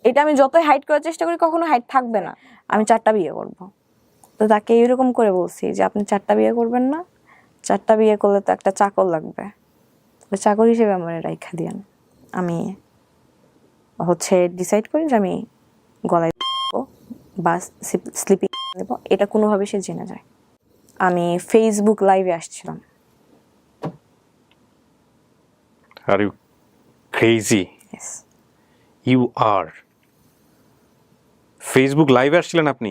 এটা আমি যতই হাইড করার চেষ্টা করি কখনো হাইড থাকবে না। আমি 4টা বিয়ে করব। তো তাকে এরকম করে বলছি যে আপনি 4টা বিয়ে করবেন না, 4টা বিয়ে করলে তো একটা চাকর লাগবে, ওই চাকর হিসেবে আমার রাইখা দিয়েন। আমি ডিসাইড করি যে আমি গলায় দেবো বা স্লিপিং দেবো, এটা কোনোভাবে সে জেনে যায়। আমি ফেসবুক লাইভে আসছিলাম। Are you crazy? Yes. You are. Facebook লাইভে আসছিলেন আপনি?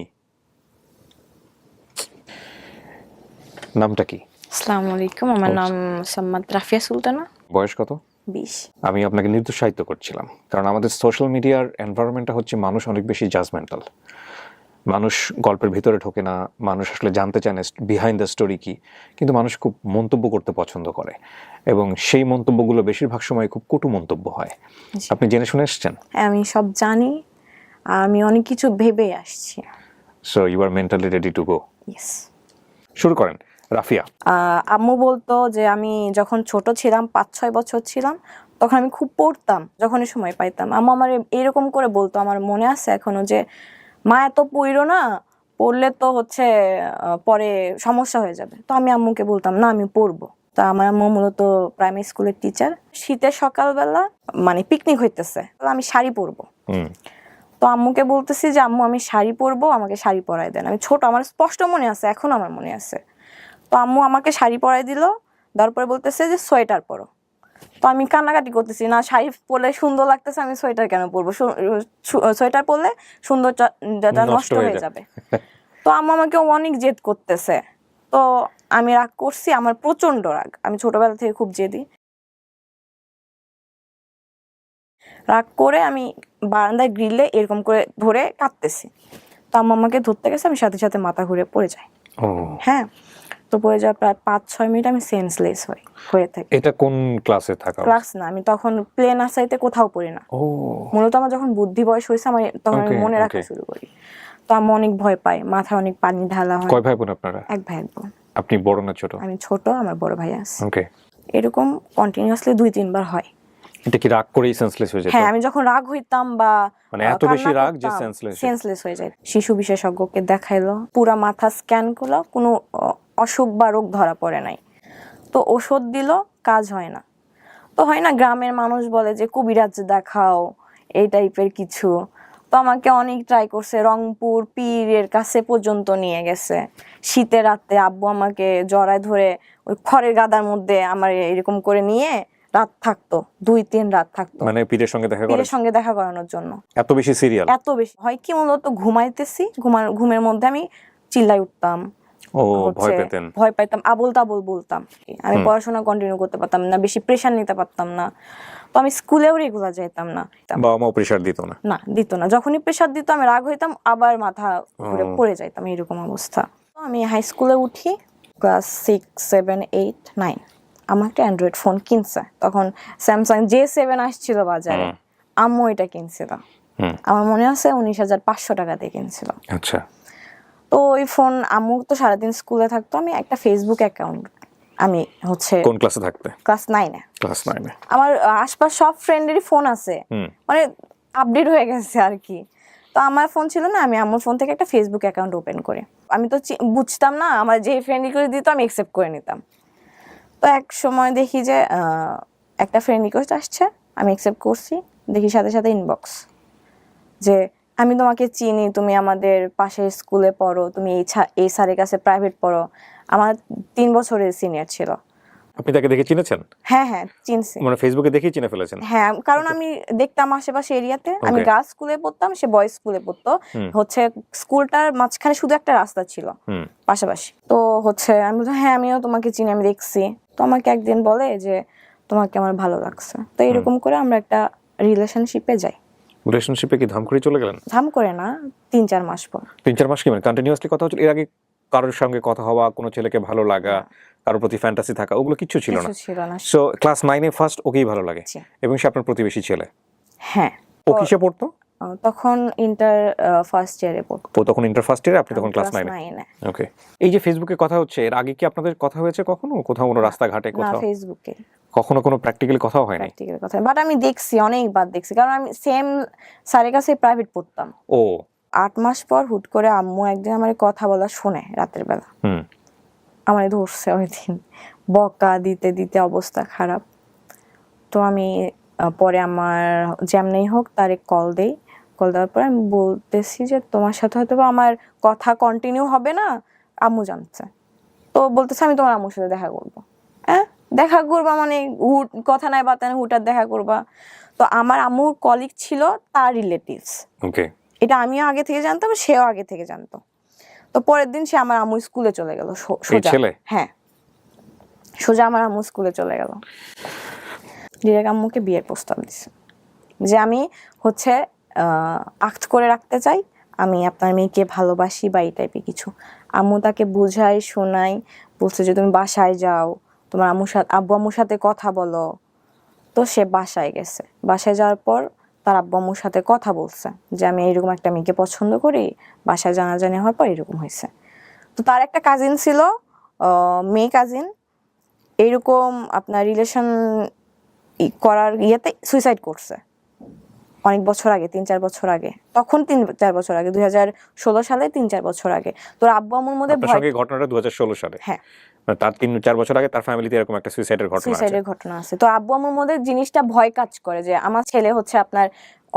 নামটা কি? আসসালামু আলাইকুম, আমার নাম সাম্মাদ রাফিয়া সুলতানা। বয়স কত? 20। আমি আপনাকে নিরুৎসাহিত করছিলাম, কারণ আমাদের সোশ্যাল মিডিয়ার এনভায়রনমেন্টটা হচ্ছে মানুষ অনেক বেশি জাজমেন্টাল। মানুষ গল্পের ভিতরে ঢোকে না, মানুষ আসলে জানতে চায় না বিহাইন্ড দ্য স্টোরি কি, কিন্তু মানুষ খুব মন্তব্য করতে পছন্দ করে, এবং সেই মন্তব্যগুলো বেশিরভাগ সময় খুব কটু মন্তব্য হয়। আপনি জেনে শুনে এসছেন? আমি সব জানি, আমি অনেক কিছু ভেবে আসছি। So you are mentally ready to go? Yes. শুরু করেন রাফিয়া। আম্মু বলতো যে আমি যখন ছোট ছিলাম, 5-6 বছর ছিলাম, তখন আমি খুব পড়তাম, যখনই সময় পাইতাম। আম্মু আমার এরকম করে বলতো, আমার মনে আছে এখনো, যে মা এত পড়ো না, পড়লে তো পরে সমস্যা হয়ে যাবে। তো আমি আম্মুকে বলতাম না আমি পড়বো। তা আমার আম্মু মূলত প্রাইমারি স্কুলের টিচার। শীতের সকালবেলা পিকনিক হইতেছে, আমি শাড়ি পরবো। তো আম্মুকে বলতেছি যে আম্মু আমি শাড়ি পরবো, আমাকে শাড়ি পরাই দেন। আমি ছোট, আমার স্পষ্ট মনে আছে, এখন আমার মনে আছে। তো আম্মু আমাকে শাড়ি পরাই দিল, তারপরে বলতেছে যে সোয়েটার পরো। তো আমি কান্নাকাটি করতেছি, না শাড়ি পরলে সুন্দর লাগতেছে, আমি সোয়েটার কেন পরবো? সোয়েটার পরলে সৌন্দর্যটা নষ্ট হয়ে যাবে। তো আম্মু আমাকে অনেক জেদ করতেছে। তো আমি রাগ করছি, আমার প্রচন্ড রাগ, আমি ছোটবেলা থেকে খুব জেদি। রাগ করে আমি বারান্দায় গ্রিলে এরকম করে ধরে কাঁদতেছি। তো আম্মু আমাকে ধরতে গেছে, আমি সাথে সাথে মাথা ঘুরে পড়ে যাই। হ্যাঁ, তো পড়ে যাওয়ার প্রায় 5-6 মিনিট আমি সেন্সলেস হয়ে থাকি। এটা কোন ক্লাসে থাকা? ক্লাস না, আমি তখন প্লে নার্সারিতে কোথাও পড়ি না। মূলত আমার যখন বুদ্ধি বয়স হয়েছে, আমি তখন মনে রাখা শুরু করি। তো আমি অনেক ভয় পাই, মাথায় অনেক পানি ঢালা হয়। কয় ভাই বোন আপনারা? 1 ভাই 1 বোন। আপনি বড় না ছোট? আমি ছোট, আমার বড় ভাই আছে। ওকে। এরকম কন্টিনিউয়াসলি 2-3 বার হয়। এটা কি রাগ করেই সেন্সলেস হয়ে যেত? হ্যাঁ, আমি যখন রাগ হইতাম বা এত বেশি রাগ যে সেন্সলেস হয়ে যায়। শিশু বিশেষজ্ঞকে দেখাইলো, পুরা মাথা স্ক্যান করলো, কোনো অসুখ বা রোগ ধরা পড়ে নাই। তো ওষুধ দিল, কাজ হয় না। তো হয় না, গ্রামের মানুষ বলে যে কবিরাজ দেখাও, এই টাইপের কিছু। তো আমাকে অনেক ট্রাই করছে, রংপুর পীরের কাছে পর্যন্ত নিয়ে গেছে। শীতের রাতে আব্বু আমাকে জড়ায় ধরে ওই খড়ের গাদার মধ্যে আমার এরকম করে নিয়ে রাত থাকতো, 2-3 রাত থাকতো, পীরের সঙ্গে দেখা করানোর জন্য। এত বেশি সিরিয়াল? এত বেশি হয় কি, মূলত ঘুমাইতেছি, ঘুমের মধ্যে আমি চিল্লাই উঠতাম, ভয় পাইতাম, আবোল তাবোল বলতাম। আমি পড়াশোনা কন্টিনিউ করতে পারতাম না, বেশি প্রেশার নিতে পারতাম না। তো আমি স্কুলেও রেগুলার যাইতাম না। বাবা মা প্রেশার দিত না? না, দিত না। যখনই প্রেশার দিত আমি রাগ হইতাম, আবার মাথা ঘুরে পড়ে যাইতাম, এরকম অবস্থা। আমি হাই স্কুলে উঠি, ক্লাস 6, 7, 8, 9। আমার একটা অ্যান্ড্রয়েড ফোন কিনছে, তখন স্যামসাং J7 আসছিল বাজারে, আম্মু এটা কিনছিল। আমার মনে আছে 19,500 টাকা দিয়ে কিনছিল। আচ্ছা। তো ওই ফোন, আম্মু তো সারাদিন স্কুলে থাকতো, আমি একটা ফেসবুক অ্যাকাউন্ট, আমি কোন ক্লাসে থাকতে? ক্লাস 9-এ। ক্লাস 9-এ আমার আশপাশ সব ফ্রেন্ডেরই ফোন আছে, আপডেট হয়ে গেছে আর কি। তো আমার ফোন ছিল না, আমি আম্মুর ফোন থেকে একটা ফেসবুক অ্যাকাউন্ট ওপেন করি। আমি তো বুঝতাম না, আমার যে ফ্রেন্ড করে দিত আমি অ্যাকসেপ্ট করে নিতাম। তো এক সময় দেখি যে একটা ফ্রেন্ড রিকোয়েস্ট আসছে, আমি অ্যাকসেপ্ট করছি। দেখি সাথে সাথে ইনবক্স, যে আমি তোমাকে চিনি, তুমি আমাদের পাশের স্কুলে পড়ো, তুমি এই স্যারের কাছে প্রাইভেট পড়ো। আমার 3 বছরের সিনিয়র ছিল। আপনি তাকে দেখে চিনেছেন? হ্যাঁ, চিনছি। ফেসবুকে দেখেই চিনে ফেলেছেন? হ্যাঁ, কারণ আমি দেখতাম আশেপাশে এরিয়াতে, আমি গার্লস স্কুলে পড়তাম, সে বয়েজ স্কুলে পড়তো। স্কুলটার মাঝখানে শুধু একটা রাস্তা ছিল পাশাপাশি। তো আমি বললাম হ্যাঁ আমিও তোমাকে চিনি, আমি দেখছি। তো আমাকে একদিন বলে যে তোমাকে আমার ভালো লাগছে। তো এরকম করে আমরা একটা রিলেশনশিপে যাই। রিলেশনশিপে কি ধাম করে চলে গেলেন? ধাম করে না, 3-4 মাস পর। 3-4 মাস কি কন্টিনিউয়াসলি কথা হচ্ছিল? এর আগে কারোর সঙ্গে কথা হওয়া, কোনো ছেলেকে ভালো লাগা, কারোর প্রতি ফ্যান্টাসি থাকা, ওগুলো কিচ্ছু ছিল না? সো ক্লাস 9-এ ফার্স্ট ওকেই ভালো লাগে, এবং সে আপনার প্রতিবেশী ছেলে? হ্যাঁ। ও কিসে পড়তো তখন? ইন্টার ফার্স্ট ইয়ারে পড়তো। তখন ইন্টার ফার্স্ট ইয়ারে, আপনি তখন ক্লাস 9-এ? ওকে। এই যে ফেসবুকে কথা হচ্ছে, এর আগে কি আপনাদের কথা হয়েছে কখনো, কোথাও কোনো রাস্তাঘাটে কোথাও? না, ফেসবুকে। কখনো কোনো প্র্যাকটিক্যালি কথাও হয়নি? প্র্যাকটিক্যাল কথা, বাট আমি দেখছি, অনেকবার দেখছি, কারণ আমি সেম স্যারের কাছে প্রাইভেট পড়তাম। ও 8 মাস পর হুট করে আম্মু একদিন আমার কথা বলা শুনে রাতের বেলা, হুম আমার ধরছে ওই দিন, বকা দিতে দিতে অবস্থা খারাপ। তো আমি পরে আমার যেমনি হোক তারে কল দেই, কল দেওয়ার পর আমি বলতেছি যে তোমার সাথে হয়তো বা আমার কথা কন্টিনিউ হবে না, আম্মু জানছে। তো বলতেছে আমি তোমার আম্মুর সাথে দেখা করবো। হ্যাঁ, দেখা করবা মানে হুট, কথা নাই বার্তা নাই, হুটার দেখা করবা। তো আমার আম্মুর কলিগ ছিল তার রিলেটিভস, ওকে এটা আমিও আগে থেকে জানতাম, সেও আগে থেকে জানতো। তো পরের দিন সে আমার আম্মু স্কুলে চলে গেল সোজা। ছেলে? হ্যাঁ, সোজা আমার আম্মু স্কুলে চলে গেল, ডিরেক্ট আম্মুকে বিয়ের প্রস্তাব দিছে যে আমি হচ্ছে আক্ট করে রাখতে চাই, আমি আপনার মেয়েকে ভালোবাসি বা এই টাইপের কিছু। আম্মু তাকে বুঝাই শোনাই, বলছে যে তুমি বাসায় যাও, তোমার আম্মুর সাথে আব্বু আম্মুর সাথে কথা বলো। তো সে বাসায় গেছে, বাসায় যাওয়ার পর তার আব্বু আম্মুর সাথে কথা বলছে যে আমি এইরকম একটা মেয়েকে পছন্দ করি, বাসায় জানাজানি হওয়ার পর এরকম হয়েছে। তো তার একটা কাজিন ছিল, মেয়ে কাজিন, এইরকম আপনার রিলেশন করার ইয়েতে সুইসাইড করছে অনেক বছর আগে, 3-4 বছর আগে, তখন 3-4 বছর আগে, 2016 সালে, 3-4 বছর আগে। তোর আব্বু আম্মুর মধ্যে আপনার ভয়, সঙ্গে ঘটনাটা 2016 সালে? হ্যাঁ, মানে তার 3-4 বছর আগে তার ফ্যামিলিতে এরকম একটা সুইসাইডের ঘটনা আছে। সুইসাইডের ঘটনা আছে। তো আব্বু আম্মুর মধ্যে জিনিসটা ভয় কাজ করে যে আমার ছেলে হচ্ছে আপনার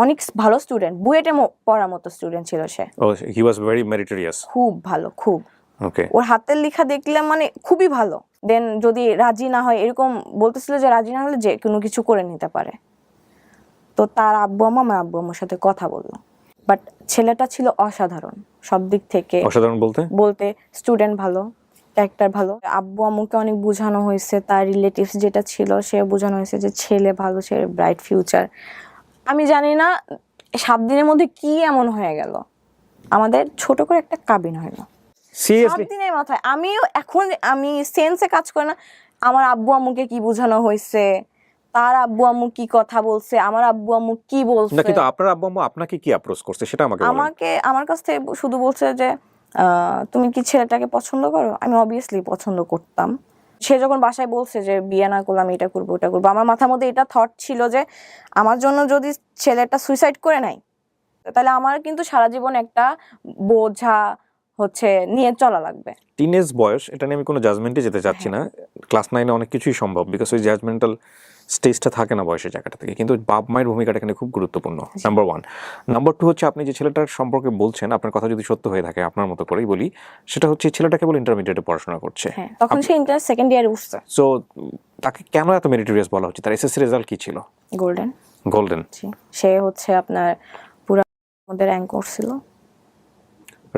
অনেক ভালো স্টুডেন্ট, বুয়েটে পড়ার মতো স্টুডেন্ট ছিল সে, ও হি ওয়াজ ভেরি মেরিটোরিয়াস। খুব ভালো, খুব। ওকে ওর হাতের লেখা দেখলাম মানে খুবই ভালো। দেন যদি রাজি না হয়, এরকম বলতেছিল যে রাজি না হলে যে কোনো কিছু করে নিতে পারে। তো তার আব্বু আম্মু আমার আব্বু আম্মুর সাথে কথা বললো, বাট ছেলেটা ছিল অসাধারণ সব দিক থেকে। অসাধারণ বলতে স্টুডেন্ট ভালো, ক্যারেক্টার ভালো। আব্বু আম্মুকে অনেক বোঝানো হয়েছে, তার রিলেটিভস যেটা ছিল সে বোঝানো হয়েছে যে ছেলে ভালো, সে ব্রাইট ফিউচার। আমি জানি না 7 দিনের মধ্যে কি এমন হয়ে গেল, আমাদের ছোট করে একটা কাবিন হইলো 7 সিরিয়াসলি? দিনের মাথায়। আমিও এখন আমি সেন্সে কাজ করে না, আমার আব্বু আম্মুকে কি বোঝানো হয়েছে, তার আব্বু আম্মু কি কথা বলছে, আমার আব্বু আম্মু কি না বলছে। কিন্তু আপনার আব্বু আম্মু আপনাকে কি অ্যাপ্রোচ করছে সেটা আমাকে বলেন। আমাকে আমার কাছ থেকে শুধু বলছে যে তুমি কি ছেলেটাকে পছন্দ করো? আমি অবভিয়াসলি পছন্দ করতাম। সে যখন বাসায় বলছে যে বিয়ে না করলে আমি এটা করবো ওটা করবো, আমার মাথার মধ্যে এটা থট ছিল যে আমার জন্য যদি ছেলেটা সুইসাইড করে নেয় তাহলে আমার কিন্তু সারা জীবন একটা বোঝা হচ্ছে নিয়ে চলা লাগবে। টিনেজ বয়স, এটা নিয়ে আমি কোনো জাজমেন্টে যেতে চাচ্ছি না। ক্লাস 9-এ অনেক কিছুই সম্ভব, বিকজ ওই জাজমেন্টাল স্টেজটা থাকে না বয়সের জায়গাটা থেকে। কিন্তু বাপ মায়ের ভূমিকাটা এখানে খুব গুরুত্বপূর্ণ, নাম্বার 1। নাম্বার 2 হচ্ছে আপনি যে ছেলেটার সম্পর্কে বলছেন, আপনার কথা যদি সত্য হয়ে থাকে, আপনার মতো করেই বলি, সেটা হচ্ছে ছেলেটা কেবল ইন্টারমিডিয়েটে পড়াশোনা করছে। হ্যাঁ, তখন সে ইন্টার সেকেন্ড ইয়ারে উঠছে। সো তাকে কেন এত মেরিটোরিয়াস বলা হচ্ছে? তার এসএসসি রেজাল্ট কি ছিল? গোল্ডেন। গোল্ডেন। সে হচ্ছে আপনার পুরো মধ্যে র্যাঙ্ক করছিল।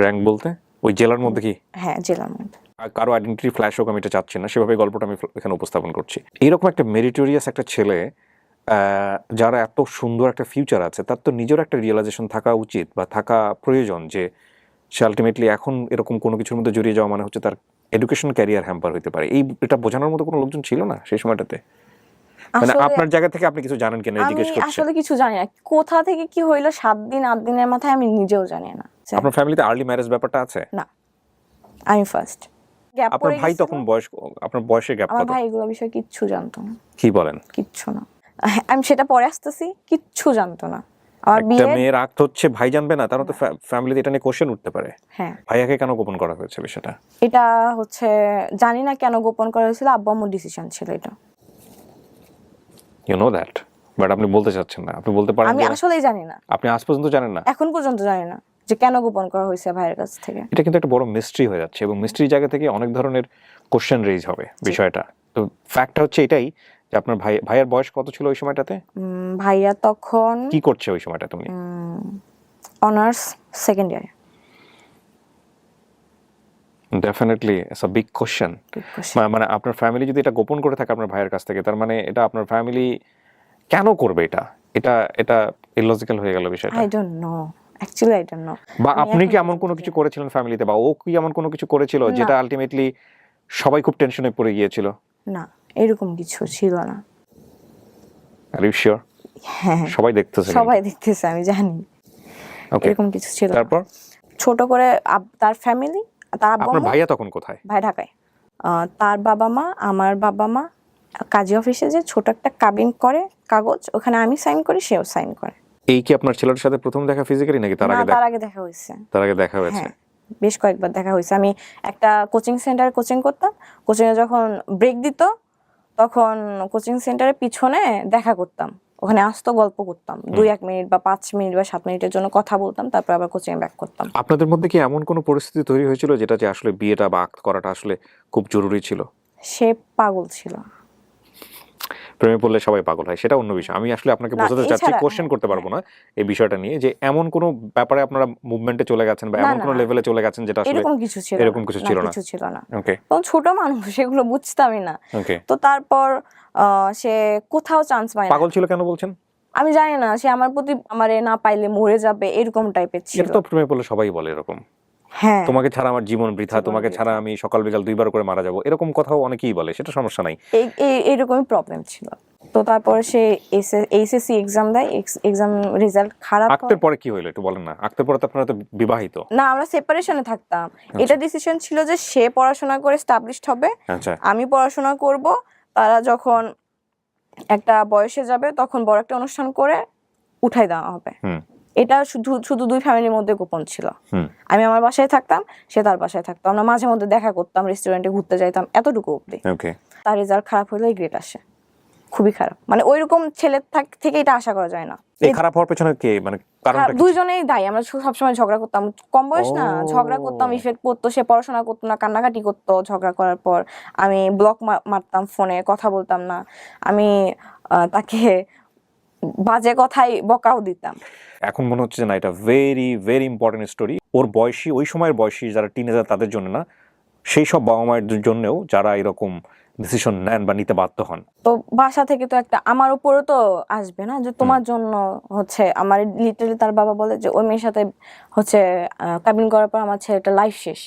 র্যাঙ্ক বলতে ওই জেলার মধ্যে কি? হ্যাঁ, জেলার মধ্যে। কারো আইডেন্টিটি ফ্ল্যাশ হোক আমি এটা চাচ্ছি না, সেভাবে গল্পটা আমি এখানে উপস্থাপন করছি। এইরকম একটা মেরিটোরিয়াস একটা ছেলে, যার এত সুন্দর একটা ফিউচার আছে, তার তো নিজের একটা রিয়েলাইজেশন থাকা উচিত বা থাকা প্রয়োজন যে সে আলটিমেটলি এখন এরকম কোনো কিছুর মধ্যে জড়িয়ে যাওয়া মানে হচ্ছে তার এডুকেশন ক্যারিয়ার হ্যাম্পার হতে পারে। এটা বোঝানোর মতো কোনো লোকজন ছিল না সেই সময়টাতে? মানে আসলে আপনার জায়গা থেকে আপনি কিছু জানেন কিনা আমি জিজ্ঞেস করছি। আসলে কিছু জানি না, কোথা থেকে কি হইলো 7 দিন 8 দিনের মাথায়, আমি নিজেও জানি না। আপনার ফ্যামিলিতে আর্লি ম্যারেজ ব্যাপারটা আছে? না, আমি ফার্স্ট। গ্যাপ আপনার পড়ে ভাই গেছিল। তখন বয়স, আপনার বয়সের গ্যাপ আমার কত? ভাই এগুলো বিষয়ে কিচ্ছু জানতো না। কি বলেন? কিচ্ছু না, আমি সেটা পরে আসতেছি, কিচ্ছু জানতো না। আমার একটা বিয়ে, মেয়ের আক্ট হচ্ছে ভাই জানবে না, তার তো ফ্যামিলিতে এটা নিয়ে কোশ্চেন উঠতে পারে। হ্যাঁ, ভাইয়াকে কেন গোপন করা হয়েছে বিষয়টা? এটা হচ্ছে জানি না কেন গোপন করা হয়েছিল, আব্বু আম্মুর ডিসিশন ছিল এটা। ইউ নো দ্যাট, বাট আপনি বলতে চাচ্ছেন না। আপনি বলতে পারেন আমি যে আসলেই জানি না, আপনি আজ পর্যন্ত জানেন না। এখন পর্যন্ত জানি না যে কেন গোপন করা হয়েছে ভাইয়ের কাছ থেকে। এটা কিন্তু একটা বড় মিস্ট্রি হয়ে যাচ্ছে, এবং মিস্ট্রির জায়গা থেকে অনেক ধরনের কোশ্চেন রেজ হবে বিষয়টা। তো ফ্যাক্টটা হচ্ছে এটাই যে আপনার ভাইয়ের বয়স কত ছিল ওই সময়টাতে? ভাইয়া তখন কি করছে ওই সময়টা তুমি? অনার্স সেকেন্ড ইয়ারে। Definitely it's a big question. মানে আপনার ফ্যামিলি যদি এটা গোপন করে থাকে আপনার ভাইয়ের কাছ থেকে, তার মানে এটা আপনার ফ্যামিলি কেন করবে? এটা এটা এটা ইলজিক্যাল হয়ে গেল বিষয়টা। I don't know, actually I don't know. বা আপনি কি এমন কোনো কিছু করেছিলেন ফ্যামিলিতে, বা ও কি এমন কোনো কিছু করেছিল যেটা আলটিমেটলি সবাই খুব টেনশনে পড়ে গিয়েছিল? না, এরকম কিছু ছিল না। Are you sure? হ্যাঁ, সবাই দেখতেছে? সবাই দেখতেছে, আমি জানি। ওকে, এরকম কিছু ছিল না। তারপর ছোট করে তার ফ্যামিলি, তার আব্বু আপনার আম্মু, ভাইয়া তখন কোথায়? ভাই ঢাকায়, তার বাবা মা, আমার বাবা মা, কাজী অফিসে যে ছোট একটা কাবিন করে কাগজ, ওখানে আমি সাইন করি, সেও সাইন করে। এই কি আপনার ছেলের সাথে প্রথম দেখা ফিজিক্যালি নাকি তার না, আগে তার আগে দেখা হয়েছে। তার আগে দেখা হয়েছে? হ্যাঁ, বেশ কয়েকবার দেখা হয়েছে। আমি একটা কোচিং সেন্টারে কোচিং করতাম, কোচিংয়ে যখন ব্রেক দিত তখন কোচিং সেন্টারের পিছনে দেখা করতাম, ওখানে আসতো, গল্প করতাম 2-1 মিনিট বা 5 মিনিট বা 7 মিনিটের জন্য কথা বলতাম, তারপর আবার কোচিংয়ে ব্যাক করতাম। আপনাদের মধ্যে কি এমন কোনো পরিস্থিতি তৈরি হয়েছিল যেটা যে আসলে বিয়েটা বা আক্ত করাটা আসলে খুব জরুরি ছিল? সে পাগল ছিল। প্রেমে পড়লে সবাই পাগল হয়, সেটা অন্য বিষয়। আমি আসলে আপনাকে না, বোঝাতে চাচ্ছি, এছাড়া কোশ্চেন করতে পারবো না এই বিষয়টা নিয়ে, যে এমন কোনো ব্যাপারে আপনারা মুভমেন্টে চলে গেছেন বা না, এমন না, কোনো না। লেভেলে চলে গেছেন যেটা আসলে এরকম কিছু ছিল এরকম না। কিছু না, ছিল না? কিছু ছিল না। ওকে, তখন ছোট মানুষ, এগুলো বুঝতামই না। ওকে। তো তারপর সে কোথাও চান্স পায় না। পাগল ছিল কেন বলছেন? আমি জানি না, সে আমার প্রতি আমারে না পাইলে মরে যাবে এরকম টাইপের ছিল। এটা তো প্রেমে পড়লে সবাই বলে এরকম, হ্যাঁ, তোমাকে ছাড়া আমার জীবন বৃথা, জীবন তোমাকে বৃথা। ছাড়া আমি সকাল বিকাল 2 বার করে মারা যাবো, এরকম কথাও অনেকেই বলে, সেটা সমস্যা নাই। এইরকমই প্রবলেম ছিল। তো তারপর সে এইচএসসি এক্সাম দেয়, এক্সাম রেজাল্ট খারাপ হয়। আক্তের পরে কি হইলো একটু বলেন না? আক্তের পরে তো আপনারা তো বিবাহিত। না, আমরা সেপারেশনে থাকতাম। এটা ডিসিশন ছিল যে সে পড়াশোনা করে এস্টাবলিশড হবে, আচ্ছা, আমি পড়াশোনা করব। তারা যখন একটা বয়সে যাবে তখন বড় একটা অনুষ্ঠান করে উঠাই দেওয়া হবে। হুম, এটা শুধু শুধু 2 ফ্যামিলির মধ্যে গোপন ছিল। হুম, আমি আমার বাসায় থাকতাম, সে তার বাসায় থাকতো, আমরা মাঝে মধ্যে দেখা করতাম, রেস্টুরেন্টে ঘুরতে যাইতাম, এতটুকু অবধি। ওকে। তার রেজাল্ট খারাপ হলেই গ্রেড আসে, খুবই খারাপ। মানে ওইরকম ছেলের থেকে এটা আশা করা যায় না। এই খারাপ হওয়ার পেছনে কে, মানে কারণটা কি? দুইজনেই দায়ী। আমরা সবসময় ঝগড়া করতাম, কম বয়স না, ও। ঝগড়া করতাম, ইফেক্ট পড়তো, সে পড়াশোনা করতো না, কান্নাকাটি করতো। ঝগড়া করার পর আমি ব্লক মারতাম, ফোনে কথা বলতাম না, আমি তাকে বাজে কথাই বকাও দিতাম। এখন মনে হচ্ছে যে না, এটা ভেরি ভেরি ইম্পর্টেন্ট স্টোরি। ওর বয়সী, ওই সময়ের বয়সী যারা টিনেজার তাদের জন্য না, সেই সব বাবা মায়ের জন্যও যারা এরকম ডিসিশন নেন বা নিতে বাধ্য হন। তো বাসা থেকে তো একটা আমার উপরও তো আসবে না যে তোমার জন্য হচ্ছে আমার, লিটারালি তার বাবা বলে যে ওই মেয়ের সাথে হচ্ছে কাবিন করার পর আমার ছেলেটা লাইফ শেষ,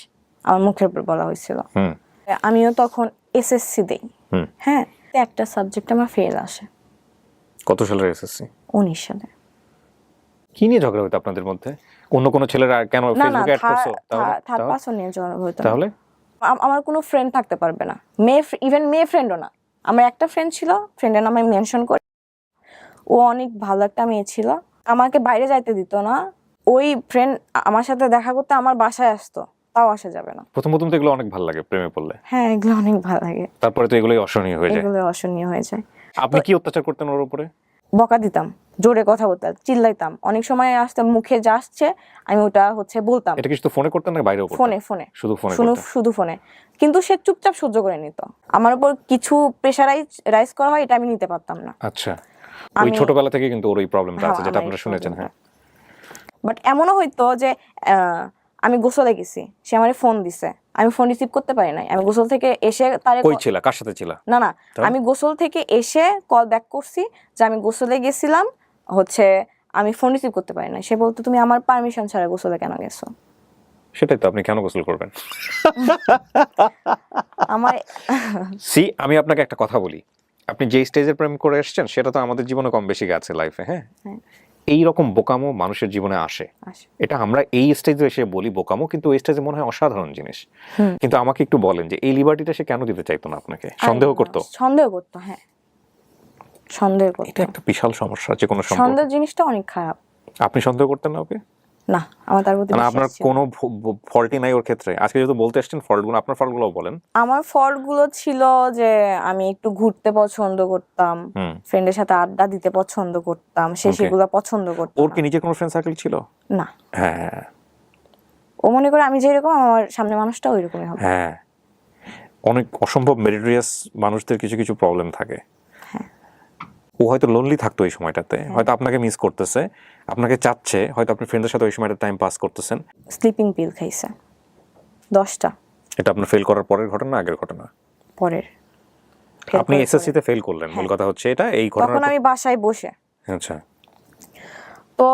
আমার মুখের উপর বলা হয়েছিল। হুম, আমিও তখন এসএসসি দেই। হুম। হ্যাঁ, একটা সাবজেক্ট আমার ফেল আসে। কত সালের এসএসসি? 19 সালে। কি নিয়ে ঝগড়া হতো আপনাদের মধ্যে? অন্য কোনো ছেলেরা কেন না, না, ফেসবুকে অ্যাড করছো? থার্ড পারসন নিয়ে ঝগড়া হতো না। তাহলে আমার কোনো ফ্রেন্ড থাকতে পারবে না, ইভেন মেয়ে ফ্রেন্ডও না। আমার একটা ফ্রেন্ড ছিল, ফ্রেন্ডের নাম আমি মেনশন করি। ও অনেক ভালো একটা মেয়ে ছিল, আমাকে বাইরে যাইতে দিত না। ওই ফ্রেন্ড আমার সাথে দেখা করতে আমার বাসায় আসতো, তাও আসা যাবে না। প্রথম প্রথম তো এগুলো অনেক ভালো লাগে প্রেমে পড়লে, হ্যাঁ, এগুলো অনেক ভালো লাগে, তারপরে তো এগুলোই অসহনীয় হয়ে যায়। এগুলো অসহনীয় হয়ে যায়। আপনি কি অত্যাচার করতেন ওর উপরে? বকা দিতাম, জোরে কথা বলতাম, চিল্লাইতাম, অনেক সময় আসতে মুখে যা আসছে আমি ওটা হচ্ছে বলতাম। এটা কি শুধু ফোনে করতেন না বাইরেও করতেন? ফোনে ফোনে শুধু ফোনে শুধু করতেন? শুধু ফোনে। কিন্তু সে চুপচাপ সহ্য করে নিত। আমার উপর কিছু রাইজ করা হয়, এটা আমি নিতে পারতাম না। আচ্ছা, ওই ছোটবেলা থেকে কিন্তু ওর এই প্রবলেমটা আছে, যেটা আমার আপনারা এই শুনেছেন। হ্যাঁ, বাট এমনও হইতো যে আমি গোসলে গেছি, সে আমার ফোন দিছে, আমি ফোন রিসিভ করতে পারি নাই, আমি গোসল থেকে এসে তারে কই ছিল, কার সাথে ছিল? না, না, আমি গোসল থেকে এসে কল ব্যাক করছি যে আমি গোসলে গেছিলাম, হচ্ছে আমি ফোন রিসিভ করতে পারি না। সে বলতো তুমি আমার পারমিশন ছাড়া গোসলে কেন গেছো? সেটাই তো, আপনি কেন গোসল করবেন? আমার আমি আপনাকে একটা কথা বলি, আপনি যে স্টেজের প্রেম করে এসেছেন সেটা তো আমাদের জীবনে কম বেশি গেছে লাইফে। হ্যাঁ, এই রকম বোকামো মানুষের জীবনে আসে। এটা আমরা এই স্টেজে এসে বলি বোকামো, কিন্তু ওই স্টেজে মনে হয় অসাধারণ জিনিস। কিন্তু আমাকে একটু বলেন যে এই লিবার্টিটা সে কেন দিতে চাইতো না আপনাকে? সন্দেহ করতো? হ্যাঁ, সন্দেহ করতো। এটা একটা বিশাল সমস্যা যে কোনো সম্পর্ক। সন্দেহ জিনিসটা অনেক খারাপ। আপনি সন্দেহ করতেন না ওকে? না, আমার তার প্রতি মানে বিশ্বাস আপনার ছিল। কোনো ফল্টই নাই ওর ক্ষেত্রে? আজকে যেহেতু বলতে আসছেন ফল্টগুলো, আপনার ফল্টগুলো বলেন। আমার ফল্ট গুলো ছিল যে আমি একটু ঘুরতে পছন্দ করতাম, ফ্রেন্ডের সাথে আড্ডা দিতে পছন্দ করতাম, সে সেগুলো পছন্দ করতো ওর না। কি নিজের কোনো ফ্রেন্ড সার্কেল ছিল? না, হ্যাঁ, ও মনে করে আমি যেরকম আমার সামনে মানুষটা ওইরকমই হবে। হ্যাঁ, অনেক অসম্ভব মেরিটোরিয়াস মানুষদের কিছু কিছু প্রবলেম থাকে। ও হয়তো লোনলি থাকতো এই সময়টাতে, হয়তো আপনাকে মিস করতেছে, আপনাকে চাচ্ছে, হয়তো আপনি ফ্রেন্ডের সাথে ওই সময়টা টাইম পাস করতেছেন। স্লিপিং পিল খাইছে 10টা। এটা আপনার ফেল করার পরের ঘটনা, আগের ঘটনা? পরের। আপনি এসএসসি তে ফেল করলেন, মূল কথা হচ্ছে এটা, এই ঘটনা। তখন আমি বাসায় বসে, আচ্ছা, তো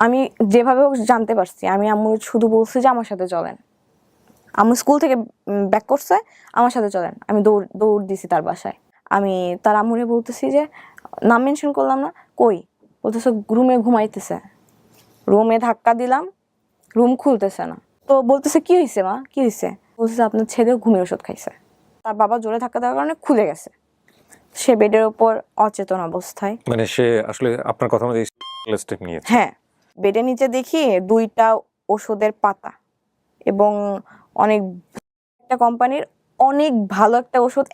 আমি যেভাবে হোক জানতে পারছি, আমি আম্মু শুধু বলছি যে আমার সাথে চলেন। আম্মু স্কুল থেকে ব্যাক করছে, আমার সাথে চলেন, আমি দৌড় দিছি তার বাসায়। আমি তার আম্মুরে বলতেছি যে নাম মেনশন করলাম না, কই, বলতেছে রুমে ঘুমাইতেছে। রুমে ধাক্কা দিলাম, রুম খুলতেছে না। তো বলতেছে কি হয়েছে মা, কি হয়েছে? বলতেছে আপনার ছেলেও ঘুমের ওষুধ খাইছে। তার বাবা জোরে ধাক্কা দেওয়ার কারণে খুলে গেছে। সে বেডের উপর অচেতন অবস্থায়। মানে সে আসলে আপনার কথা মতো স্টেপ নিয়েছে? হ্যাঁ, বেডের নিচে দেখি 2টা ওষুধের পাতা এবং অনেক একটা কোম্পানির অনেক ভালো একটা ওষুধ,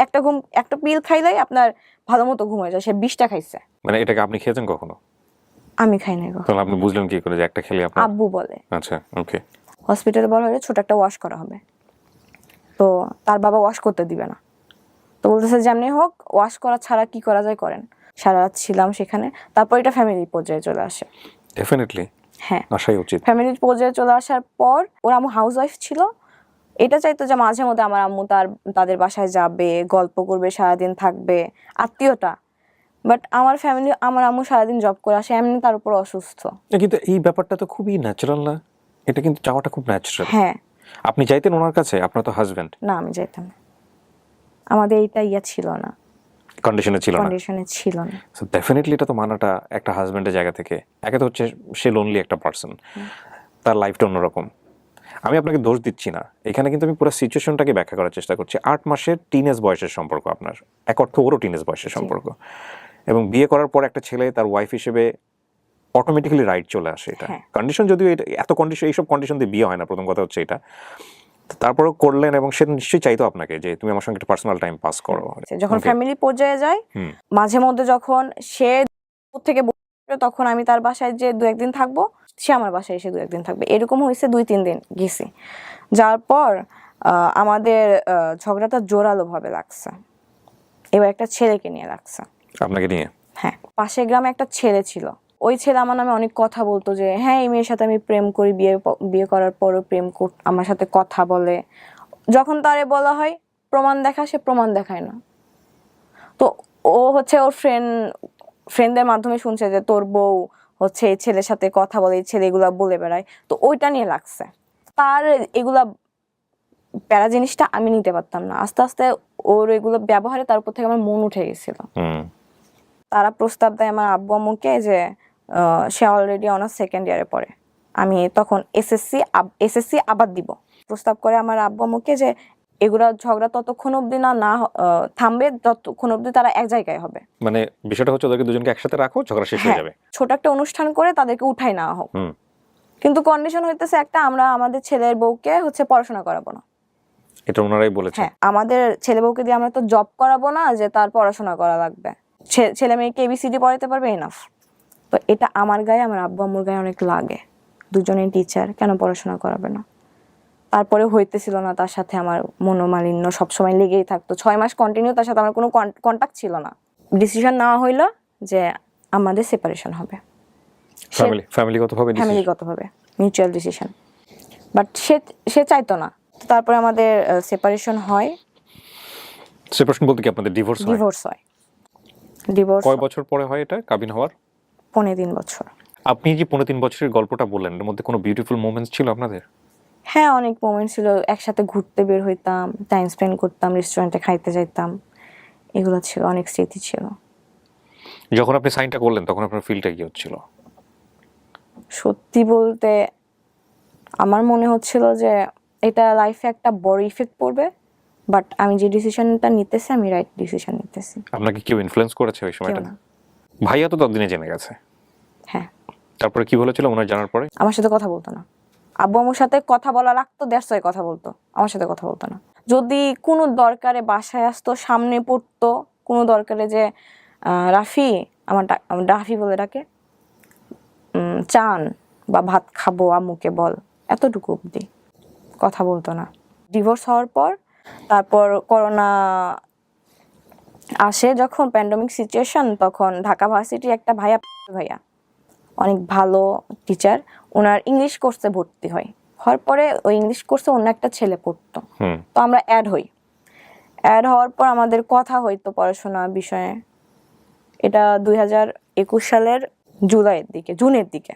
একটা পিল খাইলেই আপনার ভালো মতো ঘুম হয়ে যায়। সে 20টা খাইছে। মানে এটাকে আপনি খেয়েছেন কখনো? আমি খাই নাই গো। তাহলে আপনি বুঝলেন কি করে যে একটা খেলে আপনার? আব্বু বলে। আচ্ছা, ওকে। হসপিটালে বলা হলে ছোট একটা ওয়াশ করা হবে, তো তার বাবা ওয়াশ করতে দিবে না। তো বলতেছে যেমনি হোক ওয়াশ করা ছাড়া কি করা যায় করেন। সারা রাত ছিলাম সেখানে। তারপর এটা ফ্যামিলি পর্যায়ে চলে আসে। ডেফিনেটলি হ্যাঁ, আসাই উচিত। ফ্যামিলির পর্যায়ে চলে আসার পর ওর আম্মু হাউস ওয়াইফ ছিল। এটা চাইতো যে মাঝে মধ্যে আমার আম্মু তাদের বাসায় যাবে, গল্প করবে, সারাদিন থাকবে, আত্মীয়তা। বাট আমার আম্মু সারাদিন জব করে আসে, এমনি তার উপর অসুস্থ। কিন্তু এই ব্যাপারটা তো খুবই ন্যাচারাল না? এটা কিন্তু চাওয়াটা খুব ন্যাচারাল। হ্যাঁ, আপনি চাইতেন ওনার কাছে? আপনার তো হাজবেন্ড। না আমি যেতাম না, আমাদের এইটা ছিল না, কন্ডিশনে ছিল না। কন্ডিশনে ছিল না। সো ডেফিনেটলি এটা তো মানাটা একটা হাজবেন্ডের জায়গা থেকে, একে তো হচ্ছে সে লোনলি একটা পার্সন, তার লাইফটা অন্যরকম। আমি আপনাকে দোষ দিচ্ছি না, এখানে কিন্তু আমি পুরো সিচুয়েশনটাকে ব্যাখ্যা করার চেষ্টা করছি। 8 মাসের টিনেজ বয়সের সম্পর্ক আপনার, এক অর্থ ওরও টিনেজ বয়সের সম্পর্ক, এবং বিয়ে করার পর একটা ছেলে তার ওয়াইফ হিসেবে অটোমেটিক্যালি রাইট চলে আসে। এটা কন্ডিশন, যদিও এটা এত কন্ডিশন, এইসব কন্ডিশন দিয়ে বিয়ে হয় না, প্রথম কথা হচ্ছে এটা। তারপরেও করলেন, এবং সে নিশ্চয়ই চাইতো আপনাকে যে তুমি আমার সঙ্গে একটা পার্সোনাল টাইম পাস করো। যখন ফ্যামিলি পর্যায়ে যায়, মাঝে মধ্যে যখন সে থেকে তখন আমি তার বাসায় যে 2-1 দিন থাকবো, সে আমার বাসায় এসে 2-1 দিন থাকবে। এরকম হয়েছে 2-3 দিন গেছি। যার পর আমাদের ঝগড়াটা জোরালো ভাবে লাগছে। এবার একটা ছেলেকে নিয়ে লাগছে। আপনাকে নিয়ে? হ্যাঁ, পাশের গ্রামে একটা ছেলে ছিল। ওই ছেলে আমার নামে অনেক কথা বলতো যে হ্যাঁ এই মেয়ের সাথে আমি প্রেম করি, বিয়ে করার পরও আমার সাথে কথা বলে। যখন তারে বলা হয় প্রমাণ দেখা, সে প্রমাণ দেখায় না। তো ও হচ্ছে ওর ফ্রেন্ডদের মাধ্যমে শুনছে যে তোর বউ হচ্ছে এই ছেলের সাথে কথা বলে, এই ছেলে এগুলা বলে বেড়ায়। তো ওইটা নিয়ে লাগছে। তার এগুলা প্যারা জিনিসটা আমি নিতে পারতাম না। আস্তে আস্তে ওর এগুলো ব্যবহারে তার উপর থেকে আমার মন উঠে গেছিল। তারা প্রস্তাব দেয় আমার আব্বু আম্মুকে যে সে অলরেডি অনার্স 2nd ইয়ারে পড়ে, আমি তখন এসএসসি আবার দিব। প্রস্তাব করে আমার আব্বু আম্মুকে যে এগুলা ঝগড়া ততক্ষণ অবধি না থামবে ততক্ষণ অবধি তারা এক জায়গায় হবে। মানে বিষয়টা হচ্ছে ওদেরকে দুজনকে একসাথে রাখো, ঝগড়া শেষ হয়ে যাবে। ছোট একটা অনুষ্ঠান করে তাদেরকে উঠাই নেওয়া হোক, কিন্তু কন্ডিশন হইতেছে একটা, আমরা আমাদের ছেলের বউকে হচ্ছে পড়াশোনা করাবো না। এটা ওনারাই বলেছে? হ্যাঁ, আমাদের ছেলে বউকে দিয়ে আমরা তো জব করাবো না যে তার পড়াশোনা করা লাগবে। ছেলে মেয়েকে ABCD পড়াতে পারবে, এনাফ। তো এটা আমার গায়ে, আমার আব্বু আম্মুর গায়ে অনেক লাগে। দুজনেই টিচার, কেন পড়াশোনা করাবে না? তারপরে হইতেছিল না তার সাথে আমার মনোমালিন্য সবসময় লেগেই থাকতো। 6 মাস কন্টিনিউ তার সাথে আমার কোনো কন্টাক্ট ছিল না। ডিসিশন নেওয়া হইলো যে আমাদের সেপারেশন হবে, ফ্যামিলিগতভাবে মিউচুয়াল ডিসিশন। বাট সে চাইতো না। তারপরে আমাদের সেপারেশন হয়। সেপারেশন বলতে কি আপনাদের ডিভোর্স হয়? ডিভোর্স কয় বছর পরে হয় এটা, কাবিন হওয়ার? 3.5 বছর। আপনি যে 3.5 বছরের গল্পটা বললেন, এর মধ্যে কোনো বিউটিফুল মোমেন্টস ছিল আপনাদের? হ্যাঁ, অনেক মোমেন্ট ছিল। একসাথে ঘুরতে বের হইতাম, টাইম স্পেন্ড করতাম, রেস্টুরেন্টে খাইতে যাইতাম, এগুলো ছিল, অনেক স্মৃতি ছিল। যখন আপনি সাইনটা করলেন তখন আপনার ফিলটা কি হচ্ছিল? সত্যি বলতে আমার মনে হচ্ছিল যে এটা লাইফে একটা বড় ইফেক্ট পড়বে, বাট আমি যে ডিসিশনটা নিতেছি আমি রাইট ডিসিশন নিতেছি। আপনাকে কেউ ইনফ্লুয়েন্স করেছে ওই সময়টা? ভাইয়া তো ততদিনে জেনে গেছে। হ্যাঁ। তারপরে কি বলেছিল ওনার জানার পরে? আমার সাথে কথা বলতো না। আব্বু আম্মুর সাথে কথা বলা লাগতো, দ্যাটস ওয়াই কথা বলতো, আমার সাথে কথা বলতো না। যদি কোনো দরকারে বাসায় আসতো, সামনে পড়তো, কোনো দরকারে যে রাফি, আমার রাফি বলে ডাকে, চান বা ভাত খাবো আম্মুকে বল, এতটুকু অবধি, কথা বলতো না। ডিভোর্স হওয়ার পর তারপর করোনা আসে, যখন প্যান্ডেমিক সিচুয়েশন, তখন ঢাকা ভার্সিটি একটা ভাইয়া অনেক ভালো টিচার, ওনার ইংলিশ কোর্সে ভর্তি হওয়ার পরে ওই ইংলিশ কোর্সে অন্য একটা ছেলে পড়তো। তো আমরা অ্যাড হওয়ার পর আমাদের কথা হইতো পড়াশোনা বিষয়ে। এটা 2021 সালের জুনের দিকে।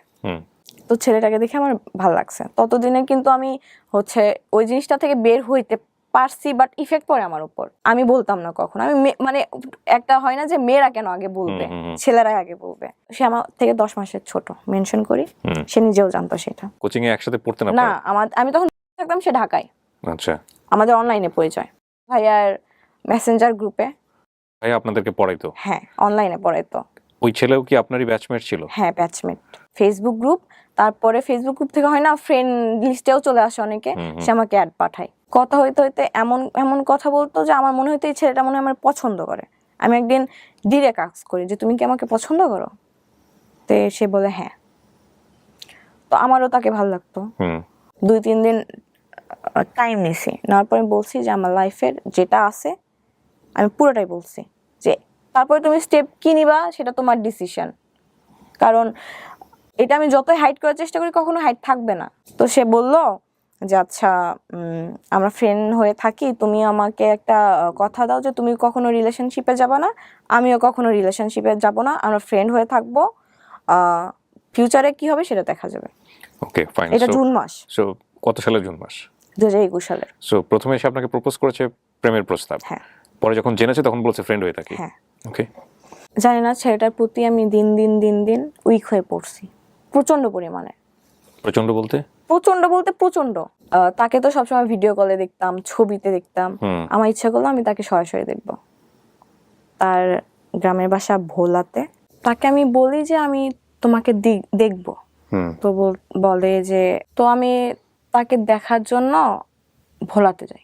তো ছেলেটাকে দেখে আমার ভালো লাগছে। ততদিনে কিন্তু আমি হচ্ছে ওই জিনিসটা থেকে বের হইতে পারছি, বাট ইফেক্ট পড়ে আমার উপর। আমি বলতাম না কখনো। আমি মানে একটা হয় না যে মেয়েরা কেন আগে বলবে, ছেলেরাই আগে বলবে। সে আমার থেকে 10 মাসের ছোট, মেনশন করি, সে নিজেও জানতো সেটা। কোচিং এ একসাথে পড়তেন না, আমি তখন থাকতাম, সে ঢাকায়। আচ্ছা। আমাদের অনলাইনে পরিচয়। ভাইয়ার মেসেঞ্জার গ্রুপে ভাই আপনাদেরকে পড়াইতো? হ্যাঁ, অনলাইনে পড়াইতো। ওই ছেলেও কি আপনারই ব্যাচমেট ছিল? হ্যাঁ, ব্যাচমেট। ফেসবুক গ্রুপ, তারপরে ফেসবুক গ্রুপ থেকে হয় না ফ্রেন্ড লিস্টেও চলে আসে অনেকে, সে আমাকে অ্যাড পাঠায়। কথা হইতে হইতে এমন এমন কথা বলতো যে আমার মনে হইতো এই ছেলেটা মনে হয় আমার পছন্দ করে। আমি একদিন ডিরেক্ট আস্ক করি যে তুমি কি আমাকে পছন্দ করো? তো সে বলে হ্যাঁ। তো আমারও তাকে ভালো লাগতো। 2-3 দিন টাইম নিছি, নেওয়ার পরে বলছি যে আমার লাইফের যেটা আছে আমি পুরোটাই বলছি, যে তারপরে তুমি স্টেপ কি নিবা সেটা তোমার ডিসিশন, কারণ এটা আমি যতই হাইড করার চেষ্টা করি কখনো হাইড থাকবে না। তো সে বলল যে আচ্ছা আমরা ফ্রেন্ড হয়ে থাকি, তুমি আমাকে একটা কথা দাও যে তুমি কখনো রিলেশনশিপে যাবে না, আমিও কখনো রিলেশনশিপে যাব না, আমরা ফ্রেন্ড হয়ে থাকবো, ফিউচারে কি হবে সেটা দেখা যাবে। Okay fine. এটা জুন মাস। সো কত সালে? জুন মাস 2021 সালের। সো প্রথমে এসে আপনাকে প্রপোজ করেছে প্রেমের প্রস্তাব, হ্যাঁ। পরে যখন জেনেছে তখন বলছে ফ্রেন্ড হয়ে থাকি। হ্যাঁ। ওকে। জানি না ছেলেটার প্রতি আমি দিন দিন উইক হয়ে পড়ছি প্রচন্ড পরিমাণে। প্রচন্ড বলতে? প্রচন্ড। তাকে তো সবসময় ভিডিও কলে দেখতাম, ছবিতে দেখতাম, আমার ইচ্ছা করলো আমি তাকে সরাসরি দেখবো। তার গ্রামের বাসা ভোলাতে। তাকে আমি বলি যে আমি তোমাকে দেখবো, তো বলে যে তো আমি তাকে দেখার জন্য ভোলাতে যাই।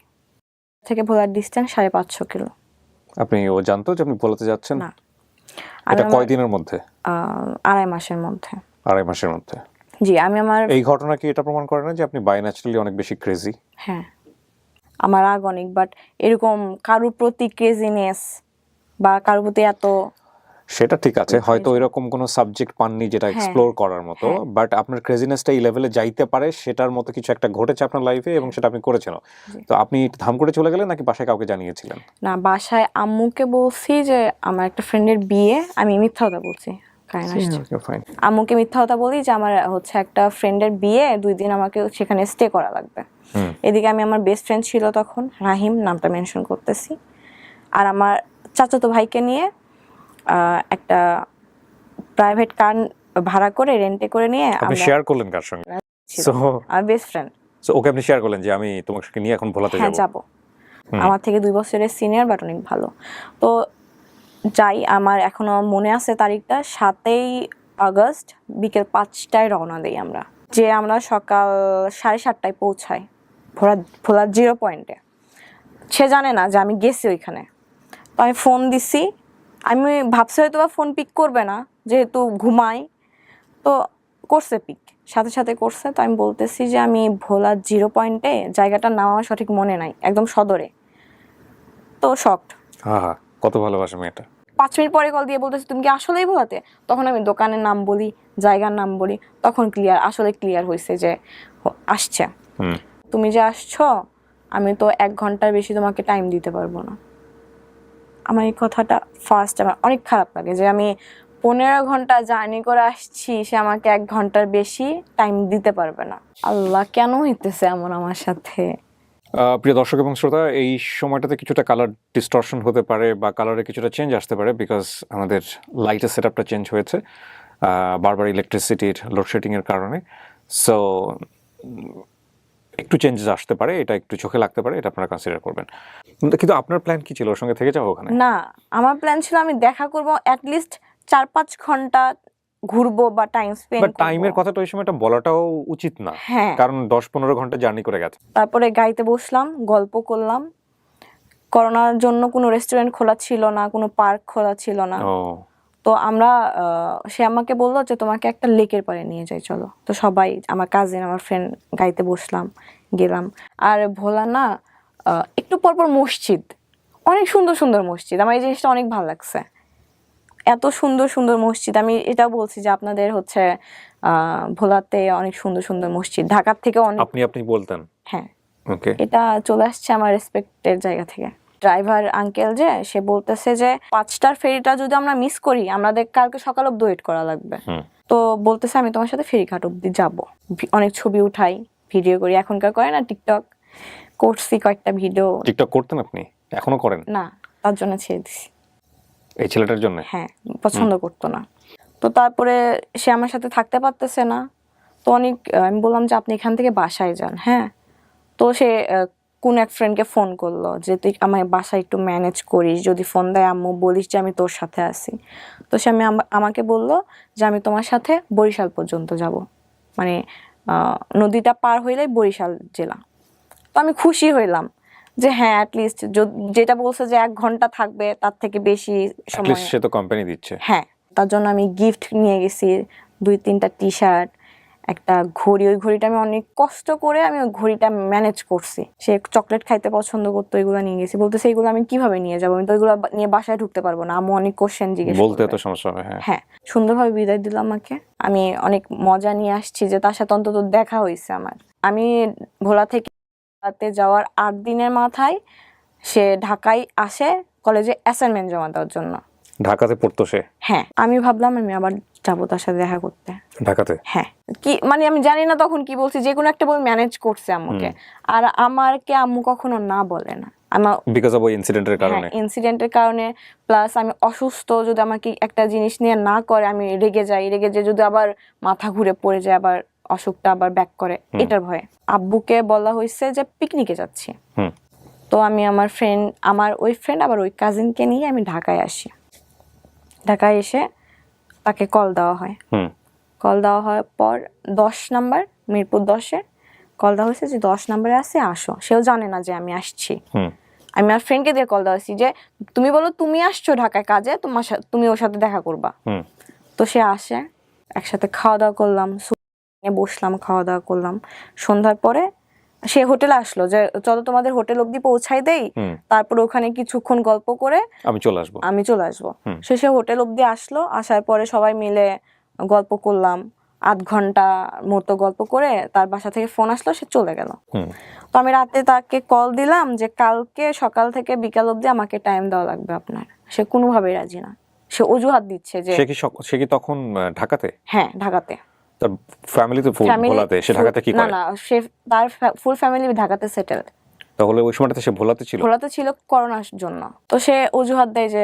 থেকে ভোলার ডিস্টেন্স 550 কিলো। ও জানতো যে আপনি ভোলাতে যাচ্ছেন? না। এটা কয়দিনের মধ্যে? 2.5 মাসের মধ্যে। 2.5 মাসের মধ্যে? জি। আমি আমার এই ঘটনা কি এটা প্রমাণ করে না যে আপনি বাই ন্যাচারালি অনেক বেশি ক্রেজি? হ্যাঁ, আমার রাগ অনেক, বাট এরকম কারোর প্রতি ক্রেজিনেস বা কারোর প্রতি এত, সেটা ঠিক আছে, হয়তো এরকম কোনো সাবজেক্ট পাননি যেটা এক্সপ্লোর করার মতো, বাট আপনার ক্রেজিনেসটা এই লেভেলে যাইতে পারে সেটার মতো কিছু একটা ঘটেছে আপনার লাইফে এবং সেটা আপনি করেছেন। তো আপনি ধাম করে চলে গেলেন নাকি বাসায় কাউকে জানিয়েছিলেন? না, বাসায় আম্মুকে বলছি যে আমার একটা ফ্রেন্ডের বিয়ে, আমি মিথ্যা কথা বলছি, আম্মুকে মিথ্যা কথা বলি যে আমার হচ্ছে একটা ফ্রেন্ডের বিয়ে, 2 দিন আমাকে সেখানে স্টে করা লাগবে। এদিকে আমি আমার বেস্ট ফ্রেন্ড ছিল তখন, রাহিম, নামটা মেনশন করতেছি, আর আমার চাচাতো ভাইকে নিয়ে একটা প্রাইভেট কার ভাড়া করে রেন্টে করে নিয়ে আপনি শেয়ার করলেন কার সঙ্গে? সো আমার বেস্ট ফ্রেন্ড। সো ওকে আপনি শেয়ার করলেন যে আমি তোমাকে নিয়ে এখন ভোলাতে যাব। আমার থেকে 2 বছরের সিনিয়র, বাট অনেক ভালো। তো যাই, আমার এখনো মনে আছে তারিখটা, 7ই আগস্ট বিকেল 5টায় রওনা দেই আমরা, যে আমরা সকাল 7:30টায় পৌঁছাই ভোলার 0 পয়েন্টে। সে জানে না যে আমি গেছি ওইখানে। তো আমি ফোন দিছি, আমি ভাবছি হয়তো বা ফোন পিক করবে না যেহেতু ঘুমাই, তো করছে পিক, সাথে সাথে করছে। তো আমি বলতেছি যে আমি ভোলার 0 পয়েন্টে, জায়গাটার নাম আমার সঠিক মনে নাই, একদম সদরে। তো শকড। কত ভালোবাসে মেয়েটা। 5 মিনিট পরে কল দিয়ে বলতেছি তুমি কি আসলেই ভোলাতে? তখন আমি দোকানের নাম বলি, জায়গার নাম বলি, তখন আসলে ক্লিয়ার হয়েছে যে আসছে। তুমি যে আসছো, আমি তো 1 ঘন্টার বেশি তোমাকে টাইম দিতে পারবো না। আমার এই কথাটা ফার্স্ট আমার অনেক খারাপ লাগে যে আমি 15 ঘন্টা জার্নি করে আসছি, সে আমাকে 1 ঘন্টার বেশি টাইম দিতে পারবে না। আল্লাহ, কেন হইতেছে এমন আমার সাথে? প্রিয় দর্শক এবং শ্রোতা, এই সময়টাতে কিছুটা কালার ডিস্টরশন হতে পারে বা কালারে কিছুটা চেঞ্জ আসতে পারে, বিকজ আমাদের লাইটের সেট আপটা চেঞ্জ হয়েছে বারবার ইলেকট্রিসিটির লোডশেডিংয়ের কারণে। সো একটু চেঞ্জেস আসতে পারে, এটা একটু চোখে লাগতে পারে, এটা আপনারা কনসিডার করবেন। কিন্তু আপনার প্ল্যান কি ছিল? ওর সঙ্গে থেকে যাবো ওখানে? না, আমার প্ল্যান ছিল আমি দেখা করব, অ্যাটলিস্ট 4-5 ঘন্টা ঘুরবো বা টাইম স্পেন্ড করব। টাইমের কথাটা ওই সময়টা বলাটাও উচিত না, কারণ 10-15 ঘন্টা জার্নি করে গেছে। তারপরে গাড়িতে বসলাম, গল্প করলাম। করোনার জন্য কোনো রেস্টুরেন্ট খোলা ছিল না, কোনো পার্ক খোলা ছিল না। তো আমরা সে আমাকে বললো যে তোমাকে একটা লেকের পাড়ে নিয়ে যাই, চলো। তো সবাই, আমার কাজিন, আমার ফ্রেন্ড, গাড়িতে বসলাম, গেলাম। আর ভোলা না, একটু পরপর মসজিদ, অনেক সুন্দর সুন্দর মসজিদ। আমার এই জিনিসটা অনেক ভালো লাগছে, এত সুন্দর সুন্দর মসজিদ। আমি এটাও বলছি যে আপনাদের হচ্ছে ভোলাতে অনেক সুন্দর সুন্দর মসজিদ, ঢাকার থেকে অনেক। আপনি বলতেন? হ্যাঁ, ওকে। এটা চলে আসছে আমার রেসপেক্টের জায়গা থেকে। ড্রাইভার আঙ্কেল যে, সে বলতেছে যে 5টার ফেরিটা যদি আমরা মিস করি, আমাদের কালকে সকাল অবধি ওয়েট করা লাগবে। তো বলতেছে আমি তোমার সাথে ফেরিঘাট অবধি যাব, অনেক ছবি উঠাই, ভিডিও করি। এখনকার করে না টিকটক, করছি কয়েকটা ভিডিও। টিকটক করতেন আপনি? এখনো করেন? না, তার জন্য ছেড়ে দিছি। এই ছেলেটার জন্য? হ্যাঁ, পছন্দ করতো না। তো তারপরে সে আমার সাথে থাকতে পারতেছে না, তো অনেক আমি বললাম যে আপনি এখান থেকে বাসায় যান। হ্যাঁ, তো সে কোন এক ফ্রেন্ডকে ফোন করলো যে তুই আমার বাসায় একটু ম্যানেজ করিস, যদি ফোন দেয় আম্মু বলিস যে আমি তোর সাথে আছি। তো সে আমাকে বললো যে আমি তোমার সাথে বরিশাল পর্যন্ত যাব, মানে নদীটা পার হইলেই বরিশাল জেলা। তো আমি খুশি হইলাম যে হ্যাঁ অ্যাটলিস্ট যেটা বলছে যে 1 ঘন্টা থাকবে তার থেকে বেশি সময়, সে তো কোম্পানি দিচ্ছে। হ্যাঁ তার জন্য আমি গিফট নিয়ে গেছি 2-3টা টি-শার্ট, একটা ঘড়ি। ওই ঘড়িটা আমি অনেক কষ্ট করে আমি ওই ঘড়িটা ম্যানেজ করছি। সে চকলেট খাইতে পছন্দ করতো, এগুলো নিয়ে গেছি। বলতেছে এগুলো আমি কিভাবে নিয়ে যাবো, আমি তো এগুলো নিয়ে বাসায় ঢুকতে পারবো না, আম্মু অনেক কোশ্চেন জিজ্ঞেস বলতে করবে। তো সমস্যা হবে। হ্যাঁ হ্যাঁ, সুন্দরভাবে বিদায় দিল আমাকে। আমি অনেক মজা নিয়ে আসছি যে তার সাথে অন্তত দেখা হয়েছে আমার। আমি ভোলা থেকে যাওয়ার 8 দিনের মাথায় সে ঢাকায় আসে কলেজে অ্যাসাইনমেন্ট জমা দেওয়ার জন্য। ঢাকাতে পড়তো সে? হ্যাঁ, আমি ভাবলাম আমি আবার যাবো তার সাথে দেখা করতে ঢাকাতে। হ্যাঁ, কি মানে আমি জানি না তখন কি বলছি, যে কোনো একটা বই ম্যানেজ করছে আম্মুকে। আর আমারকে আম্মু কখনো না বলে না, আমার বিকজ অফ ওই ইনসিডেন্টের কারণে। ইনসিডেন্টের কারণে, প্লাস আমি অসুস্থ, যদি আমাকে একটা জিনিস নিয়ে না করে আমি রেগে যাই, রেগে যে যদি আবার মাথা ঘুরে পড়ে যায়, আবার অসুখটা আবার ব্যাক করে, এটার ভয়ে আব্বুকে বলা হয়েছে যে পিকনিকে যাচ্ছি। তো আমি আমার ওই ফ্রেন্ড আবার ওই কাজিনকে নিয়ে আমি ঢাকায় আসি। ঢাকায় এসে তাকে কল দেওয়া হয়। কল দেওয়া হওয়ার পর 10 নাম্বার, মিরপুর 10-এ কল দেওয়া হয়েছে যে 10 নাম্বারে আছে, আসো। সেও জানে না যে আমি আসছি। আমি আমার ফ্রেন্ডকে দিয়ে কল দেওয়া হয়েছি যে তুমি বলো তুমি আসছো ঢাকায় কাজে, তুমি ওর সাথে দেখা করবা। তো সে আসে, একসাথে খাওয়া দাওয়া করলাম, বসলাম, খাওয়া দাওয়া করলাম। সন্ধ্যার পরে সে হোটেলে আসলো যে চলো তোমাদের হোটেল অব্দি পৌঁছাই দেই, তারপরে ওখানে কিছুক্ষণ গল্প করে আমি চলে আসবো। সে হোটেল অব্দি আসলো, আসার পরে সবাই মিলে গল্প করলাম 8 ঘন্টা মতো গল্প করে তার বাসা থেকে ফোন আসলো, সে চলে গেল। তো আমি রাতে তাকে কল দিলাম যে কালকে সকাল থেকে বিকাল অব্দি আমাকে টাইম দেওয়া লাগবে আপনার। সে কোনোভাবেই রাজি না, সে অজুহাত দিচ্ছে যে সে কি তখন ঢাকাতে? হ্যাঁ, ঢাকাতে। তার ফ্যামিলি তো ভোলাতে, সে ঢাকাতে কি করে? না, সে তার ফুল ফ্যামিলি ঢাকাতে সেটেলড। তাহলে ওই সময়টাতে সে ভোলাতে ছিল করোনার জন্য। তো সে অজুহাত দেয় যে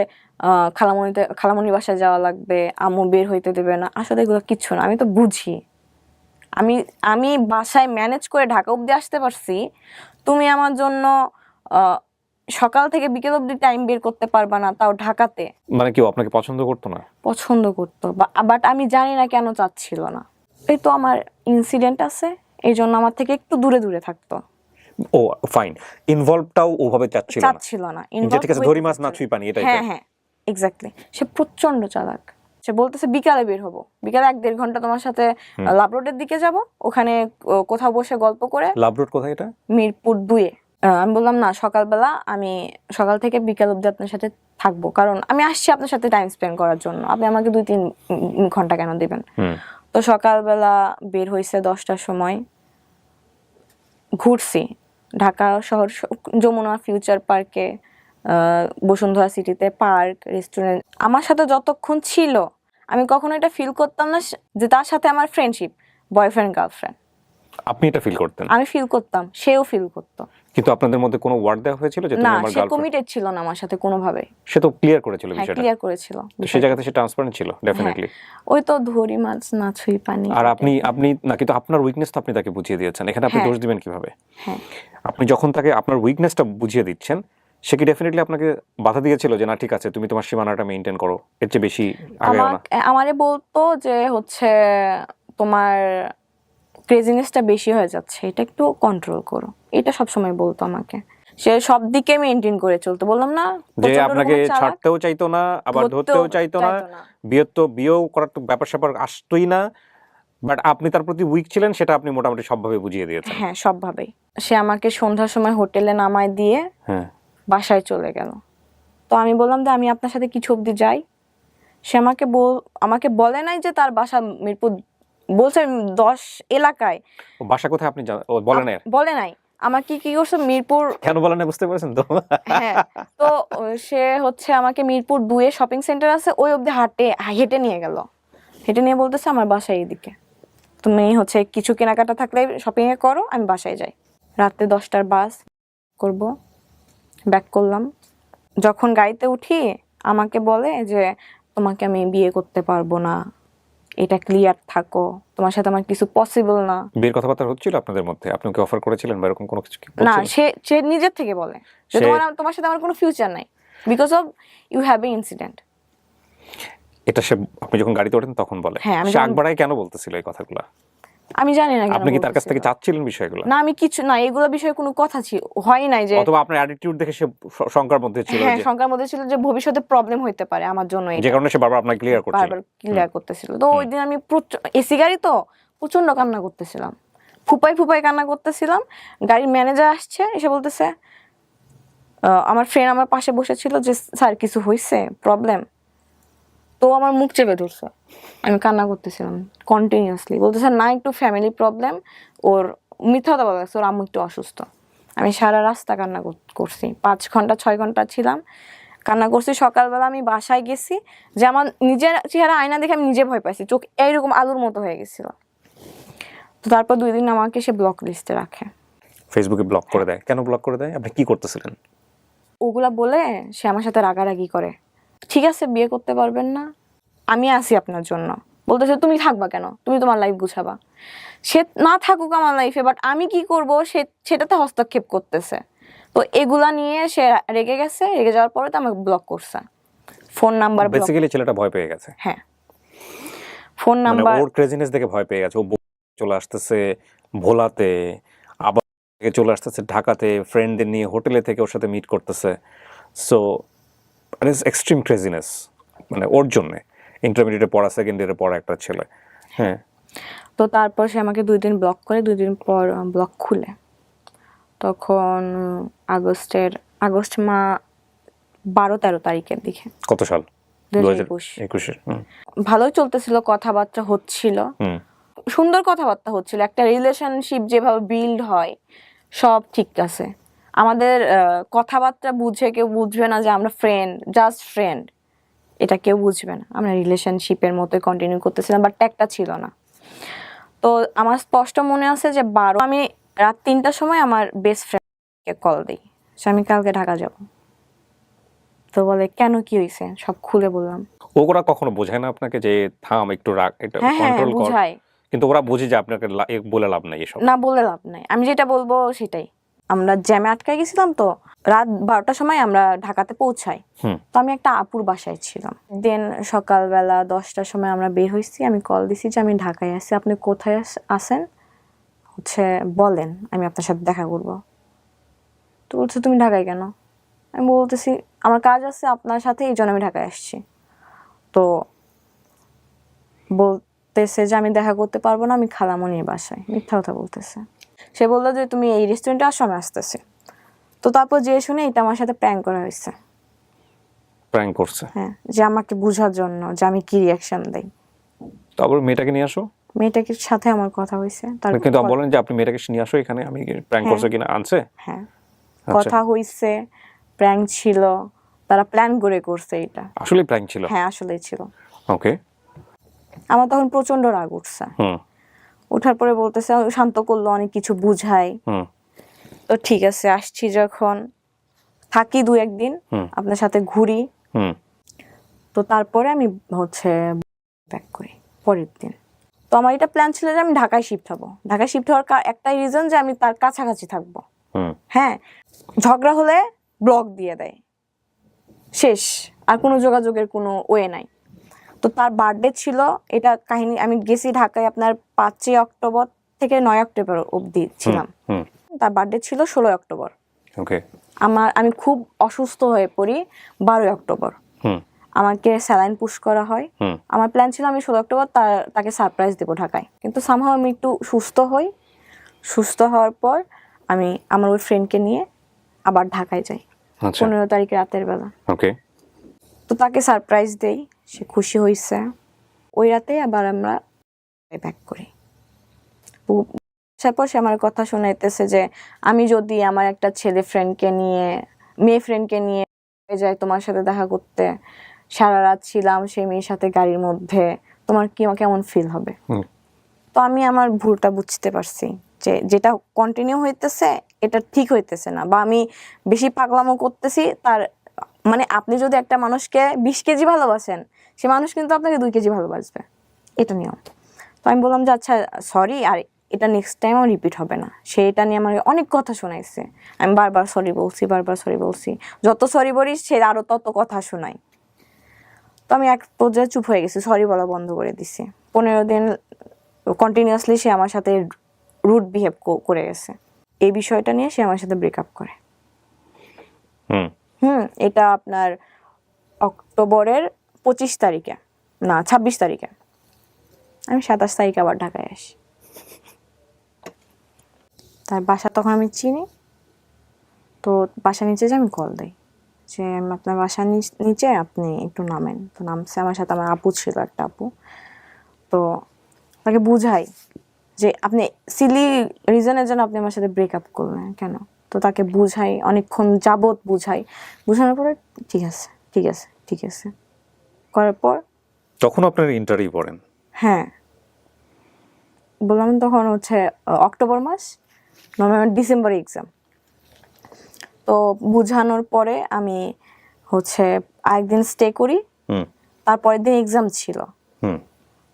খালামণির বাসায় যাওয়া লাগবে, আম্মু বের হইতে দেবে না। আসলে এগুলো কিচ্ছু না, আমি তো বুঝি। আমি বাসায় ম্যানেজ করে ঢাকা অব্দি আসতে পারছি, তুমি আমার জন্য সকাল থেকে বিকেল অব্দি টাইম বের করতে পারবা না, তাও ঢাকাতে। মানে কি আপনাকে পছন্দ করতো না? পছন্দ করতো, বাট আমি জানি না কেন চাচ্ছিল না। এই তো আমার ইনসিডেন্ট আছে, এই জন্য আমার থেকে একটু দূরে দূরে থাকতো। ও ফাইন, ইনভলভটাও ওভাবে চাচ্ছিল না। ঠিক আছে, ধরি মাছ না ছুঁই পানি, এটাই। হ্যাঁ, এক্স্যাক্টলি। সে প্রচন্ড চালাক। সে বলতেছে বিকালে বের হবো, বিকালে 1-1.5 ঘন্টা তোমার সাথে লাভ রোডের দিকে যাব, ওখানে কোথাও বসে গল্প করে। লাভ রোড কোথায় এটা? মিরপুর 2-এ। আমি বললাম না, সকালবেলা আমি সকাল থেকে বিকাল অব্দি আপনার সাথে থাকবো, কারণ আমি আসছি আপনার সাথে টাইম স্পেন্ড করার জন্য, আপনি আমাকে 2-3 ঘন্টা কেন দিবেন। তো সকালবেলা বের হয়েছে 10টার সময়, ঘুরছি ঢাকা শহর, যমুনা ফিউচার পার্কে, বসুন্ধরা সিটিতে, পার্ক, রেস্টুরেন্ট। আমার সাথে যতক্ষণ ছিল আমি কখনো এটা ফিল করতাম না যে তার সাথে আমার ফ্রেন্ডশিপ, বয়ফ্রেন্ড গার্লফ্রেন্ড। আপনি এটা ফিল করতেন? আমি ফিল করতাম, সেও ফিল করতো। কিন্তু আপনাদের মধ্যে কোনো ওয়ার্ড দেওয়া হয়েছিল যে তুমি আমার গার্লফ্রেন্ড? না, সে কমিটেড ছিল না আমার সাথে কোনোভাবে। সে তো ক্লিয়ার করেছিল বিষয়টা। হ্যাঁ, ক্লিয়ার করেছিল। তো সেই জায়গাতে সে ট্রান্সপারেন্ট ছিল ডেফিনেটলি। ওই তো ধরি মাছ না ছুঁই পানি। আর আপনি না, কিন্তু আপনার উইকনেস তো আপনি তাকে বুঝিয়ে দিয়েছেন, এখানে আপনি দোষ দিবেন কিভাবে? হ্যাঁ, আপনি যখন তাকে আপনার উইকনেসটা বুঝিয়ে দিচ্ছেন, সে কি ডেফিনেটলি আপনাকে বাধা দিয়েছিল যে না ঠিক আছে তুমি তোমার সীমানাটা মেইনটেইন করো, এর চেয়ে বেশি আগাও না? আমারে বলতো যে হচ্ছে তোমার ক্রেজিনেসটা বেশি হয়ে যাচ্ছে, এটা একটু কন্ট্রোল করো, এটা সবসময় বলতো আমাকে। সে সব দিকে মেইনটেইন করে চলতো, বললাম না, যে আপনাকে ছাড়তেও চাইতো না, আবার ধরতেও চাইতো না, বিয়েও করার তো ব্যাপার স্যাপার আসতোই না, বাট আপনি তার প্রতি উইক ছিলেন, সেটা আপনি মোটামুটি সবভাবে বুঝিয়ে দিয়েছেন। হ্যাঁ, সবভাবেই। সে আমাকে সন্ধ্যার সময় হোটেলে নামায় দিয়ে বাসায় চলে গেল। তো আমি বললাম যে আমি আপনার সাথে কিছু অবধি যাই। সে আমাকে বলে নাই যে তার বাসা মিরপুর, বলছে 10 এলাকায়। বাসা কোথায় আপনি বলে নাই। আমার কি করছে, মিরপুর কেন বলে না বুঝতে পারছেন তো? হ্যাঁ, তো সে হচ্ছে আমাকে মিরপুর 2-এ শপিং সেন্টার আছে, ওই অবধি হেঁটে নিয়ে গেল। হেঁটে নিয়ে বলতেছে আমার বাসায় এইদিকে, তুমি হচ্ছে কিছু কেনাকাটা থাকলে শপিং এ করো, আমি বাসায় যাই। রাতে 10টার বাস করব, ব্যাক করলাম। যখন গাড়িতে উঠি আমাকে বলে যে তোমাকে আমি বিয়ে করতে পারবো না, এটা ক্লিয়ার থাকো, তোমার সাথে আমার কিছু পসিবল না। বিয়ের কথাবার্তা হচ্ছিল আপনাদের মধ্যে? আপনি ওকে অফার করেছিলেন বা এরকম কোনো কিছু কি না, বলছিলেন? সে নিজের থেকে বলে যে তোমার সাথে আমার কোনো ফিউচার নাই, because of you have a incident. এটা সে আপনি যখন গাড়িতে ওঠেন তখন বলে? হ্যাঁ, আমি সে আগ বাড়ায় কেন বলতেছিল এই কথাগুলো? আমি জানি না কেন আপনি কি তার কাছ থেকে বলতেছিল। চাচ্ছিলেন বিষয়গুলো? না, আমি কিছু না, এগুলো বিষয়ে কোনো কথা হয় নাই যে, অথবা আপনার অ্যাটিটিউড দেখে সে শঙ্কার মধ্যে ছিল হ্যাঁ যে শঙ্কার মধ্যে ছিল যে ভবিষ্যতে প্রবলেম হইতে পারে আমার জন্য, যে কারণে সে বারবার আপনাকে ক্লিয়ার করছিল? বারবার ক্লিয়ার করতেছিল। তো ওই দিন আমি এসি গাড়ি তো প্রচন্ড কান্না করতেছিলাম, ফুপাই ফুপাই কান্না করতেছিলাম। গাড়ির ম্যানেজার আসছে, এসে বলতেছে, আমার ফ্রেন্ড আমার পাশে বসেছিল, যে স্যার কিছু হয়েছে, প্রবলেম? তো আমার মুখ চেপে ধরছে, আমি কান্না করতেছিলাম কন্টিনিউয়াসলি। বলতেছে না, একটু ফ্যামিলি প্রবলেম, ওর মিথ্যা কথা বলা, ওর আম্মু একটু অসুস্থ। আমি সারা রাস্তা কান্না করছি, 5 ঘন্টা 6 ঘন্টা ছিলাম, কান্না করছি। সকালবেলা আমি বাসায় গেছি, যে আমার নিজের চেহারা আয়না দেখে আমি নিজে ভয় পাইছি, চোখ এইরকম আলুর মতো হয়ে গেছিল। তো তারপর 2 দিন আমাকে সে ব্লক লিস্টে রাখে। ফেসবুকে ব্লক করে দেয়? কেন ব্লক করে দেয়? আপনি কি করতেছিলেন? ওগুলা বলে সে আমার সাথে রাগারাগি করে। ঠিক আছে, বিয়ে করতে পারবেন না, আমি আছি আপনার জন্য। বলতেছে তুমি থাকবা কেন, তুমি তোমার লাইফ গুছাবা। সে না থাকুক আমার লাইফে, বাট আমি কি করব সেটাতে হস্তক্ষেপ করতেছে। তো এগুলা নিয়ে সে রেগে গেছে, রেগে যাওয়ার পরে তো আমাকে ব্লক করছে, ফোন নাম্বার ব্লক। বেসিক্যালি ছেলেটা ভয় পেয়ে গেছে। হ্যাঁ, ফোন মানে নাম্বার। ওর ক্রেজিনেস দেখে ভয় পেয়ে গেছে। ও চলে আসতেছে ভোলাতে, আবার চলে আসতেছে ঢাকাতে, ফ্রেন্ডদের নিয়ে হোটেলে থেকে ওর সাথে মিট করতেছে। So it is extreme craziness মানে ওর জন্যে। ইন্টারমিডিয়েটে পড়া, সেকেন্ড ইয়ারে পড়া একটা ছেলে। হ্যাঁ। তো তারপর সে আমাকে 2 দিন ব্লক করে, 2 দিন পর ব্লক খুলে। তখন আগস্ট 12-13 তারিখের দিকে। কত সাল? 2021। 2021-এর। ভালোই চলতেছিল, কথাবার্তা হচ্ছিল, সুন্দর কথাবার্তা হচ্ছিল। একটা রিলেশনশিপ যেভাবে বিল্ড হয় সব ঠিক আছে। আমাদের কথাবার্তা বুঝে কেউ বুঝবে না যে আমরা ফ্রেন্ড, জাস্ট ফ্রেন্ড, এটা কেউ বুঝবে না। আমরা রিলেশনশিপের মতোই কন্টিনিউ করতেছিলাম, বাট ট্যাগটা ছিল না। তো আমার স্পষ্ট মনে আছে যে আমি রাত 3টার সময় আমার বেস্ট ফ্রেন্ডকে কল দিই, আমি কালকে ঢাকা যাব। তো বলে কেন, কি হয়েছে, সব খুলে বললাম। ওরা কখনো বোঝায় না আপনাকে যে থাম, একটু রাগ, এটা হ্যাঁ হ্যাঁ, কন্ট্রোল কর? বুঝাই। কিন্তু ওরা বুঝে যে আপনাকে বলে লাভ নাই এসব। না, বলে লাভ নাই, আমি যেটা বলবো সেটাই। আমরা জ্যামে আটকে গেছিলাম, তো রাত 12টার সময় আমরা ঢাকাতে পৌঁছাই। তো আমি একটা আপুর বাসায় ছিলাম। দেন সকালবেলা 10টার সময় আমরা বের হয়েছি, আমি কল দিছি যে আমি ঢাকায় আছি, আপনি কোথায় আছেন, বলেন, আমি আপনার সাথে দেখা করব। তো বলছে তুমি ঢাকায় কেন? আমি বলতেছি আমার কাজ আছে আপনার সাথে, এই জন্য আমি ঢাকায় আসছি। তো বলতেছে যে আমি দেখা করতে পারবো না, আমি খালামণির বাসায়। মিথ্যা কথা বলতেছে। সে বললো যে তুমি এই রেস্টুরেন্টে আসো, আমি আসতেছি। তো তারপর যে শুনে এটা আমার সাথে প্র্যাঙ্ক করা হয়েছে। প্র্যাঙ্ক করছে? হ্যাঁ, যে আমাকে বোঝার জন্য যে আমি কি রিয়াকশন দেই। তারপর মেয়েটাকে নিয়ে আসো। মেয়েটাকে সাথে আমার কথা হয়েছে। কিন্তু বলেন যে আপনি মেয়েটাকে নিয়ে আসো এখানে, আমি প্র্যাঙ্ক করছে কিনা আনছে। হ্যাঁ, কথা হয়েছে, প্র্যাঙ্ক ছিল, তারা প্ল্যান করে করছে এটা। আসলে প্র্যাঙ্ক ছিল? হ্যাঁ, আসলেই ছিল। ওকে। আমার তখন প্রচন্ড রাগ উঠছে। ওঠার পরে বলতেছে, শান্ত করলো, অনেক কিছু বুঝাই। তো ঠিক আছে, আসছি যখন, থাকি 2-1 দিন, আপনার সাথে ঘুরি। তো তারপরে আমি ব্যাক করি পরের দিন। তো আমার এটা প্ল্যান ছিল যে আমি ঢাকায় শিফট হব। ঢাকায় শিফট হওয়ার একটাই রিজন যে আমি তার কাছাকাছি থাকবো। হ্যাঁ, ঝগড়া হলে ব্লক দিয়ে দেয়, শেষ, আর কোনো যোগাযোগের কোনো ওয়ে নাই। তো তার বার্থডে ছিল, এটা কাহিনী, আমি গেছি ঢাকায় আপনার 5ই অক্টোবর থেকে 9 অক্টোবর অবধি ছিলাম। তার বার্থডে ছিল 16 অক্টোবর। ওকে। আমি খুব অসুস্থ হয়ে পড়ি 12 অক্টোবর। আমাকে স্যালাইন পুশ করা হয়। আমার প্ল্যান ছিল আমি 16 অক্টোবর তাকে সারপ্রাইজ দেবো ঢাকায়, কিন্তু সামহাও আমি একটু সুস্থ হই। সুস্থ হওয়ার পর আমি আমার ওই ফ্রেন্ডকে নিয়ে আবার ঢাকায় যাই 15 তারিখে রাতের বেলা। ওকে। তো তাকে সারপ্রাইজ দেই, সে খুশি হয়েছে। ওই রাতে আবার আমরা ব্যাক করি। তারপর সে আমার কথা শোনাইতেছে যে আমি যদি আমার একটা ছেলে ফ্রেন্ডকে নিয়ে, মেয়ে ফ্রেন্ডকে নিয়ে যাই তোমার সাথে দেখা করতে, সারা রাত ছিলাম সেই মেয়ের সাথে গাড়ির মধ্যে, তোমার কেমন ফিল হবে? তো আমি আমার ভুলটা বুঝতে পারছি যে যেটা কন্টিনিউ হইতেছে এটা ঠিক হইতেছে না, বা আমি বেশি পাগলামো করতেছি। তার মানে আপনি যদি একটা মানুষকে 20 কেজি ভালোবাসেন, সে মানুষ কিন্তু আপনাকে 2 কেজি ভালোবাসবে। এটা নিয়ম। তো আমি বললাম যে আচ্ছা সরি, আর এটা নেক্সট টাইম আমার রিপিট হবে না। সে এটা নিয়ে আমার অনেক কথা শোনাইছে, আমি বারবার সরি বলছি, বারবার সরি বলছি, যত সরি বলিস সে আরও তত কথা শোনাই। তো আমি এক পর্যায়ে চুপ হয়ে গেছি, সরি বলা বন্ধ করে দিছি। 15 দিন কন্টিনিউয়াসলি সে আমার সাথে রুড বিহেভ করে গেছে। এই বিষয়টা নিয়ে সে আমার সাথে ব্রেকআপ করে। এটা আপনার অক্টোবরের 25 তারিখে, না 26 তারিখে। আমি 27 তারিখে আবার ঢাকায় আসি। তার বাসা তখন আমি চিনি, তো বাসা নিচে যে আমি কল দিই যে আপনার বাসার নিচে আপনি একটু নামেন। তো নামছে, আমার সাথে আমার আপু ছিল, একটা আপু। তো তাকে বুঝাই যে আপনি সিলি রিজনের জন্য আপনি আমার সাথে ব্রেকআপ করলেন কেন। তো তাকে বুঝাই, অনেকক্ষণ যাবত বুঝাই, বুঝানোর পরে ঠিক আছে ঠিক আছে ঠিক আছে করার পর তখন আপনার ইন্টারভিউ পড়েন? হ্যাঁ বললাম, তখন হচ্ছে অক্টোবর মাস, নভেম্বর ডিসেম্বরে এক্সাম। তো বুঝানোর পরে আমি হচ্ছে আরেকদিন স্টে করি, তারপরের দিন এক্সাম ছিল।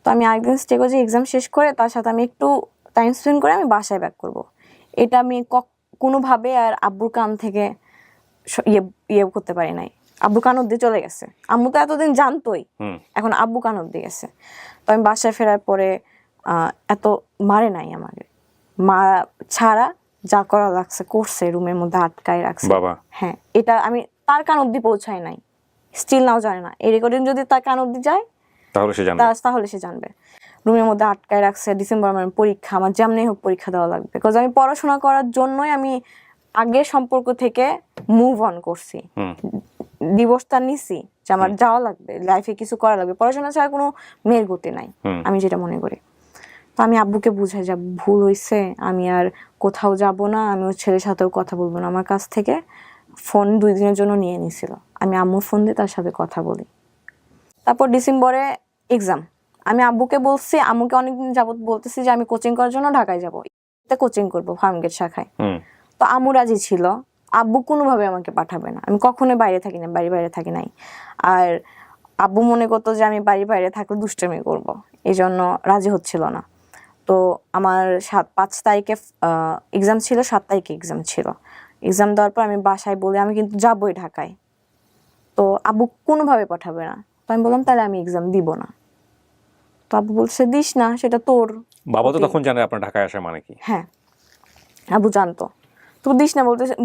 তো আমি আরেকদিন স্টে করছি, এক্সাম শেষ করে তার সাথে আমি একটু টাইম স্পেন্ড করে আমি বাসায় ব্যাক করব। এটা আমি কোনোভাবে আর আব্বুর কান থেকে ইয়ে করতে পারি নাই। আব্বু কান অব্দি চলে গেছে, আম্মু তো এতদিন জানতোই, এখন আব্বু কান অব্দি গেছে। তো আমি বাসায় ফেরার পরে এত মারে নাই আমাকে, মা ছাড়া যা করা লাগছে করছে, রুমের মধ্যে আটকায় রাখছে। বাবা? হ্যাঁ, এটা আমি তার কান অব্দি পৌঁছায় নাই, স্টিল নাও জানে না। এই রেকর্ডিং যদি তার কান অব্দি যায় তাহলে সে জানবে। রুমের মধ্যে আটকায় রাখছে। ডিসেম্বর আমার পরীক্ষা, আমার যেমনি হোক পরীক্ষা দেওয়া লাগবে, বিকজ আমি পড়াশোনা করার জন্যই আমি আগের সম্পর্ক থেকে মুভ অন করছি, ডিভোর্সটা নিছি যে আমার যাওয়া লাগবে, লাইফে কিছু করা লাগবে, পড়াশোনা ছাড়া কোনো মেয়ের গতি নাই, আমি যেটা মনে করি। তো আমি আব্বুকে বুঝাই যে ভুল হয়েছে, আমি আর কোথাও যাব না, আমি ওর ছেলের সাথেও কথা বলবো না। আমার কাছ থেকে ফোন 2 দিনের জন্য নিয়ে নিছিল, আমি আম্মুর ফোন দিয়ে তার সাথে কথা বলি। তারপর ডিসেম্বরে এক্সাম। আমি আব্বুকে বলছি, আম্মুকে অনেকদিন যাবত বলতেছি যে আমি কোচিং করার জন্য ঢাকায় যাবো, কোচিং করবো ফার্মগেট শাখায়। তো আম্মু রাজি ছিল, আব্বু কোনোভাবে আমাকে পাঠাবে না, আমি কখনোই বাইরে থাকি না, বাইরে থাকি নাই। আর আব্বু মনে করতো যে আমি বাইরে থাকলে দুষ্টামি করবো, এই জন্য রাজি হচ্ছিল না। তো আমার 5 তারিখে এক্সাম ছিল, 7 তারিখে এক্সাম ছিল। এক্সাম দেওয়ার পর আমি বাসায় বলি আমি কিন্তু যাবোই ঢাকায়, তো আব্বু কোনোভাবে পাঠাবে না। তো আমি বললাম তাহলে আমি এক্সাম দিব না। তো আব্বু বলছে দিস না, সেটা তোর। বাবা তো তখন জানে আপনার ঢাকায় আসা মানে কি? হ্যাঁ, আব্বু জানতো। তো দিস না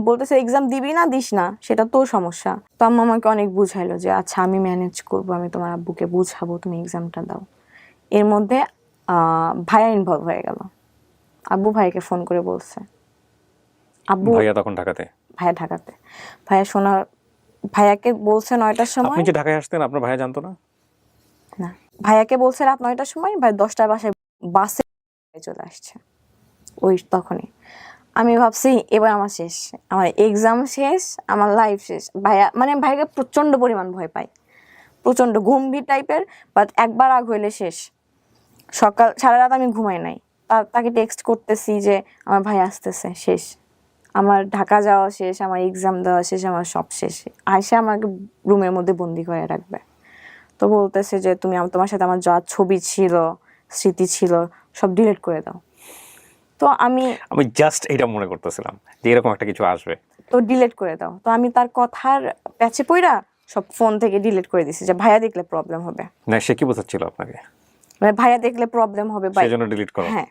বলতেছে এক্সাম দিবি না, দিস না, সেটা তোর সমস্যা। তো আম্মু আমাকে অনেক বুঝাইলো যে আচ্ছা আমি ম্যানেজ করবো, আমি তোমার আব্বুকে বুঝাবো, তুমি এক্সামটা দাও। এর মধ্যে ভাইয়া ইনভলভ হয়ে গেল। আব্বু ভাইকে ফোন করে বলছে, আব্বু ভাইয়া তখন ঢাকাতে? ভাইয়া ঢাকাতে। ভাইয়াকে বলছে 9টার সময়। আপনি যে ঢাকায় আসতেন আপনার ভাইয়া জানতো না? না, ভাইয়াকে বলছে রাত 9টার সময়, ভাই 10টার বাসে চলে আসছে ওই তখনই। আমি ভাবছি এবার আমার শেষ, আমার এক্সাম শেষ, আমার লাইফ শেষ। ভাইয়াকে প্রচন্ড পরিমাণ ভয় পাই, প্রচন্ড গম্ভীর টাইপের, বাট একবার আগ হইলে শেষ। সকাল সারা রাত আমি ঘুমাই নাই, তাকে টেক্সট করতেছি যে আমার ভাই আসতেছে, শেষ, আমার ঢাকা যাওয়া শেষ, আমার এক্সাম দেওয়া শেষ, আমার সব শেষ। আয়সা আমাকে রুমের মধ্যে বন্দি করে রাখবে। তো বলতেছে যে তুমি তোমার সাথে আমার যা ছবি ছিল, স্মৃতি ছিল, সব ডিলিট করে দাও। তো আমি জাস্ট এটা মনে করতেছিলাম যে এরকম একটা কিছু আসবে। তো ডিলিট করে দাও। তো আমি তার কথার প্যাচে পইরা সব ফোন থেকে ডিলিট করে দিছি যে ভাইয়া দেখলে প্রবলেম হবে। না, সে কি বোঝাচ্ছিল আপনাকে? মানে ভাইয়া দেখলে প্রবলেম হবে, সেজন্য ডিলিট করো? হ্যাঁ।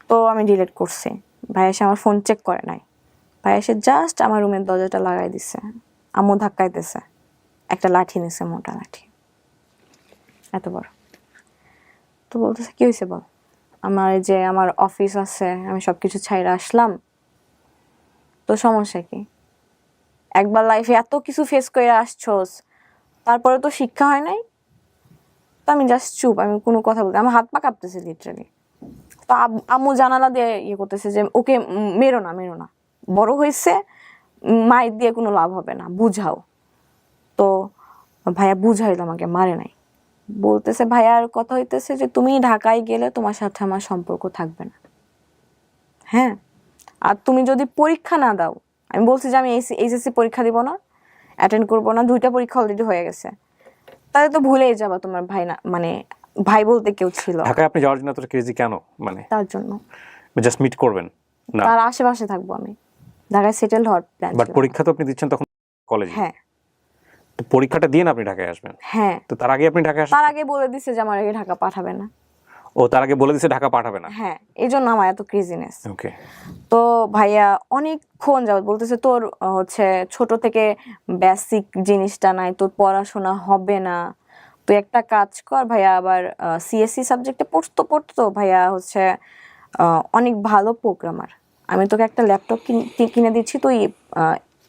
তো আমি ডিলিট করছি। ভাইয়া এসে আমার ফোন চেক করে নাই, ভাইয়া এসে জাস্ট আমার রুমের দরজাটা লাগাই দিছে। আম্মু ধাক্কাইতেছে, একটা লাঠি নিছে, মোটা লাঠি, এত বড়। তো বলতেছে কি হয়েছে বল। আমার অফিস আছে, আমি সবকিছু ছাইরা আসলাম, তো সমস্যা কি? একবার লাইফে এত কিছু ফেস করে আসছোস, তারপরে তো শিক্ষা হয় নাই। তো আমি জাস্ট চুপ, আমি কোনো কথা বলতে, আমার হাত পা কাঁপতেছে লিটারালি। তো আম্মু জানালা দিয়ে ইয়ে করতেছে যে ওকে মেরো না, বড় হয়েছে, মায়ের দিয়ে কোনো লাভ হবে না, বুঝাও। তো ভাইয়া বুঝাইলো, আমাকে মারে নাই। বলতেছে ভাইয়ার কথা হইতেছে যে তুমি ঢাকায় গেলে তোমার সাথে আমার সম্পর্ক থাকবে না। হ্যাঁ, আর তুমি যদি পরীক্ষা না দাও, আমি বলছি যে আমি এইচএসসি পরীক্ষা দিব না, অ্যাটেন্ড করবো না, 2টা পরীক্ষা অলরেডি হয়ে গেছে, তাহলে তো ভুলেই যাবা তোমার ভাই না, মানে ভাই বলতে কেউ ছিল ঢাকায় আপনি যাওয়ার জন্য এত ক্রেজি কেন, মানে তার জন্য। জাস্ট মিট করবেন না? তার আশেপাশে থাকবো আমি, ঢাকায় সেটেল হওয়ার প্ল্যান বাট ছিল। পরীক্ষা তো আপনি দিচ্ছেন তখন কলেজে, হ্যাঁ তো পরীক্ষাটা দিয়ে না আপনি ঢাকায় আসবেন, হ্যাঁ, তো তার আগে আপনি ঢাকায় আসেন? তার আগে বলে দিছে যে আমার আগে ঢাকা পাঠাবে না। ও তার আগে বলে দিছে ঢাকা পাঠাবে না? হ্যাঁ, এই জন্য আমার এত ক্রেজিনেস। ওকে। তো ভাইয়া অনেকক্ষণ যাবত বলতেছে তোর হচ্ছে ছোট থেকে বেসিক জিনিসটা নাই, তোর পড়াশোনা হবে না, তুই একটা কাজ কর। ভাইয়া আবার সিএসসি সাবজেক্টে পড়তো ভাইয়া হচ্ছে অনেক ভালো প্রোগ্রামার, আমি তোকে একটা ল্যাপটপ কিনে দিচ্ছি, তুই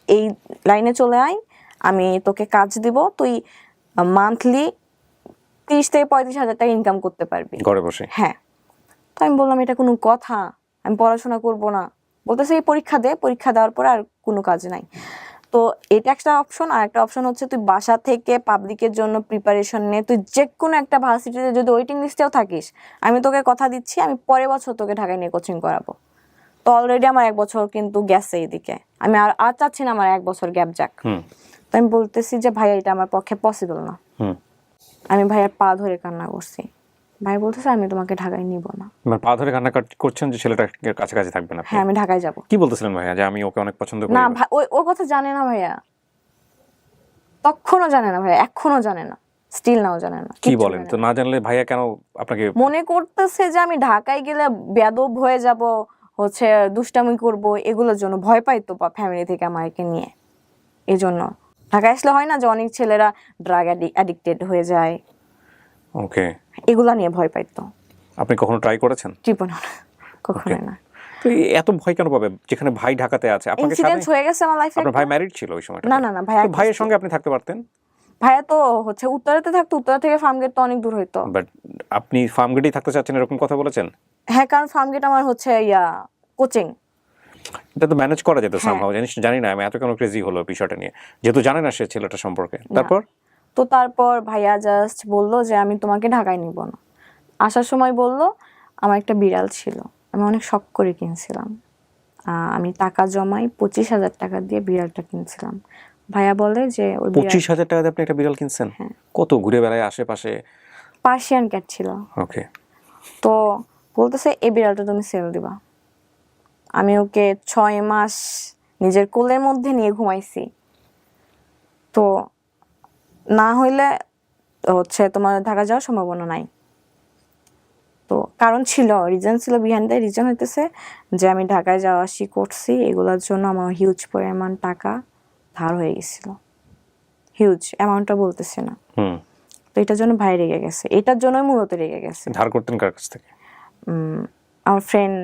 এই লাইনে চলে আয়, আমি তোকে কাজ দিব, তুই মান্থলি 30 থেকে 35 হাজার টাকা ইনকাম করতে পারবি ঘরে বসে? হ্যাঁ। তো আমি বললাম এটা কোনো কথা, আমি পড়াশোনা করব না। বলতেছে এই পরীক্ষা দে, পরীক্ষা দেওয়ার পরে আর কোনো কাজ নাই। তো এটা একটা অপশন। আর একটা অপশন হচ্ছে তুই বাসা থেকে পাবলিকের জন্য প্রিপারেশন নে, তুই যে কোনো একটা ভার্সিটিতে যদি ওয়েটিং লিস্টেও থাকিস, আমি তোকে কথা দিচ্ছি আমি পরের বছর তোকে ঢাকায় নিয়ে কোচিং করাবো। তো অলরেডি আমার 1 বছর কিন্তু গেছে এইদিকে, আমি আর চাচ্ছি না আমার 1 বছর গ্যাপ যাক। তো আমি বলতেছি যে ভাইয়া এটা আমার পক্ষে পসিবল না। আমি ভাইয়ার পা ধরে কান্না করছি। ভাই বলতেছে আমি তোমাকে ঢাকায় নিব না। মানে পা ধরে কান্না করছেন যে ছেলেটার কাছাকাছি থাকবেন আপনি? হ্যাঁ, আমি ঢাকায় যাব। কি বলতেছিলেন ভাইয়া যে আমি ওকে অনেক পছন্দ করি? না ভাই, ও কথা জানে না ভাইয়া, তখনও জানে না ভাইয়া, এখনো জানে না, স্টিল নাও জানে না। কি বলেন? তো না জানলে ভাইয়া কেন আপনাকে? মনে করতেছে যে আমি ঢাকায় গেলে বেয়াদব হয়ে যাব, হচ্ছে দুষ্টামি করব, এগুলোর জন্য ভয় পাইতো ফ্যামিলি থেকে আমাকে নিয়ে। এই জন্য ঢাকায় আসলে হয় না যে অনেক ছেলেরা ড্রাগ অ্যাডিক্টেড হয়ে যায়, ওকে, এগুলা নিয়ে ভয় পাইতো। আপনি কখনো ট্রাই করেছেন? জীবনে না, কখনোই না। তো এত ভয় কেন পাবে যেখানে ভাই ঢাকাতে আছে? আপনাকে ইনসিডেন্ট হয়ে গেছে আমার লাইফে। আপনার ভাই ম্যারিড ছিল ওই সময়টা? না না না ভাইয়া, ভাইয়ের সঙ্গে আপনি থাকতে পারতেন। ভাইয়া তো হচ্ছে উত্তরাতে থাকতো, উত্তরা থেকে ফার্মগেট তো অনেক দূর হইতো। বাট আপনি ফার্মগেটেই থাকতে চাচ্ছেন এরকম কথা বলেছেন? হ্যাঁ, কারণ ফার্মগেট আমার হচ্ছে কোচিং। এটা তো ম্যানেজ করা যেত হ্যাঁ। সামহাও। জানি না আমি এত কেন ক্রেজি হলো বিষয়টা নিয়ে, যেহেতু জানে না সে ছেলেটা সম্পর্কে। তারপর ভাইয়া জাস্ট বললো যে আমি তোমাকে ঢাকায় নিব না। আসার সময় বললো আমার একটা বিড়াল ছিল, আমি অনেক শখ করে কিনছিলাম। আমি টাকা জমাই 25,000 টাকা দিয়ে বিড়ালটা কিনছিলাম। ভাইয়া বলে যে ওই 25,000 টাকা দিয়ে আপনি একটা বিড়াল কিনছেন? হ্যাঁ। কত ঘুরে বেড়ায় আশেপাশে? পার্সিয়ান ক্যাট ছিল। ওকে। তো বলতেছে এই বিড়ালটা তুমি সেল দিবা। আমি ওকে 6 মাস নিজের কোলের মধ্যে নিয়ে ঘুমাইছি। তো না হইলে হচ্ছে তোমার ঢাকা যাওয়ার সম্ভাবনা নাই। তো কারণ ছিল, রিজন ছিল, বিহাইন্ড দ্য রিজন হইতেছে যে আমি ঢাকায় যাওয়া আসি করছি, এগুলোর জন্য আমার হিউজ পরিমাণ টাকা ধার হয়ে গেছিল। হিউজ অ্যামাউন্টটা বলতেছে না। তো এটার জন্য ভাই রেগে গেছে, এটার জন্যই মূলত রেগে গেছে। ধার করতেন কার কাছ থেকে? আমার ফ্রেন্ড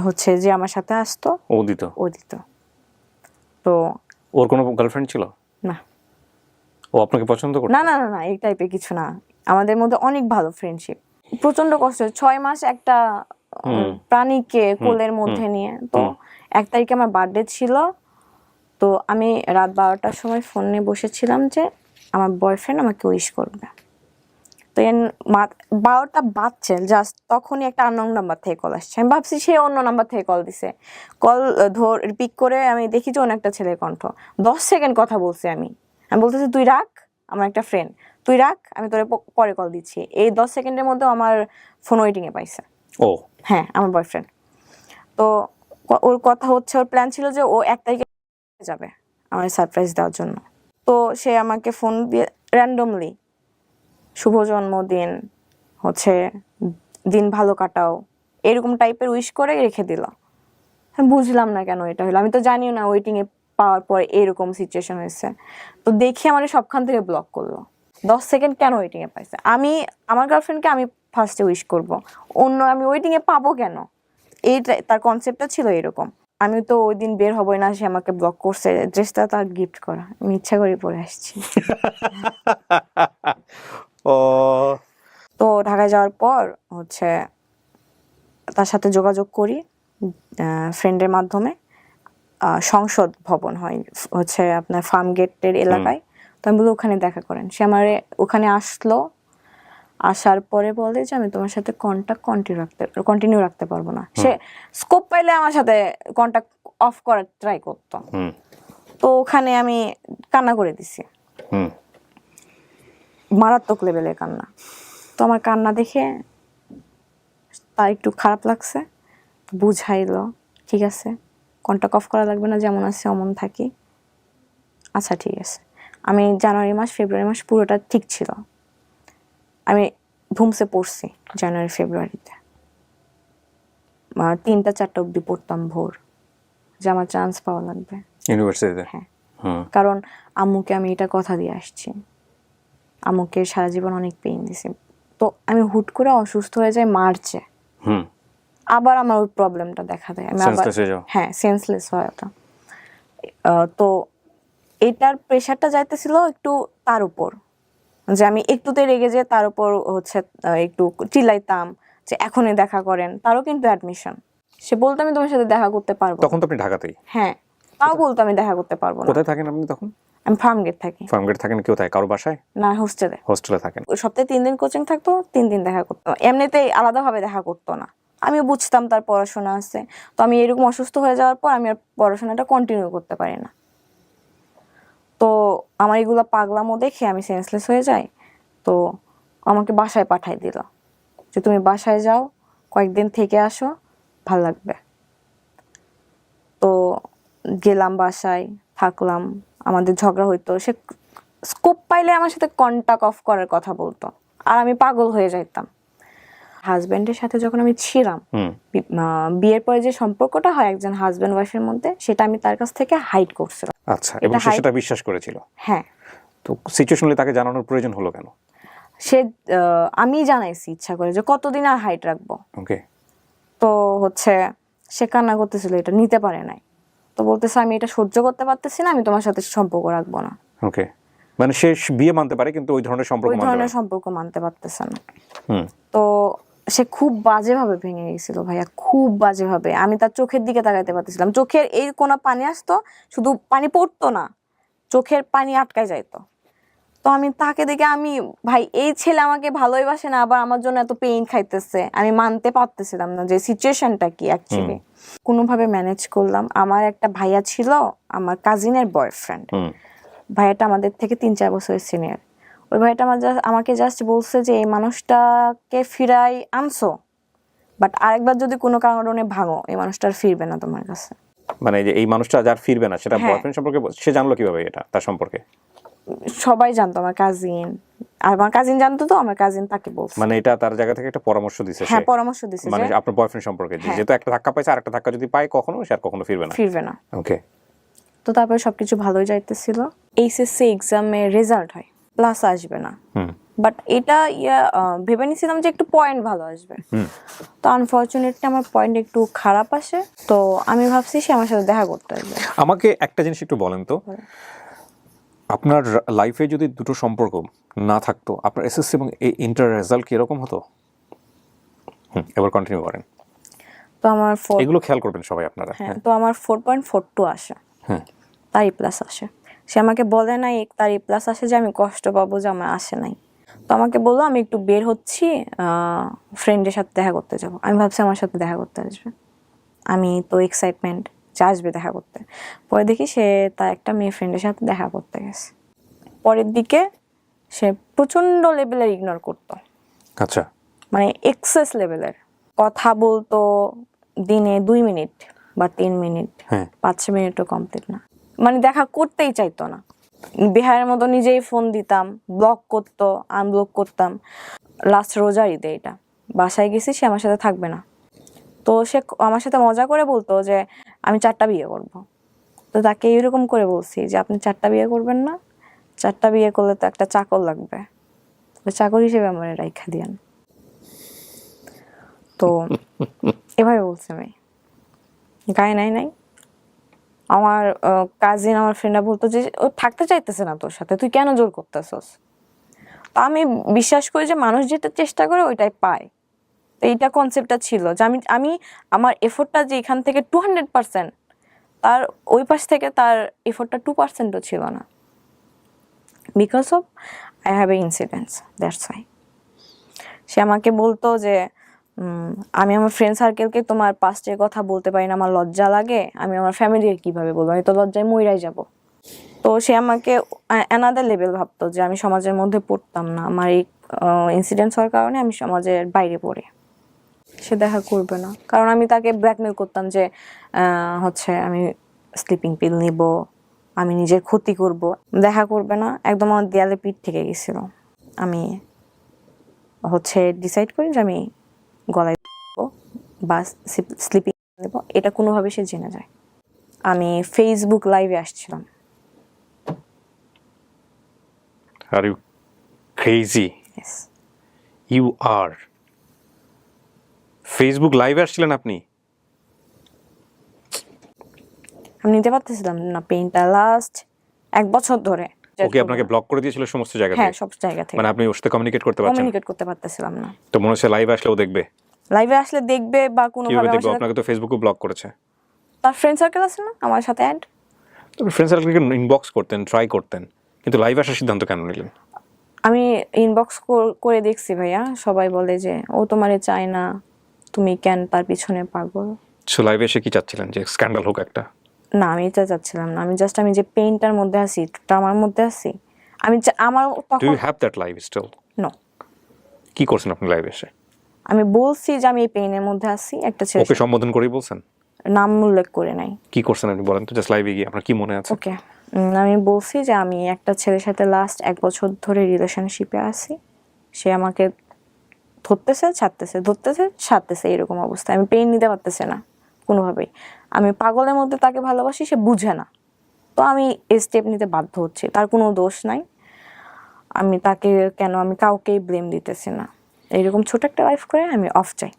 হচ্ছে যে আমার সাথে আসতো, ও দিত। তো ওর কোনো গার্লফ্রেন্ড ছিল না? ও আপনাকে পছন্দ করতো? না না না না, এই টাইপের কিছু না, আমাদের মধ্যে অনেক ভালো ফ্রেন্ডশিপ। প্রচন্ড কষ্ট, 6 মাস একটা প্রাণীকে কোলের মধ্যে নিয়ে। তো 1 তারিখে আমার বার্থডে ছিল, তো আমি রাত 12টার সময় ফোন নিয়ে বসেছিলাম যে আমার বয়ফ্রেন্ড আমাকে উইশ করবে। তো 12টা বাজছে জাস্ট, তখনই একটা আননোন নাম্বার থেকে কল আসছে। আমি ভাবছি সে অন্য নাম্বার থেকে কল দিছে। কল পিক করে আমি দেখি যে অন্য একটা ছেলের কণ্ঠ। 10 সেকেন্ড কথা বলছি আমি বলতেছি তুই রাখ, আমার একটা ফ্রেন্ড, তুই রাখ, আমি তোরে পরে কল দিচ্ছি। এই 10 সেকেন্ডের মধ্যে আমার ফোন ওয়েটিংয়ে পাইছে। ও হ্যাঁ, আমার বয়ফ্রেন্ড। তো ওর কথা হচ্ছে, ওর প্ল্যান ছিল যে ও 1 তারিখে যাবে আমার সারপ্রাইজ দেওয়ার জন্য। তো সে আমাকে ফোন দিয়ে র্যান্ডমলি শুভ জন্মদিন, হচ্ছে দিন ভালো কাটাও, এরকম টাইপের উইশ করে রেখে দিল। আমি বুঝলাম না কেন এটা হলো, আমি তো জানিও না ওয়েটিংয়ে পাওয়ার পরে এরকম সিচুয়েশন হয়েছে। তো দেখি আমার সবখান থেকে ব্লক করলো। 10 সেকেন্ড কেন ওয়েটিংয়ে পাইছে? আমি আমার গার্লফ্রেন্ডকে আমি ফার্স্টে উইশ করব, আমি ওয়েটিংয়ে পাবো কেন? এইটা তার কনসেপ্টটা ছিল এরকম। আমি তো ওই দিন বের হবই না, সে আমাকে ব্লক করছে। ড্রেসটা তার গিফট করা, আমি ইচ্ছা করে পরে আসছি। ও তো ঢাকায় যাওয়ার পর হচ্ছে তার সাথে যোগাযোগ করি ফ্রেন্ডের মাধ্যমে। সংসদ ভবন হয় হচ্ছে আপনার ফার্ম গেটের এলাকায়। তো আমি বলি ওখানে দেখা করেন। সে আমার ওখানে আসলো, আসার পরে বলে যে আমি তোমার সাথে কন্ট্যাক্ট কন্টিনিউ রাখতে পারবো না। সে স্কোপ পাইলে আমার সাথে কন্ট্যাক্ট অফ করার ট্রাই করতো। তো ওখানে আমি কান্না করে দিছি, মারাত্মক লেভেলের কান্না। তো আমার কান্না দেখে তার একটু খারাপ লাগছে, বুঝাইলো ঠিক আছে কন্টাক্ট অফ করা লাগবে না, যেমন আছে অমন থাকি। আচ্ছা ঠিক আছে। আমি জানুয়ারি মাস ফেব্রুয়ারি মাস পুরোটা ঠিক ছিল। আমি ধুমসে পড়ছি জানুয়ারি ফেব্রুয়ারিতে, 3টা 4টা অবধি পড়তাম ভোর, যে আমার চান্স পাওয়া লাগবে ইউনিভার্সিটিতে। হ্যাঁ, কারণ আম্মুকে আমি এটা কথা দিয়ে আসছি, আম্মুকে সারা জীবন অনেক পেইন দিছি। তো আমি হুট করে অসুস্থ হয়ে যাই মার্চে, আবার আমার ওই প্রবলেমটা দেখা দেয়, আমি আবার হ্যাঁ সেন্সলেস হয় ওটা। তো এটার প্রেশারটা যাইতেছিল একটু তার উপর, যে আমি একটুতে রেগে যে তার উপর হচ্ছে একটু চিল্লাইতাম যে এখনই দেখা করেন, তারও কিন্তু অ্যাডমিশন। সে বলতো আমি তোমার সাথে দেখা করতে পারবো। তখন তো আপনি ঢাকাতেই? হ্যাঁ, তাও বলতো আমি দেখা করতে পারবো না। কোথায় থাকেন আপনি তখন? আমি ফার্মগেট থাকি। ফার্মগেট থাকেন কেউ থাকে কারো বাসায়? না, হোস্টেলে। হোস্টেলে থাকেন। সপ্তাহে 3 দিন কোচিং থাকতো, 3 দিন দেখা করতো, এমনিতেই আলাদাভাবে দেখা করতো না। আমিও বুঝতাম তার পড়াশোনা আছে, তো আমি এরকম অসুস্থ হয়ে যাওয়ার পর আমি আর পড়াশোনাটা কন্টিনিউ করতে পারি না। তো আমার এগুলো পাগলামো দেখে আমি সেন্সলেস হয়ে যাই। তো আমাকে বাসায় পাঠাই দিল, যে তুমি বাসায় যাও, কয়েকদিন থেকে আসো, ভাল লাগবে। তো গেলাম বাসায়, থাকলাম, আমাদের ঝগড়া হইতো। সে স্কোপ পাইলে আমার সাথে কন্টাক্ট অফ করার কথা বলতো, আর আমি পাগল হয়ে যাইতাম। হাজব্যান্ডের সাথে যখন আমি ছিলাম, বিয়ের পরে যে সম্পর্কটা হয় একজন হাজব্যান্ড ওয়াইফের মধ্যে, সেটা আমি তার কাছ থেকে হাইড করছিলাম। আচ্ছা, এবং সে সেটা বিশ্বাস করেছিল? হ্যাঁ। তো সিচুয়েশনালি তাকে জানানোর প্রয়োজন হলো কেন? সে আমি জানাইছি ইচ্ছা করে যে কতদিন আর হাইট রাখবো। ওকে। তো হচ্ছে সে কান্না করতেছিল, এটা নিতে পারে নাই। তো বলতেছে আমি এটা সহ্য করতে পারতেছি না, আমি তোমার সাথে সম্পর্ক রাখবো না। ওকে, মানে সে বিয়ে মানতে পারে কিন্তু ওই ধরনের সম্পর্ক মানতে পারতেছে না। তো সে খুব বাজেভাবে ভেঙে গেছিল ভাইয়া, খুব বাজেভাবে। আমি তার চোখের দিকে তাকাইতে পারতেছিলাম, চোখের এই কোনা পানি আসতো, শুধু পানি পড়তো না, চোখের পানি আটকায় যাইতো। তো আমি তাকে দেখে আমি ভাই এই ছেলে আমাকে ভালোই বাসে না, আবার আমার জন্য এত পেইন খাইতেছে, আমি মানতে পারতেছিলাম না যে সিচুয়েশনটা কি অ্যাকচুয়ালি। কোনোভাবে ম্যানেজ করলাম। আমার একটা ভাইয়া ছিল, আমার কাজিনের বয়ফ্রেন্ড। ভাইয়াটা আমাদের থেকে 3-4 বছরের সিনিয়র। ওই ভাইটা আমাকে জাস্ট বলছে যে এই মানুষটাকে ফিরাই আনছো, বাট আরেকবার যদি কোনো কারণে ভাঙো, এই মানুষটা আর ফিরবে না তোমার কাছে। মানে যে এই মানুষটা যার ফিরবে না, সেটা বয়ফ্রেন্ড সম্পর্কে সে জানলো কিভাবে এটা তার সম্পর্কে? সবাই জানতো, আমার কাজিন, আর আমার কাজিন জানতো, তো আমার কাজিন তাকে বলছে। মানে এটা তার জায়গা থেকে একটা পরামর্শ দিছে? হ্যাঁ, পরামর্শ দিছে, মানে আপনার বয়ফ্রেন্ড সম্পর্কে, যেহেতু একটা ধাক্কা পাইছে, আরেকটা ধাক্কা যদি পায় কখনো, সে আর কখনো ফিরবে না। ওকে। তো তারপরে সবকিছু ভালোই যাইতেছিল। এইচএসসি এক্সামে রেজাল্ট হয়, প্লাস আসবে না, বাট এটা ভেবে নিছিলাম যে একটু পয়েন্ট ভালো আসবে। তো আনফরচুনেটলি আমার পয়েন্ট একটু খারাপ আসে। তো আমি ভাবছি সে আমার সাথে দেখা করতে আসবে। আমাকে একটা জিনিস একটু বলেন তো, আপনার লাইফে যদি দুটো সম্পর্ক না থাকতো, আপনার এসএসসি এবং ইন্টার রেজাল্ট কি এরকম হতো? এবার কন্টিনিউ করেন। তো আমার এগুলো খেয়াল করবেন সবাই আপনারা। হ্যাঁ, তো আমার 4.42 আসে, তার প্লাস আসে। সে আমাকে বলে নাই তার প্লাস আসে যে আমি কষ্ট পাবো যে আমার আসে নাই। তো আমাকে বললো আমি একটু বের হচ্ছি, ফ্রেন্ডের সাথে দেখা করতে যাবো। আমি ভাবছি আমার সাথে দেখা করতে আসবে, আমি তো এক্সাইটমেন্ট যে আসবে দেখা করতে। পরে দেখি সে তার একটা মেয়ে ফ্রেন্ডের সাথে দেখা করতে গেছে। পরের দিকে সে প্রচন্ড লেভেলের ইগনোর করতো। আচ্ছা, মানে এক্সেস লেভেলের কথা বলতো, দিনে 2 মিনিট বা 3 মিনিট, 5 মিনিটও কমপ্লিট না, মানে দেখা করতেই চাইতো না। বিহারের মতো নিজেই ফোন দিতাম, ব্লক করতো, আনব্লক করতাম। লাস্ট রোজার ঈদে এটা বাসায় গেছি, সে আমার সাথে থাকবে না। তো সে আমার সাথে মজা করে বলতো যে আমি 4টা বিয়ে করব। তো তাকে এরকম করে বলছি যে আপনি 4টা বিয়ে করবেন না, 4টা বিয়ে করলে তো একটা চাকর লাগবে, চাকর হিসেবে আমার রাইখা দিয়েন। তো এভাবে বলছে, আমি গায়ে নাই। আমার কাজিন, আমার ফ্রেন্ডরা বলতো যে ও থাকতে চাইতেছে না তোর সাথে, তুই কেন জোর করতেছস? তো আমি বিশ্বাস করি যে মানুষ যেটা চেষ্টা করে ওইটাই পায়। তো এইটা কনসেপ্টটা ছিল যে আমি আমার এফোর্টটা যে এখান থেকে 200%, তার ওই পাশ থেকে তার এফোর্টটা 2%ও ছিল না, because of I have a incidents, that's why. সে আমাকে বলতো যে আমি আমার ফ্রেন্ড সার্কেলকে তোমার পাস্টের কথা বলতে পারি না, আমার লজ্জা লাগে, আমি আমার ফ্যামিলির কিভাবে বলবো, আমি তো লজ্জায় মইরাই যাব। তো সে আমাকে অ্যানাদার লেভেল ভাবতো যে আমি সমাজের মধ্যে পড়তাম না, আমার এই ইনসিডেন্ট হওয়ার কারণে আমি সমাজের বাইরে পড়ি। সে দেখা করবে না, কারণ আমি তাকে ব্ল্যাকমেল করতাম যে হচ্ছে আমি স্লিপিং পিল নিব, আমি নিজের ক্ষতি করব। দেখা করবে না, একদম আমার দেয়ালে পিঠ থেকে গেছিল। আমি হচ্ছে ডিসাইড করি যে আমি গলায় বা স্লিপিং নেব, এটা কোনোভাবে সে জেনে যায়। আমি ফেসবুক লাইভে আসছিলাম। Are you crazy? Yes. You are Facebook লাইভে আসছিলেন আপনি? আমি নিতে পারতেছিলাম না পেইনটা লাস্ট 1 বছর ধরে। ওকে আপনাকে ব্লক করে দিয়েছিল সমস্ত জায়গা হ্যাঁ, থেকে? সব জায়গা থেকে। মানে আপনি ওর সাথে কমিউনিকেট করতে পারছেন? কমিউনিকেট করতে পারতেছিলাম না। তো মনে হচ্ছে লাইভে আসলেও দেখবে? লাইভে আসলে দেখবে বা কোনোভাবে কিভাবে আমার দেখবে? সাথে, আপনাকে তো ফেসবুকে ব্লক করেছে। তার ফ্রেন্ড সার্কেল আছে না আমার সাথে অ্যাড। তবে ফ্রেন্ড সার্কেলকে ইনবক্স করতেন, ট্রাই করতেন, কিন্তু লাইভ আসার সিদ্ধান্ত কেন নিলেন? আমি ইনবক্স করে দেখছি ভাইয়া, সবাই বলে যে ও তোমারে চায় না, তুমি কেন তার পিছনে পাগল। সো লাইভে এসে কি চাচ্ছিলেন? যে স্ক্যান্ডাল হোক একটা? না, আমি এটা চাচ্ছিলাম না। আমি জাস্ট আমি যে পেইনটার মধ্যে আছি, ট্রমার মধ্যে আছি, আমার ডু তখন you have that live still? No. কি করছেন আপনি লাইভে এসে? আমি বলছি যে আমি এই পেইনের মধ্যে আছি, একটা ছেলে ওকে সম্বোধন করেই বলছেন? নাম উল্লেখ করে নাই। কি করছেন আপনি বলেন তো, জাস্ট লাইভে গিয়ে আপনার কি মনে আছে? ওকে, আমি বলছি যে আমি একটা ছেলের সাথে লাস্ট 1 বছর ধরে রিলেশনশিপে আছি। সে আমাকে ধরতেছে ছাড়তেছে, ধরতেছে ছাড়তেছে, এরকম অবস্থা। আমি পেইন নিতে পারতেছি না কোনোভাবেই। আমি পাগলের মধ্যে তাকে ভালোবাসি, সে বুঝে না। তো আমি এই স্টেপ নিতে বাধ্য হচ্ছি, তার কোনো দোষ নাই। আমি তাকে কেন, আমি কাউকেই ব্লেম দিতেছি না। এইরকম ছোট একটা লাইফ করে আমি অফ চাই।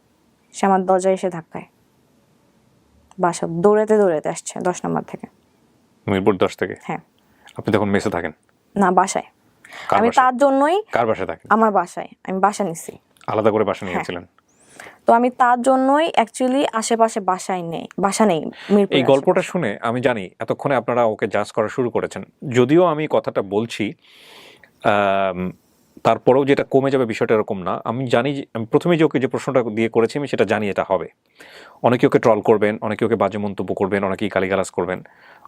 সে আমার দরজায় এসে ধাক্কায়, বাসা দৌড়াতে দৌড়াতে আসছে 10 নম্বর থেকে। মিরপুর 10 থেকে? হ্যাঁ। আপনি তখন মেসে থাকেন? না, বাসায়। কার আমি বাসায়? তার জন্যই কার বাসায় থাকেন? আমার বাসায়, আমি বাসা নিছি। আলাদা করে বাসা নিয়েছিলেন? তো আমি তার জন্যই অ্যাকচুয়ালি আশেপাশে বাসা নেই মিরপুরে। এই গল্পটা শুনে আমি জানি এতক্ষণে আপনারা ওকে জাজ করা শুরু করেছেন। যদিও আমি কথাটা বলছি, তারপরেও যেটা কমে যাবে বিষয়টা এরকম না। আমি জানি যে আমি প্রথমেই যে ওকে যে প্রশ্নটা দিয়ে করেছি আমি সেটা জানি এটা হবে। অনেকে ওকে ট্রল করবেন, অনেকে ওকে বাজে মন্তব্য করবেন, অনেকেই গালিগালাজ করবেন,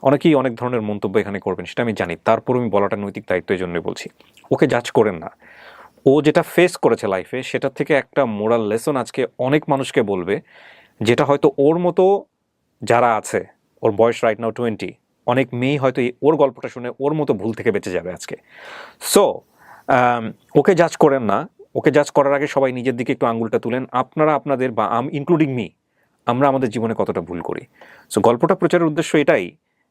অনেকেই অনেক ধরনের মন্তব্য এখানে করবেন, সেটা আমি জানি। তারপর আমি বলাটা নৈতিক দায়িত্ব, এই জন্যই বলছি। ওকে জাজ করেন না। ও যেটা ফেস করেছে লাইফে, সেটা থেকে একটা মোরাল লেসন আজকে অনেক মানুষকে বলবে, যেটা হয়তো ওর মতো যারা আছে, ওর বয়স রাইট নাও 20, অনেক মেয়ে হয়তো ওর গল্পটা শুনে ওর মতো ভুল থেকে বেঁচে যাবে আজকে। সো ওকে জাজ করেন না। ওকে জাজ করার আগে সবাই নিজের দিকে একটু আঙুলটা তুলেন। আপনারা আপনাদের, বা ইনক্লুডিং মি, আমরা আমাদের জীবনে কতটা ভুল করি। সো গল্পটা প্রচারের উদ্দেশ্য এটাই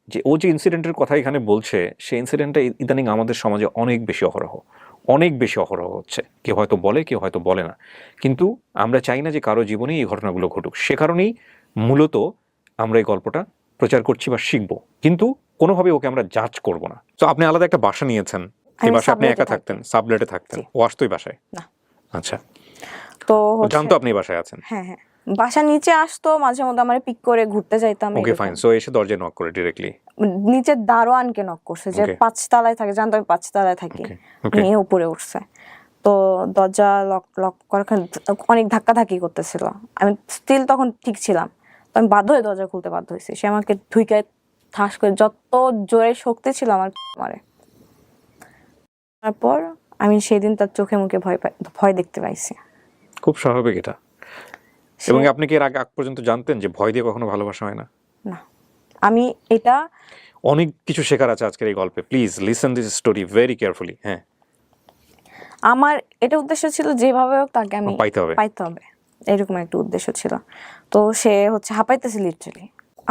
যে ও যে ইনসিডেন্টের কথা এখানে বলছে, সেই ইনসিডেন্টটা ইদানিং আমাদের সমাজে অনেক বেশি অহরহ হচ্ছে। কেউ হয়তো বলে, কেউ হয়তো বলে না, কিন্তু আমরা চাই না যে কারো জীবনেই এই ঘটনাগুলো ঘটুক। সে কারণেই মূলত আমরা এই গল্পটা প্রচার করছি বা শিখবো, কিন্তু কোনোভাবে ওকে আমরা জাজ করব না। তো আপনি আলাদা একটা বাসা নিয়েছেন, এই বাসায় আপনি একা থাকতেন? সাবলেটে থাকতেন? ও আসতো এই বাসায়? না। আচ্ছা, তো জানতো আপনি এই বাসায় আছেন? হ্যাঁ, বাসা নিচে আসতো মাঝে মধ্যে, আমার পিক করে ঘুরতে যাইতাম। Okay fine. সো এসে দরজায় নক করে ডিরেক্টলি নিচের দারোয়ানকে নক করছে, যে 5 তলায় থাকে, জানতো আমি 5 তলায় থাকি, নিয়ে উপরে উঠছে। তো দরজা লক করার অনেক ধাক্কাধাক্কি করতেছিল। আমি স্টিল তখন ঠিক ছিলাম, তো আমি বাধ্য হয়ে দরজা খুলতে বাধ্য হয়েছি। সে আমাকে ঢুকে ঠাস করে, যত জোরে শক্তি ছিল আমার মারে। তারপর আমি সেদিন তার চোখে মুখে ভয় দেখতে পাইছি। খুব স্বাভাবিক এটা। এবং আপনি কি এর আগে পর্যন্ত জানতেন যে ভয় দিয়ে কখনো ভালোবাসা হয় না? না, আমি এটা, অনেক কিছু শেখার আছে আজকের এই গল্পে। Please listen this story very carefully. হ্যাঁ, আমার এটা উদ্দেশ্য ছিল যেভাবে হোক তাকে আমি পাইতে হবে, এরকম একটা উদ্দেশ্য ছিল। তো সে হচ্ছে হাঁপাইতেছে লিটারালি।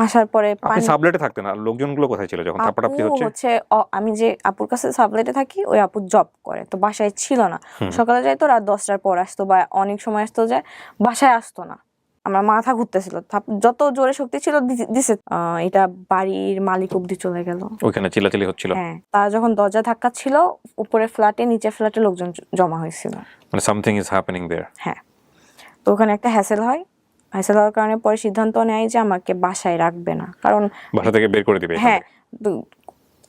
আসার পরে আপনি সাবলেটে থাকতেন, আর লোকজনগুলো কোথায় ছিল যখন থাপাটাপি হচ্ছে? আমি যে আপুর কাছে সাবলেটে থাকি, ওই আপু জব করে, তো বাসায় ছিল না। সকালে যাইতো, রাত 10টার পর আসতো, বা অনেক সময় আসতো যে বাসায় আসতো না। আমার মাথা ঘুরতেছিল, যত জোরে শক্তি ছিল দিছে। এটা বাড়ির মালিক অব্দি চলে গেল, ওইখানে চিল্লাচিল্লি হচ্ছিল। হ্যাঁ, তারা যখন দরজা ধাক্কা ছিল, উপরে ফ্ল্যাটে, নিচে ফ্ল্যাটে লোকজন জমা হয়েছিল। মানে সামথিং ইজ হ্যাপেনিং দেয়ার। হ্যাঁ, তো ওখানে একটা হ্যাসেল হওয়ার কারণে পরে সিদ্ধান্ত নেয় যে আমাকে বাসায় রাখবে না, কারণ বাসা থেকে বের করে দিবে। হ্যাঁ,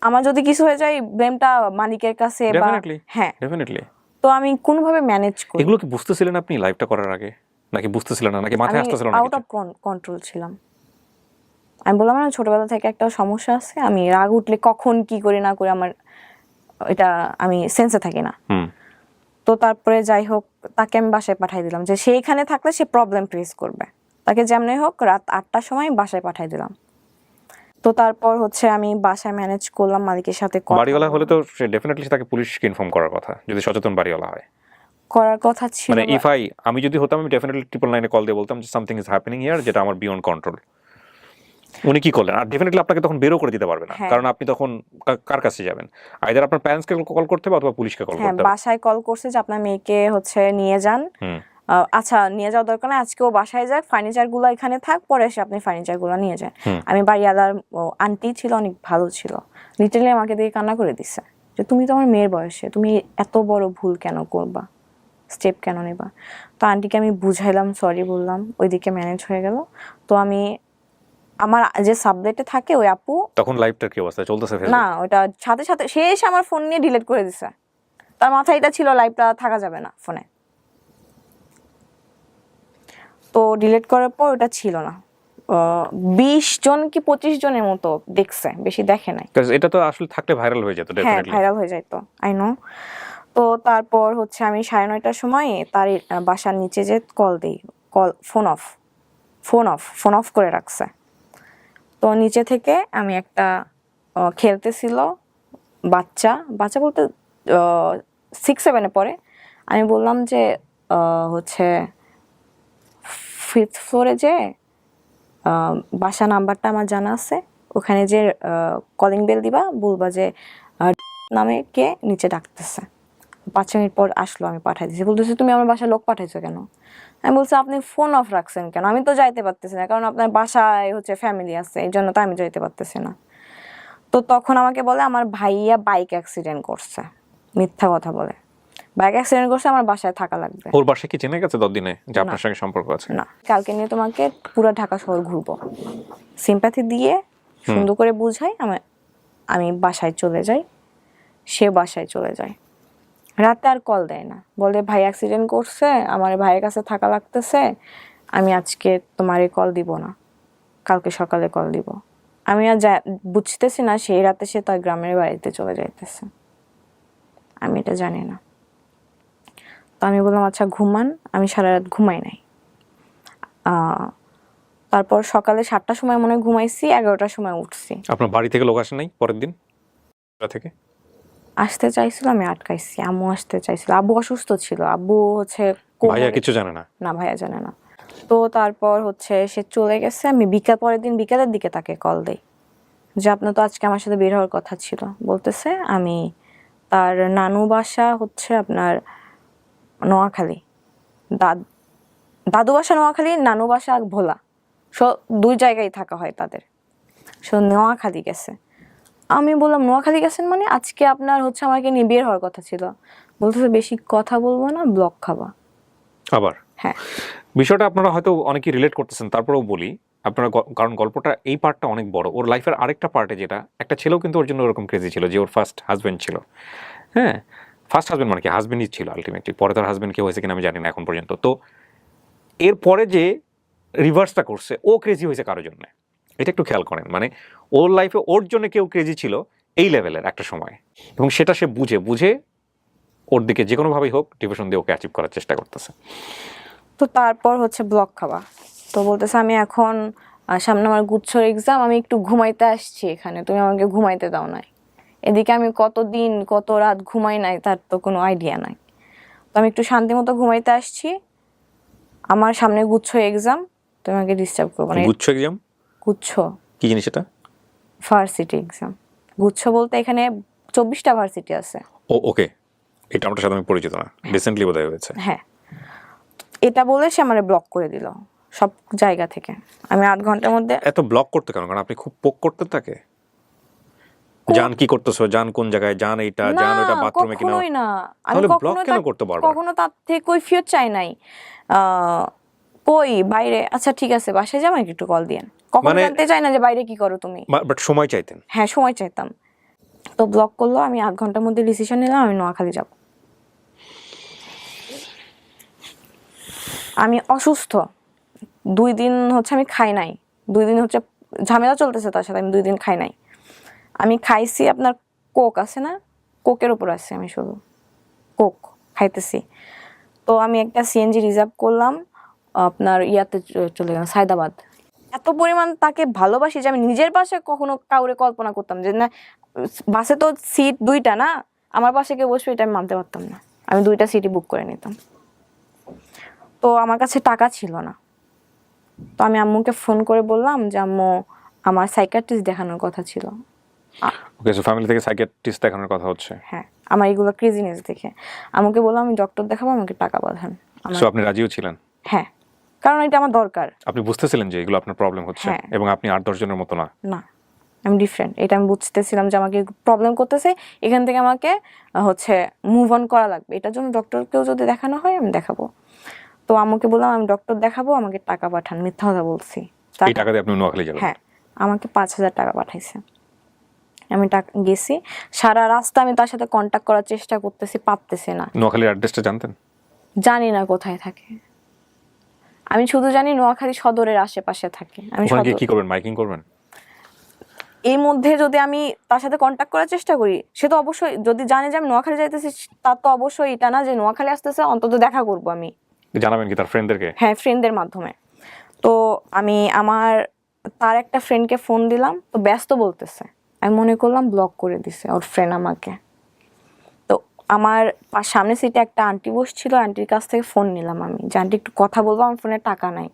আমার যদি কিছু হয়ে যায় ব্লেমটা মালিকের কাছে, বা হ্যাঁ ডেফিনেটলি। তো আমি কোনোভাবে ম্যানেজ করি। এগুলো কি বুঝতেছিলেন আপনি লাইভটা করার আগে, নাকি বুঝতেছিলেন না, নাকি মাথায় আসতেছিল না? আউট অফ কন্ট্রোল ছিলাম। আমি বললাম না, ছোটবেলা থেকে একটা সমস্যা আছে, আমি রাগ উঠলে কখন কি করি না করি, আমার এটা আমি সেন্সে থাকি না। তো তারপরে যাই হোক তাকে আমি বাসায় পাঠিয়ে দিলাম, যে সে এখানে থাকলে সে প্রবলেম ফেস করবে, তাকে যেমনি হোক রাত 8টার সময় বাসায় পাঠিয়ে দিলাম। তো তারপর হচ্ছে আমি বাসায় ম্যানেজ করলাম, মালিকের সাথে কথা বাড়িওয়ালা হলে তো সে ডেফিনেটলি তাকে পুলিশকে ইনফর্ম করার কথা, যদি সচেতন বাড়িওয়ালা হয়। করার কথা ছিল। মানে আমি যদি হতাম, আমি ডেফিনেটলি 999 কল দিয়ে বলতাম যে সামথিং ইজ হ্যাপেনিং হিয়ার, যেটা আমার বিয়ন্ড কন্ট্রোল। উনি কি করলেন? আর ডেফিনেটলি আপনাকে তখন বেরও করে দিতে পারবে না, হ্যাঁ। কারণ আপনি তখন কার কাছে যাবেন? আইদার আপনার প্যারেন্টসকে কল করতে হবে অথবা পুলিশকে কল হ্যাঁ, করতে হবে। বাসায় কল করছে যে আপনার মেয়েকে হচ্ছে নিয়ে যান। আচ্ছা, নিয়ে যাওয়ার দরকার নেই, আজকেও বাসায় যাক, ফার্নিচার গুলো এখানে থাক, পরে এসে আপনি ফার্নিচার গুলো নিয়ে যান। আমি বাড়িওয়ালার আন্টি ছিল, অনেক ভালো ছিল, লিটারালি আমাকে দেখে কান্না করে দিছে যে তুমি তো আমার মেয়ের বয়সে, তুমি এত বড় ভুল কেন করবা, স্টেপ কেন নেবা। তো আন্টিকে আমি বুঝাইলাম, সরি বললাম, ওইদিকে ম্যানেজ হয়ে গেল। তো আমি আমার যে সাবজেক্টে থাকে ওই আপু, তখন লাইভটার কি অবস্থা চলতেছে? না ওটা সাথে সাথে সে এসে আমার ফোন নিয়ে ডিলিট করে দিছে, তার মাথায় এটা ছিল লাইভটা থাকা যাবে না ফোনে। তো ডিলিট করার পর ওটা ছিল না, 20 জন কি 25 জনের মতো দেখছে, বেশি দেখে নাই। এটা তো আসলে থাকলে ভাইরাল হয়ে যেত হ্যাঁ, ডেফিনেটলি। ভাইরাল হয়ে যায় তো, আই নো। তো তারপর হচ্ছে আমি 9:30টার সময় তার বাসার নিচে যে কল দিই, ফোন অফ করে রাখছে। তো নিচে থেকে আমি একটা খেলতেছিল বাচ্চা বলতে 6-7-এ পড়ে। আমি বললাম যে হচ্ছে 5th ফ্লোরে যে বাসা নাম্বারটা আমার জানা আছে, ওখানে যে কলিং বেল দিবা, বলবা যে নামে কে নিচে ডাকতেছে। 5 মিনিট পর আসলো, আমি পাঠাই দিয়েছি। বলতেছে তুমি আমার বাসায় লোক পাঠাইছো কেন? আমি বলছি আপনি ফোন অফ রাখছেন কেন? আমি তো যাইতে পারতেছি না, কারণ আপনার বাসায় হচ্ছে ফ্যামিলি আছে, এই জন্য তো আমি যাইতে পারতেছি না। তো তখন আমাকে বলে আমার ভাইয়া বাইক অ্যাক্সিডেন্ট করছে, মিথ্যা কথা বলে। বাইক অ্যাক্সিডেন্ট করছে, আমার বাসায় থাকা লাগবে। ওর বাসায় কি জেনে গেছে 10 দিনে যে আপনার সঙ্গে সম্পর্ক আছে? না, কালকে নিয়ে তোমাকে পুরো ঢাকা শহর ঘুরবো, সিম্প্যাথি দিয়ে সুন্দর করে বুঝাই, আমি বাসায় চলে যাই, সে বাসায় চলে যায়। রাতে আর কল দেয় না, বলে ভাই অ্যাক্সিডেন্ট করছে, আমার ভাইয়ের কাছে থাকা লাগতেছে, আমি আজকে তোমারে কল দিব না, কালকে সকালে কল দিব। আমি আর বুঝতেছি না সেই রাতে সে তার গ্রামের বাড়িতে চলে যাইতেছে, আমি এটা জানি না। তো আমি বললাম আচ্ছা ঘুমান, আমি সারা রাত ঘুমাই নাই। তারপর সকালে 7টার সময় মনে হয় ঘুমাইছি, 11টার সময় উঠছি। আপনার বাড়ি থেকে লোক আসে নাই পরের দিন থেকে? আসতে চাইছিল, আমি আটকাইছি। আম্মু আসতে চাইছিল, আব্বু অসুস্থ ছিল, আব্বু হচ্ছে ভাইয়া কিছু জানে না? না, ভাইয়া জানে না। তো তারপর হচ্ছে সে চলে গেছে, আমি পরের দিন বিকালের দিকে তাকে কল দেই যে আপনার তো আজকে আমার সাথে বের হওয়ার কথা ছিল। বলতেছে আমি তার নানু বাসা হচ্ছে আপনার নোয়াখালী, দাদু বাসা নোয়াখালী, নানু বাসা ভোলা, দুই জায়গায় থাকা হয় তাদের। নোয়াখালী গেছে। আমি বললাম নোয়াখালী গেছেন মানে? আজকে আপনার হচ্ছে আমাকে নিয়ে বের হওয়ার কথা ছিল। বলতেছে বেশি কথা বলবো না, ব্লক খাবা। আবার হ্যাঁ, বিষয়টা আপনারা হয়তো অনেকেই রিলেট করতেছেন, তারপরেও বলি আপনারা, কারণ গল্পটা এই পার্টটা অনেক বড়। ওর লাইফের আরেকটা পার্টে যেটা, একটা ছেলেও কিন্তু ওর জন্য ওরকম ক্রেজি ছিল, যে ওর ফার্স্ট হাজবেন্ড ছিল। হ্যাঁ, ফার্স্ট হাজবেন্ড মানে কি, হাজবেন্ডই ছিল আলটিমেটলি। পরে তার হাজবেন্ড কেউ হয়েছে কিনা আমি জানি না এখন পর্যন্ত। তো এরপরে যে রিভার্সটা করছে, ও ক্রেজি হয়েছে কারোর জন্য, এটা একটু খেয়াল করেন। মানে ওর লাইফে ওর জন্য কেউ ক্রেজি ছিল এই লেভেলের একটা সময়, এবং সেটা সে বুঝে ওর দিকে যে কোনোভাবেই হোক ডিভিশন দিয়ে ওকে অ্যাচিভ করার চেষ্টা করতেছে। তো তারপর হচ্ছে ব্লক খাওয়া। তো বলতেছে আমি এখন সামনে আমার গুচ্ছর এক্সাম, আমি একটু ঘুমাইতে আসছি এখানে, তুমি আমাকে ঘুমাইতে দাও নাই। এদিকে আমি কতদিন কত রাত ঘুমাই নাই, তার তো কোনো আইডিয়া নাই। তো আমি একটু শান্তি মতো ঘুমাইতে আসছি, আমার সামনে গুচ্ছ এক্সাম, তুমি আমাকে ডিস্টার্ব করবো না। গুচ্ছ এক্সাম? গুচ্ছ কি জিনিস এটা? Varsity exam. গুচ্ছ বলতে এখানে 24টা ভার্সিটি আছে। ও ওকে, এটা আমার সাথে আমি পরিচিত না, রিসেন্টলি বোধহয় হয়েছে। হ্যাঁ, এটা বলে সে আমার ব্লক করে দিল সব জায়গা থেকে। আমি 8 ঘন্টার মধ্যে। এত ব্লক করতে কেন? কারণ আপনি খুব পোক করতে থাকে, জান কি করতেছো, জান কোন জায়গায়, জান এইটা, জান ওইটা বাথরুমে কিনা। কখনোই না, আমি তাহলে ব্লক কেন করতে পারবো? কখনো তার থেকে কৈফিয়ত চাই নাই। কই বাইরে, আচ্ছা ঠিক আছে বাসায় যাও, আমাকে একটু কল দিয়েন। কখনো জানতে চাই না যে বাইরে কি করো তুমি। বাট সময় চাইতেন? হ্যাঁ, সময় চাইতাম। তো ব্লক করলো, আমি 8 ঘন্টার মধ্যে ডিসিশন নিলাম আমি নোয়াখালী যাব। আমি অসুস্থ, 2 দিন হচ্ছে আমি খাই নাই, 2 দিন হচ্ছে ঝামেলা চলতেছে তার সাথে, আমি 2 দিন খাই নাই। আমি খাইছি আপনার কোক আছে না, কোকের উপর আছে আমি শুধু কোক, খাইতেছি। তো আমি একটা সিএনজি রিজার্ভ করলাম, আপনার ইয়াতে চলে গেলাম সায়দাবাদ। এত পরিমাণ তাকে ভালোবাসি যে আমি নিজের পাশে কখনো কাউরে কল্পনা করতাম যে না, বাসে তো সিট 2টা না, আমার পাশে কেউ বসবে এটা আমি মানতে পারতাম না। আমি 2টা সিটই বুক করে নিতাম। তো আমার কাছে টাকা ছিল না, তো আমি আম্মুকে ফোন করে বললাম যে আম্মু আমার সাইকিয়াট্রিস্ট দেখানোর কথা ছিল। ওকে, সো ফ্যামিলি থেকে সাইকিয়াট্রিস্ট দেখানোর কথা হচ্ছে। হ্যাঁ, আমার এগুলো ক্রেজিনেস দেখে আম্মুকে বললাম আমি ডক্টর দেখাবো, আমাকে টাকা পাঠান। সো আপনি রাজিও ছিলেন? হ্যাঁ, কারণ এটা আমার দরকার। আপনি বুঝতেছিলেন যে এগুলো আপনার প্রবলেম হচ্ছে, হ্যাঁ। এবং আপনি 8-10 জনের মতো না। না, আমি ডিফারেন্ট, এটা আমি বুঝতেছিলাম যে আমাকে প্রবলেম করতেছে, এখান থেকে আমাকে হচ্ছে মুভ অন করা লাগবে। এটার জন্য ডক্টরকেও যদি দেখানো হয় আমি দেখাবো। তো আম্মুকে বললাম আমি ডক্টর দেখাবো, আমাকে টাকা পাঠান। মিথ্যা কথা বলছি। এই টাকা দিয়ে আপনি নোয়াখালী যাবেন? হ্যাঁ, আমাকে 5,000 টাকা পাঠাইছে। আমি টাকা গেছি, সারা রাস্তা আমি তার সাথে কন্ট্যাক্ট করার চেষ্টা করতেছি, পারতেছি না। নোয়াখালীর অ্যাড্রেসটা জানতেন? জানি না কোথায় থাকে, আমি শুধু জানি নোয়াখালী সদরের আশেপাশে থাকে। আমি ওখানে গিয়ে কি করবেন? মাইকিং করবেন? এই মধ্যে যদি আমি তার সাথে কন্ট্যাক্ট করার চেষ্টা করি, সে তো অবশ্যই যদি জানে যে আমি নোয়াখালী যাইতেছি, তার তো অবশ্যই এটা না যে নোয়াখালী আসতেছে, অন্তত দেখা করব আমি। জানাবেন কি তার ফ্রেন্ডদেরকে? হ্যাঁ, ফ্রেন্ডদের মাধ্যমে। তো আমি তার একটা ফ্রেন্ডকে ফোন দিলাম, তো ব্যস্ত বলতেছে। আমি মনে করলাম ব্লক করে দিছে ওর ফ্রেন্ড আমাকে। তো আমার সামনে সিটে একটা আন্টি বসছিল, আন্টির কাছ থেকে ফোন নিলাম আমি যে আন্টি একটু কথা বলবো, আমার ফোনে টাকা নাই।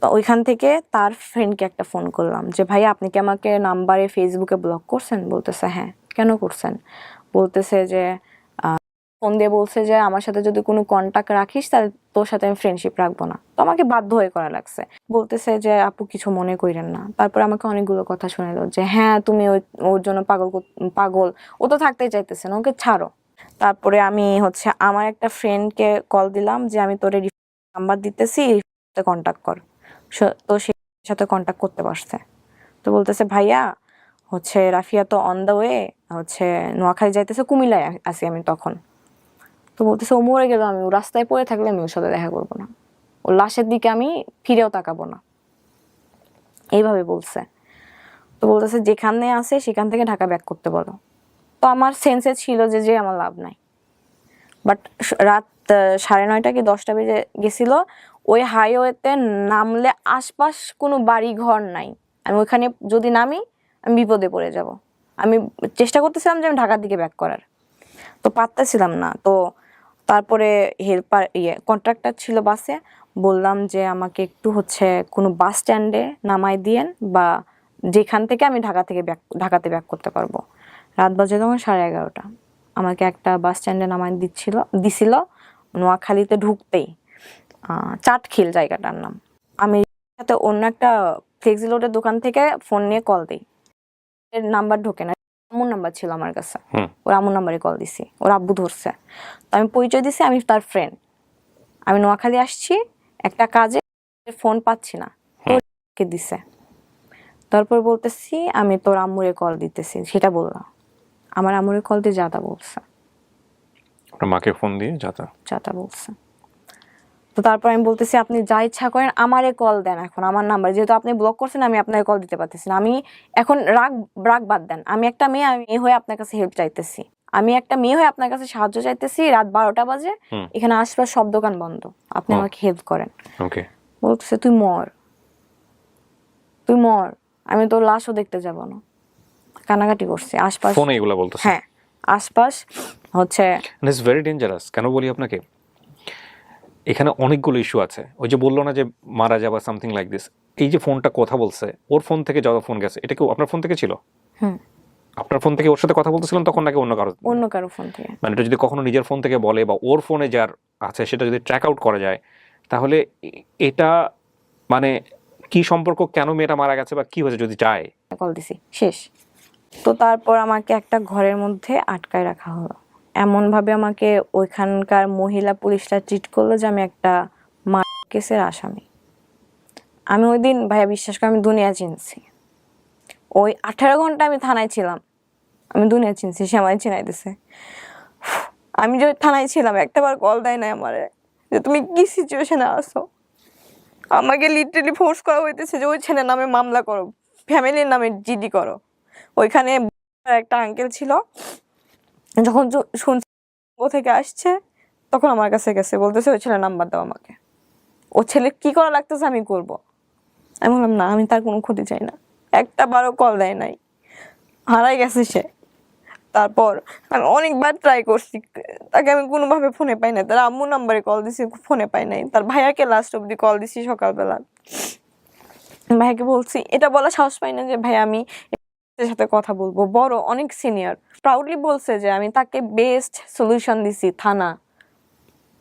তো ওইখান থেকে তার ফ্রেন্ডকে একটা ফোন করলাম যে ভাই আপনি কি আমাকে নাম্বারে ফেসবুকে ব্লক করছেন? বলতেছে হ্যাঁ। কেন করছেন? বলতেছে যে ফোন দিয়ে বলছে যে আমার সাথে যদি কোনো কন্টাক্ট রাখিস তাহলে তোর সাথে আমি ফ্রেন্ডশিপ রাখবো না। তো আমাকে বাধ্য হয়ে করা লাগছে। বলতেছে যে আপু কিছু মনে করেন না। তারপর আমাকে অনেকগুলো কথা শোনালো যে হ্যাঁ তুমি ওর জন্য পাগল, ও তো থাকতেই চাইতেছে না, ওকে ছাড়ো। তারপরে আমি হচ্ছে আমার একটা ফ্রেন্ডকে কল দিলাম যে আমি তোর নাম্বার দিতেছি, কন্টাক্ট কর। তো সে সাথে কন্টাক্ট করতে পারছে। তো বলতেছে ভাইয়া হচ্ছে রাফিয়া তো অন দ্য ওয়ে, হচ্ছে নোয়াখালী যাইতেছে, কুমিল্লায় আছি আমি তখন। তো বলতেছে ও মরে গেল, আমি ও রাস্তায় পড়ে থাকলে আমি ওর সাথে দেখা করবো না, ওর লাশের দিকে আমি ফিরেও তাকাবো না, এইভাবে বলছে। তো বলতেছে যেখানে আছে সেখান থেকে ঢাকা ব্যাক করতে বলো। তো আমার সেন্সে ছিল যে আমার লাভ নাই। বাট রাত 9:30 কি 10টা বেজে গেছিল। ওই হাইওয়েতে নামলে আশপাশ কোনো বাড়ি ঘর নাই, আমি ওইখানে যদি নামি আমি বিপদে পড়ে যাব। আমি চেষ্টা করতেছিলাম যে আমি ঢাকার দিকে ব্যাক করার, তো পারতেছিলাম না। তো তারপরে হেল্পার কন্ট্রাক্টর ছিল বাসে, বললাম যে আমাকে একটু হচ্ছে কোনো বাস স্ট্যান্ডে নামাই দিয়েন, বা যেখান থেকে আমি ঢাকাতে ব্যাক করতে পারবো। রাত বাজে তখন 11:30। আমাকে একটা বাস স্ট্যান্ডে নামাই দিছিল নোয়াখালীতে ঢুকতেই, চাটখিল জায়গাটার নাম। আমি সাথে অন্য একটা ফ্লেক্সি লোডের দোকান থেকে ফোন নিয়ে কল দিই, এর নাম্বার ঢোকে না, আম্মুর নাম্বার ছিল আমার কাছে, ওর আম্মুর নাম্বারে কল দিছি, ওর আব্বু ধরছে। তো আমি পরিচয় দিছি আমি তার ফ্রেন্ড, আমি নোয়াখালী আসছি একটা কাজে, ফোন পাচ্ছি না, তো দিছে। তারপর বলতেছি আমি তোর আম্মুরে কল দিতেছি, সেটা বললাম। আমার আম্মুরে কল দিয়ে যাতা বলছে, আপনার মাকে ফোন দিয়ে যাতা বলছে। তো তারপর আমি বলতেছি আপনি যা ইচ্ছা করেন আমারে কল দেন, এখন আমার নাম্বার যেহেতু আপনি ব্লক করছেন আমি আপনাকে কল দিতে পারতেছি না। আমি এখন রাগ বাদ দেন, আমি একটা মেয়ে, আমি হয়ে আপনার কাছে হেল্প চাইতেছি, আমি একটা মেয়ে হয়ে আপনার কাছে সাহায্য চাইতেছি। রাত 12টা বাজে, এখানে আশপাশ সব দোকান বন্ধ, আপনি আমাকে হেল্প করেন। বলতেছে তুই মর, আমি তোর লাশও দেখতে যাব না। কানাকাটি করছে আশপাশ, ফোনে এগুলো বলতেছে। হ্যাঁ, আশপাশ হচ্ছে ইটস ভেরি ডেঞ্জারাস। কেন বলি আপনাকে, এখানে অনেকগুলো ইস্যু আছে। ওই যে বললো না যে মারা যাবা সামথিং লাইক দিস, এই যে ফোনটা কথা বলছে, ওর ফোন থেকে যত ফোন গেছে, এটা কি আপনার ফোন থেকে ছিল? আপনার ফোন থেকে ওর সাথে কথা বলতেছিলেন তখন, নাকি অন্য কারো ফোন থেকে? মানে এটা যদি কখনো নিজের ফোন থেকে বলে বা ওর ফোনে যার আছে সেটা যদি ট্র্যাক আউট করা যায়, তাহলে এটা মানে কি সম্পর্ক, কেন মেয়েটা মারা গেছে বা কি হয়েছে যদি যায়। কল দিছি, শেষ। তো তারপর আমাকে একটা ঘরের মধ্যে আটকায় রাখা হলো, এমন ভাবে আমাকে ওইখানকার মহিলা পুলিশরা ট্রিট করলো যে আমি একটা কেসের আসামি। আমি ওই দিন ভাইয়া বিশ্বাস করে আমি দুনিয়া চিনছি, ওই 18 ঘন্টা আমি থানায় ছিলাম, আমি দুনিয়া চিনছি, সে আমায় চিনাই দিছে। আমি যে থানায় ছিলাম একটাবার কল দেয় না আমারে যে তুমি কি সিচুয়েশনে আসো। আমাকে লিটারালি ফোর্স করা হইতেছে যে ওই ছেলের নামে মামলা করো, ফ্যামিলির নামে জিডি করো। ওইখানে একটা আঙ্কেল ছিল, যখন শুনছি থেকে আসছে তখন আমার কাছে গেছে, বলতেছে ওই ছেলের নাম্বার দাও আমাকে, ও ছেলে কি করা লাগতেছে আমি করব। আমি বললাম না, আমি তার কোনো ক্ষতি চাই না। একটা বারও কল দেয় নাই, হারাই গেছে সে। তারপর আমি অনেকবার ট্রাই করছি, তাকে আমি কোনোভাবে ফোনে পাই না। তার আম্মু নাম্বারে কল দিছি, ফোনে পাই নাই। তার ভাইয়াকে লাস্ট অব্দি কল দিছি সকালবেলা, ভাইয়াকে বলছি, এটা বলা সাহস পাই না যে ভাই আমি এর সাথে কথা বলবো, বড় অনেক সিনিয়র। প্রাউডলি বলছে যে আমি তাকে বেস্ট সলিউশন দিছি, থানা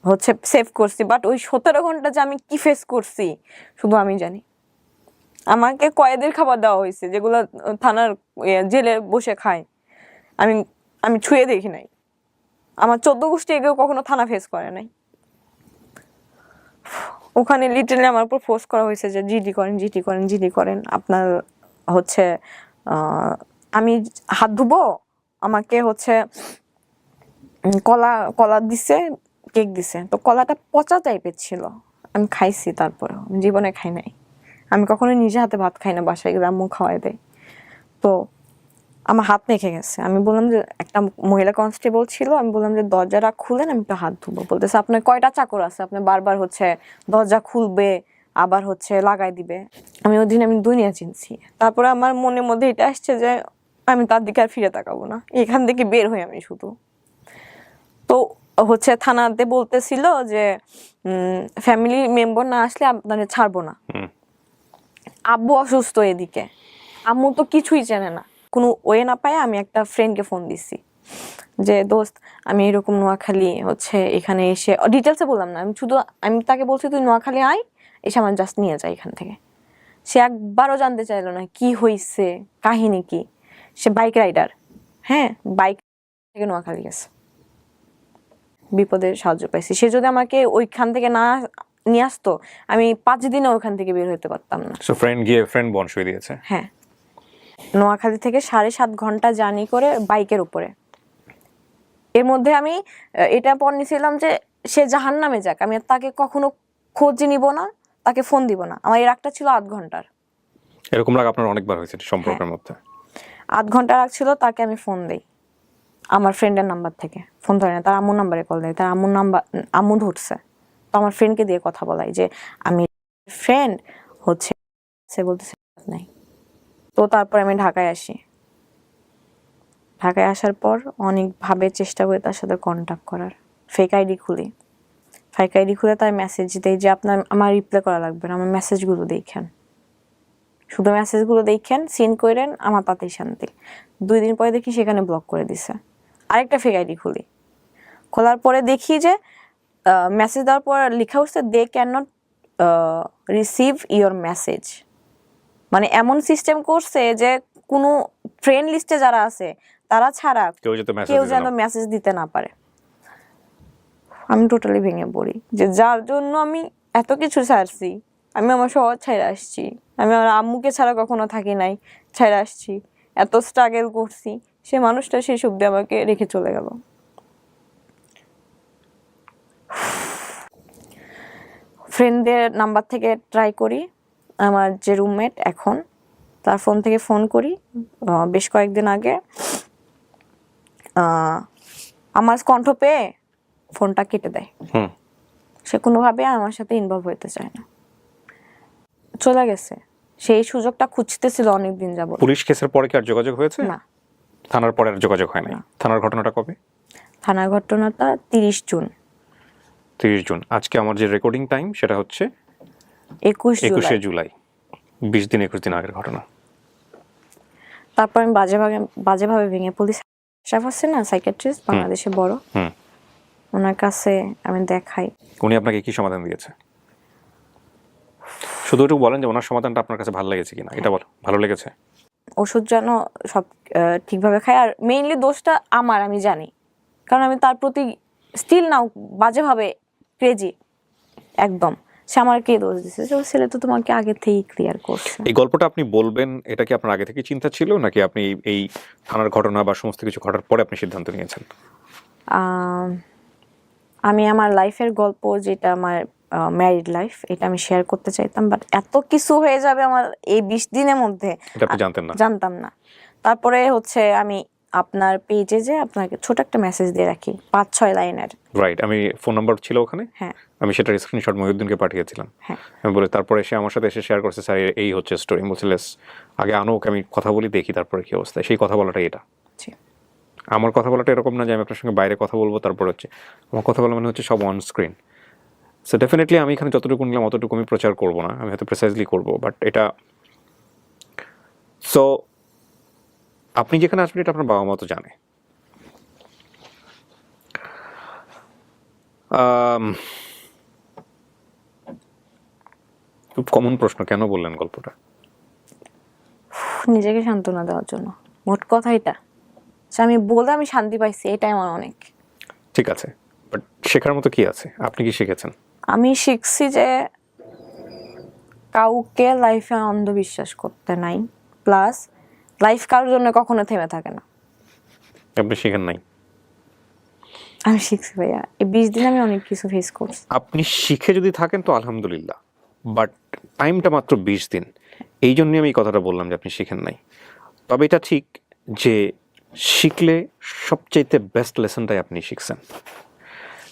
হচ্ছে সেভ করছি। বাট ওই 17 ঘন্টা যে আমি কি ফেস করছি শুধু আমি জানি। আমাকে কয়েদের খাবার দেওয়া হয়েছে যেগুলো থানার জেলে বসে খায়, আমি আমি ছুঁয়ে দেখি নাই। আমার 14 গোষ্ঠী এগিয়েও কখনো থানা ফেস করে নাই। ওখানে লিটারালি আমার উপর ফোর্স করা হয়েছে যে জিডি করেন, জিডি করেন, জিডি করেন। আপনার হচ্ছে আমি হাত ধুবো, আমাকে হচ্ছে কলা কলা দিছে, কেক দিছে। তো কলাটা পচা টাইপের ছিল, আমি খাইছি, তারপরে জীবনে খাই নাই। আমি কখনো নিজে হাতে ভাত খাই না, বাসায় গেলে আম্মু খাওয়াই দেয়। তো আমার হাত মেখে গেছে। আমি বললাম যে, একটা মহিলা কনস্টেবল ছিল, আমি বললাম যে দরজাটা খুলেন, আমি একটু হাত ধুবো। বলতেছে আপনার কয়টা চাকর আছে, আপনি বারবার হচ্ছে দরজা খুলবে আবার হচ্ছে লাগাই দিবে। আমি ওই দিন আমি দুনিয়া চিনছি। তারপরে আমার মনের মধ্যে এটা আসছে যে আমি তার দিকে আর ফিরে তাকাবো না, এখান থেকে বের হই আমি শুধু। তো হচ্ছে থানাতে বলতেছিল যে ফ্যামিলি মেম্বার না আসলে আপনাদের ছাড়বো না। আব্বু অসুস্থ এদিকে, আম্মু তো কিছুই জানে না। কোনো ওয়ে না পায় আমি একটা ফ্রেন্ডকে ফোন দিছি যে দোস্ত আমি এরকম নোয়াখালী হচ্ছে এখানে এসে, ডিটেলসে বললাম না, আমি তাকে বলছি তুই নোয়াখালী আয়, এসে আমার জাস্ট নিয়ে যায় এখান থেকে। সে একবারও জানতে চাইলো না কি হয়েছে, কাহিনী কি। সে বাইক রাইডার, হ্যাঁ, বাইক থেকে নোয়াখালী গেছে, বিপদে সাহায্য পাইছি। সে যদি আমাকে ওইখান থেকে না নিয়ে আসতো, আমি 5 দিনে ওইখান থেকে বের হতে পারতাম না। সো ফ্রেন্ড গিয়ে ফ্রেন্ড বন শুয়ে দিয়েছে। হ্যাঁ, নোয়াখালী থেকে 7.5 ঘন্টা জার্নি করে বাইকের উপরে। এর মধ্যে আমি এটা পর নিয়েছিলাম যে সে জাহান্নামে যাক, আমি আর তাকে কখনো খোঁজ নিব না, তাকে ফোন দিব না। আমার এই রাগটা ছিল 8 ঘন্টার। এরকম রাগ আপনার অনেকবার হয়েছে সম্পর্কের মধ্যে? 8 ঘন্টা রাগ ছিল। তাকে আমি ফোন দেই আমার ফ্রেন্ডের নাম্বার থেকে, ফোন ধরে না, তার আম্মুর নাম্বারে কল দেয়, তার আম্মু ধরছে। তো আমার ফ্রেন্ডকে দিয়ে কথা বলাই যে আমি ফ্রেন্ড হচ্ছে, সে বলতেছে নাই। তো তারপর আমি ঢাকায় আসি। ঢাকায় আসার পর অনেকভাবে চেষ্টা করি তার সাথে কন্ট্যাক্ট করার। ফেক আইডি খুলে তার মেসেজ দেই যে আমার রিপ্লাই করা লাগবে না, আমার মেসেজগুলো দেখেন, শুধু মেসেজগুলো দেখেন, সিন করেন, আমার তাতেই শান্তি। 2 দিন পরে দেখি সেখানে ব্লক করে দিছে। আরেকটা ফেক আইডি খোলার পরে দেখি যে মেসেজ দেওয়ার পর লেখা উঠছে they cannot receive your message. মানে এমন সিস্টেম করছে যে কোনো ফ্রেন্ড লিস্টে যারা আছে তারা ছাড়া কেউ যেন মেসেজ দিতে না পারে। আমি টোটালি ভেঙে পড়ি যে যার জন্য আমি এত কিছু ছাড়ছি, আমি আমার শহর ছেড়ে আসছি, আমি আমার আম্মুকে ছাড়া কখনো থাকি নাই, ছেড়ে আসছি, এত স্ট্রাগল করছি, সে মানুষটা সেই শব্দে আমাকে রেখে চলে গেল। ফ্রেন্ডদের নাম্বার থেকে ট্রাই করি, আমার যে রুমমেট এখন তার ফোন থেকে ফোন করি। বেশ কয়েকদিন আগে আমার কণ্ঠ পেয়ে ফোনটা কেটে দেয়। সে কোনোভাবে আমার সাথে ইনভলভ হইতে চায় না, চলে গেছে। সেই সুযোগটা খুঁজতেছিল অনেকদিন যাবত। পুলিশ কেসের পরে কি আর যোগাযোগ হয়েছে? না। থানার পরে আর যোগাযোগ হয় না। থানার ঘটনাটা কবে? থানার ঘটনাটা 30 জুন। 30 জুন। আজকে আমার যে রেকর্ডিং টাইম সেটা হচ্ছে 21 জুলাই। 20 দিন 21 দিন আগের ঘটনা। তারপর আমি বাজেভাবে ভেঙে পুলিশ স্টাফ আছে না, সাইকিয়াট্রিস্ট, বাংলাদেশে বড়, ওনার কাছে আমি দেখাই। উনি আপনাকে কি সমাধান দিয়েছে? শুধু একটু বলেন যে ওনার সমাধানটা আপনার কাছে ভালো লেগেছে কিনা, এটা বল। ভালো লেগেছে? ওষুধ যেন সব ঠিকভাবে খাই, আর মেইনলি দোষটা আমার, আমি জানি, কারণ আমি তার প্রতি স্টিল নাও বাজেভাবে ক্রেজি একদম। সে আমার কে দোষ দিচ্ছে? ছেলে তো তোমাকে আগে থেকেই ক্লিয়ার করছে। এই গল্পটা আপনি বলবেন, এটা কি আপনার আগে থেকে চিন্তা ছিল, নাকি আপনি এই থানার ঘটনা বা সমস্ত কিছু ঘটার পরে আপনি সিদ্ধান্ত নিয়েছেন? আমি আমার লাইফের গল্প, যেটা আমার ম্যারিড লাইফ, এটা আমি শেয়ার করতে চাইতাম, বাট এত কিছু হয়ে যাবে আমার এই 20 দিনের মধ্যে এটা আপনি জানতেন না? জানতাম না। তারপরে হচ্ছে আমি আপনার পেজে যে আপনাকে ছোট একটা মেসেজ দিয়ে রাখি 5-6 লাইনের। রাইট, আমি ফোন নাম্বার ছিল ওখানে, হ্যাঁ আমি সেটার স্ক্রিনশট মহিউদ্দিনকে পাঠিয়েছিলাম। হ্যাঁ আমি বলে তারপরে এসে আমার সাথে এসে শেয়ার করছে, স্যার এই হচ্ছে স্টোরি। বলছে লেস আগে আনো ওকে, আমি কথা বলি দেখি তারপরে কি অবস্থা। সেই কথা বলাটাই এটা। জি। আমার কথা বলাটা এরকম না যে আমি আপনার সঙ্গে বাইরে কথা বলবো তারপর হচ্ছে, আমার কথা বলা মানে হচ্ছে সব অন স্ক্রিন। সো ডেফিনেটলি আমি এখানে যতটুকু নিলাম অতটুকু আমি প্রচার করবো না, আমি হয়তো প্রিসাইজলি করবো, বাট এটা সো আপনি যেখানে আসবেন এটা আপনার বাবা মা তো জানে। খুব কমন প্রশ্ন, কেন বললেন গল্পটা? নিজেকে সান্ত্বনা দেওয়ার জন্য, মোট কথা এটা যে আমি বলে আমি শান্তি পাইছি, এটাই আমার অনেক। ঠিক আছে, বাট শেখার মতো কি আছে? আপনি কি শিখেছেন? আমি শিখছি যে কাউকে লাইফে অন্ধবিশ্বাস করতে নাই, প্লাস লাইফ কারোর জন্য কখনো থেমে থাকে না। আপনি শিখেন নাই? আমি শিখছি ভাইয়া, এই 20 দিন আমি অনেক কিছু ফেস করছি। আপনি শিখে যদি থাকেন তো আলহামদুলিল্লাহ, বাট টাইমটা মাত্র 20 দিন। এই জন্যই আমি এই কথাটা বললাম যে আপনি শিখেন নাই। তবে এটা ঠিক যে শিখলে সবচাইতে বেস্ট লেসনটাই আপনি শিখছেন।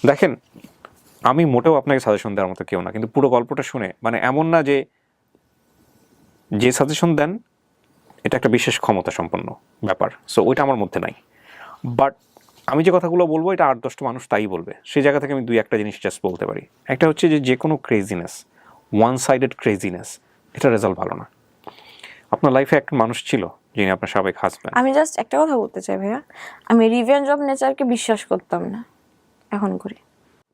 দেখেন, আমি মোটেও আপনাকে সাজেশন দেওয়ার মতো কেউ না, কিন্তু পুরো গল্পটা শুনে মানে এমন না যে যে সাজেশন দেন এটা একটা বিশেষ ক্ষমতা সম্পন্ন ব্যাপার, সো ওইটা আমার মধ্যে নাই। বাট আমি যে কথাগুলো বলবো এটা 8-10টা মানুষ তাই বলবে, সেই জায়গা থেকে আমি 2-1টা জিনিস জাস্ট বলতে পারি। একটা হচ্ছে যে কোনো ক্রেজিনেস, ওয়ান সাইডেড ক্রেজিনেস, এটা রেজাল্ট ভালো না। আপনার লাইফে একটা মানুষ ছিল যিনি আপনার সাবেক হাজব্যান্ড। আমি জাস্ট একটা কথা বলতে চাই ভাইয়া, আমি রিভেঞ্জ অফ নেচারকে বিশ্বাস করতাম না, এখন করি।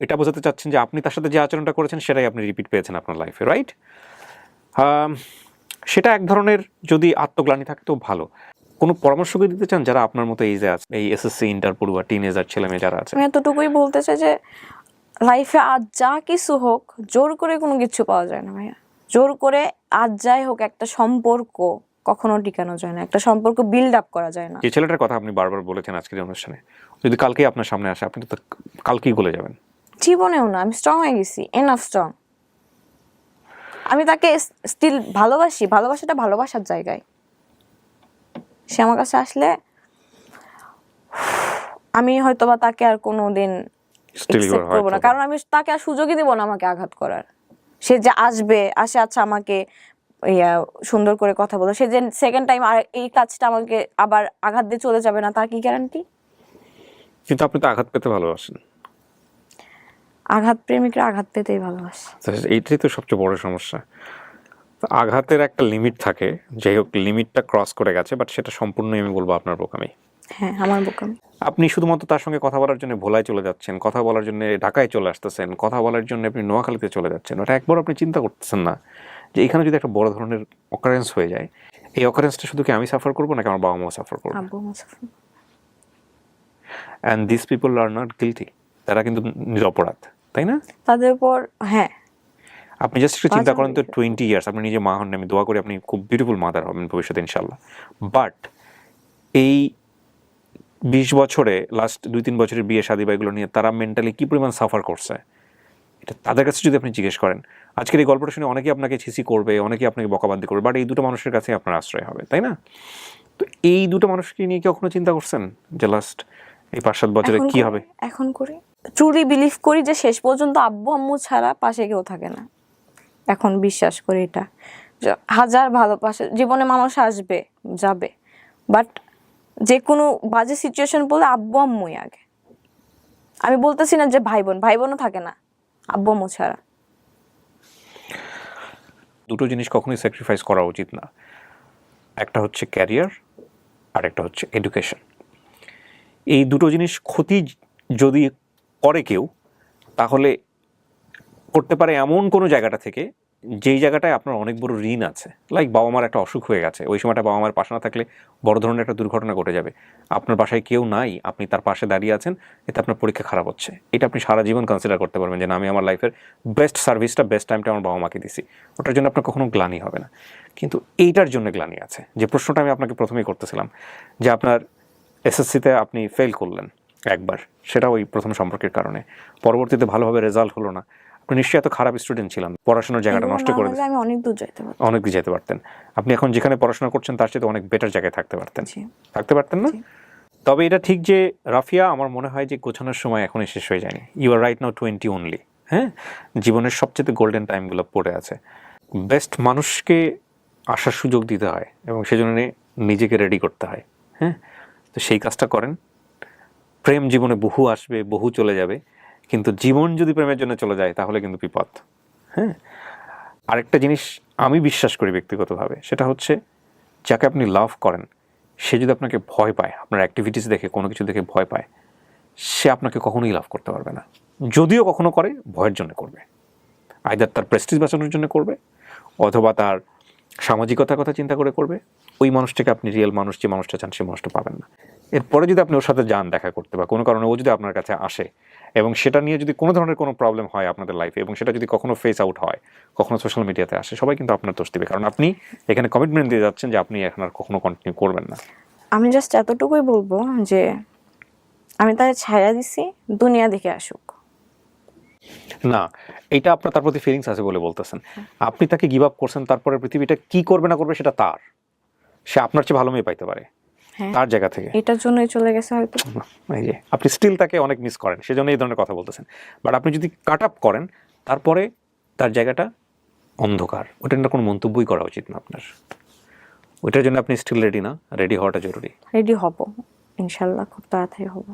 এটা বোঝাতে চাচ্ছেন যে আপনি তার সাথে যে আচরণটা করেছেন সেটাই আপনি রিপিট পেয়েছেন আপনার লাইফে, রাইট? সেটা এক ধরনের যদি আত্মগ্লানি থাকে তো ভালো। কোনো পরামর্শ কি দিতে চান যারা আপনার মতো এই যে আছে, এই এসএসসি ইন্টার পড়ুয়া টিনেজার ছেলে মেয়ে যারা আছে? আমি এতটুকুই বলতে চাই যে লাইফে আজ যা কিছু হোক, জোর করে কোনো কিছু পাওয়া যায় না ভাইয়া। জোর করে আজ যাই হোক, একটা সম্পর্ক কখনো টিকানো যায় না, একটা সম্পর্ক বিল্ড আপ করা যায় না। যে ছেলেটার কথা আপনি বারবার বলেছেন আজকের অনুষ্ঠানে, যদি কালকেই আপনার সামনে আসে আপনি তো কালকেই গলে যাবেন। জীবনেও না, আমি স্ট্রং হয়ে গেছি, এনাফ স্ট্রং। আমি তাকে স্টিল ভালোবাসি, ভালোবাসাটা ভালোবাসার জায়গায়। সে আমার কাছে আসলে আমি হয়তোবা তাকে আর কোনোদিন accept করবো না, কারণ আমি তাকে আর সুযোগই দেবো না আমাকে আঘাত করার। সে যে আসবে, আচ্ছা আমাকে সুন্দর করে কথা বলো, সে যে সেকেন্ড টাইম আর এই কাজটা আমাকে আবার আঘাত দিয়ে চলে যাবে না, তার কি গ্যারান্টি? কিন্তু আপনি তো আঘাত পেতে ভালোবাসেন। আঘাত প্রেমিকরা আঘাত পেতেই ভালোবাসে। এইটাই তো সবচেয়ে বড় সমস্যা। তো আঘাতের একটা লিমিট থাকে, যাই হোক লিমিটটা ক্রস করে গেছে, বাট সেটা সম্পূর্ণই আমি বলবো আপনার বোকামি। হ্যাঁ, আমার বোকামি। আপনি শুধুমাত্র তার সঙ্গে কথা বলার জন্য ভোলায় চলে যাচ্ছেন, কথা বলার জন্য ঢাকায় চলে আসতেছেন, কথা বলার জন্য আপনি নোয়াখালীতে চলে যাচ্ছেন, ওটা একবার আপনি চিন্তা করতেছেন না যে এখানে যদি একটা বড় ধরনের অকারেন্স হয়ে যায়, এই অকারেন্সটা শুধু কি আমি সাফার করবো নাকি আমার বাবা মাও সাফার করবো? আব্বু মুসাফির। And this people are not guilty, তারা কিন্তু নিরপরাধ, তাই না? তাদের উপর, হ্যাঁ। আপনি জাস্ট একটু চিন্তা করেন তো, 20 ইয়ার্স আপনি নিজে মা হন, আমি দোয়া করি আপনি খুব বিউটিফুল মাদার হবেন ভবিষ্যতে ইনশাল্লাহ। বাট এই 20 বছরে লাস্ট 2-3 বছরের বিয়ে শাদী বা এগুলো নিয়ে তারা মেন্টালি কি পরিমাণ সাফার করছে, এটা তাদের কাছে যদি আপনি জিজ্ঞেস করেন, আজকের এই গল্পটা শুনে অনেকেই আপনাকে ছিসি করবে, অনেকেই আপনাকে বকাবান্দি করবে, বাট এই দুটো মানুষের কাছে আপনার আশ্রয় হবে, তাই না? তো এই দুটো মানুষকে নিয়ে কি কখনো চিন্তা করছেন যে লাস্ট এই 5-7 বছরে কি হবে? এখন করি, ট্রুলি বিলিভ করি যে শেষ পর্যন্ত আব্বু আম্মু ছাড়া পাশে কেউ থাকে না। এখন বিশ্বাস করি এটা, যে হাজার ভালোবাসা জীবনে মানুষ আসবে যাবে, বাট যে কোনো বাজে সিচুয়েশন পড়লে আব্বু আম্মুই আগে। আমি বলতেছি না যে ভাই বোনও থাকে না আব্বু আম্মু ছাড়া। দুটো জিনিস কখনোই স্যাক্রিফাইস করা উচিত না, একটা হচ্ছে ক্যারিয়ার আর একটা হচ্ছে এডুকেশন। এই দুটো জিনিস ক্ষতি যদি করে কেউ, তাহলে করতে পারে এমন কোনো জায়গাটা থেকে যেই জায়গাটায় আপনার অনেক বড় ঋণ আছে। লাইক বাবা মার একটা অসুখ হয়ে গেছে, ওই সময়টা বাবা মার পাশে না থাকলে বড় ধরনের একটা দুর্ঘটনা ঘটে যাবে, আপনার বাসায় কেউ নাই, আপনি তার পাশে দাঁড়িয়ে আছেন, এতে আপনার পরীক্ষা খারাপ হচ্ছে, এটা আপনি সারা জীবন কনসিডার করতে পারবেন যে না, আমি আমার লাইফের বেস্ট সার্ভিসটা, বেস্ট টাইমটা আমার বাবা মাকে দিছি, ওটার জন্য আপনার কখনো গ্লানি হবে না। কিন্তু এইটার জন্য গ্লানি আছে, যে প্রশ্নটা আমি আপনাকে প্রথমেই করতেছিলাম, যে আপনার এসএসসিতে আপনি ফেল করলেন একবার, সেটা ওই প্রথম সম্পর্কের কারণে, পরবর্তীতে ভালোভাবে রেজাল্ট হলো না, আপনি নিশ্চয়ই এত খারাপ স্টুডেন্ট ছিলেন, পড়াশোনার জায়গাটা নষ্ট করে দিয়েছেন, আমি অনেক দূর যেতে পারতেন। আপনি এখন যেখানে পড়াশোনা করছেন তার চেয়ে অনেক বেটার জায়গায় থাকতে পারতেন না? তবে এটা ঠিক যে রাফিয়া, আমার মনে হয় যে গোছানোর সময় এখনই শেষ হয়ে যায়নি। You are right now 20 only. হ্যাঁ, জীবনের সবচেয়ে গোল্ডেন টাইমগুলো পড়ে আছে। বেস্ট মানুষকে আসার সুযোগ দিতে হয় এবং সেজন্য নিজেকে রেডি করতে হয়। হ্যাঁ, তো সেই কাজটা করেন। প্রেম জীবনে বহু আসবে, বহু চলে যাবে, কিন্তু জীবন যদি প্রেমের জন্য চলে যায় তাহলে কিন্তু বিপদ। হ্যাঁ, আরেকটা জিনিস আমি বিশ্বাস করি ব্যক্তিগতভাবে, সেটা হচ্ছে যাকে আপনি লাভ করেন সে যদি আপনাকে ভয় পায়, আপনার অ্যাক্টিভিটিস দেখে, কোনো কিছু দেখে ভয় পায়, সে আপনাকে কখনোই লাভ করতে পারবে না। যদিও কখনো করে, ভয়ের জন্য করবে। আইদার তার প্রেস্টিজ বাঁচানোর জন্য করবে, অথবা তার সামাজিকতার কথা চিন্তা করে করবে। ওই মানুষটাকে আপনি রিয়েল মানুষ, যে মানুষটা চান, সেই মানুষটা পাবেন না। এরপরে যদি আপনি ওর সাথে যান দেখা করতে, বা কোনো কারণে ও যদি আপনার কাছে আসে এবং সেটা নিয়ে যদি কোনো ধরনের কোনো প্রবলেম হয় আপনাদের লাইফে, এবং সেটা যদি কখনো ফেস আউট হয়, কখনো সোশ্যাল মিডিয়াতে আসে, সবাই কিন্তু আপনার দোষ দেবে, কারণ আপনি এখানে কমিটমেন্ট দিয়ে যাচ্ছেন যে আপনি এখন আর কখনো কন্টিনিউ করবেন না। আমি জাস্ট এতটুকুই বলবো যে আমি তাকে ছায়া দিছি, দুনিয়া দেখে আসুক। না, এটা আপনার তার প্রতি ফিলিংস আছে বলে বলতেছেন। আপনি তাকে গিভ আপ করছেন, তারপরে পৃথিবীটা কি করবে না করবে সেটা তার। সে আপনার চেয়ে ভালো মেয়ে পাইতে পারে হ্যাঁ, তার জায়গা থেকে। এটার জন্যই চলে গেছে হয়তো। এই যে আপনি স্টিল তাকে অনেক মিস করেন, সেজন্য এই ধরনের কথা বলতেছেন। বাট আপনি যদি কাট আপ করেন, তারপরে তার জায়গাটা অন্ধকার, ওটা নিয়ে কোনো মন্তব্যই করা উচিত না আপনার। ওইটার জন্য আপনি স্টিল রেডি না? রেডি হওয়াটা জরুরি। রেডি হব, ইনশাল্লাহ খুব তাড়াতাড়ি হব।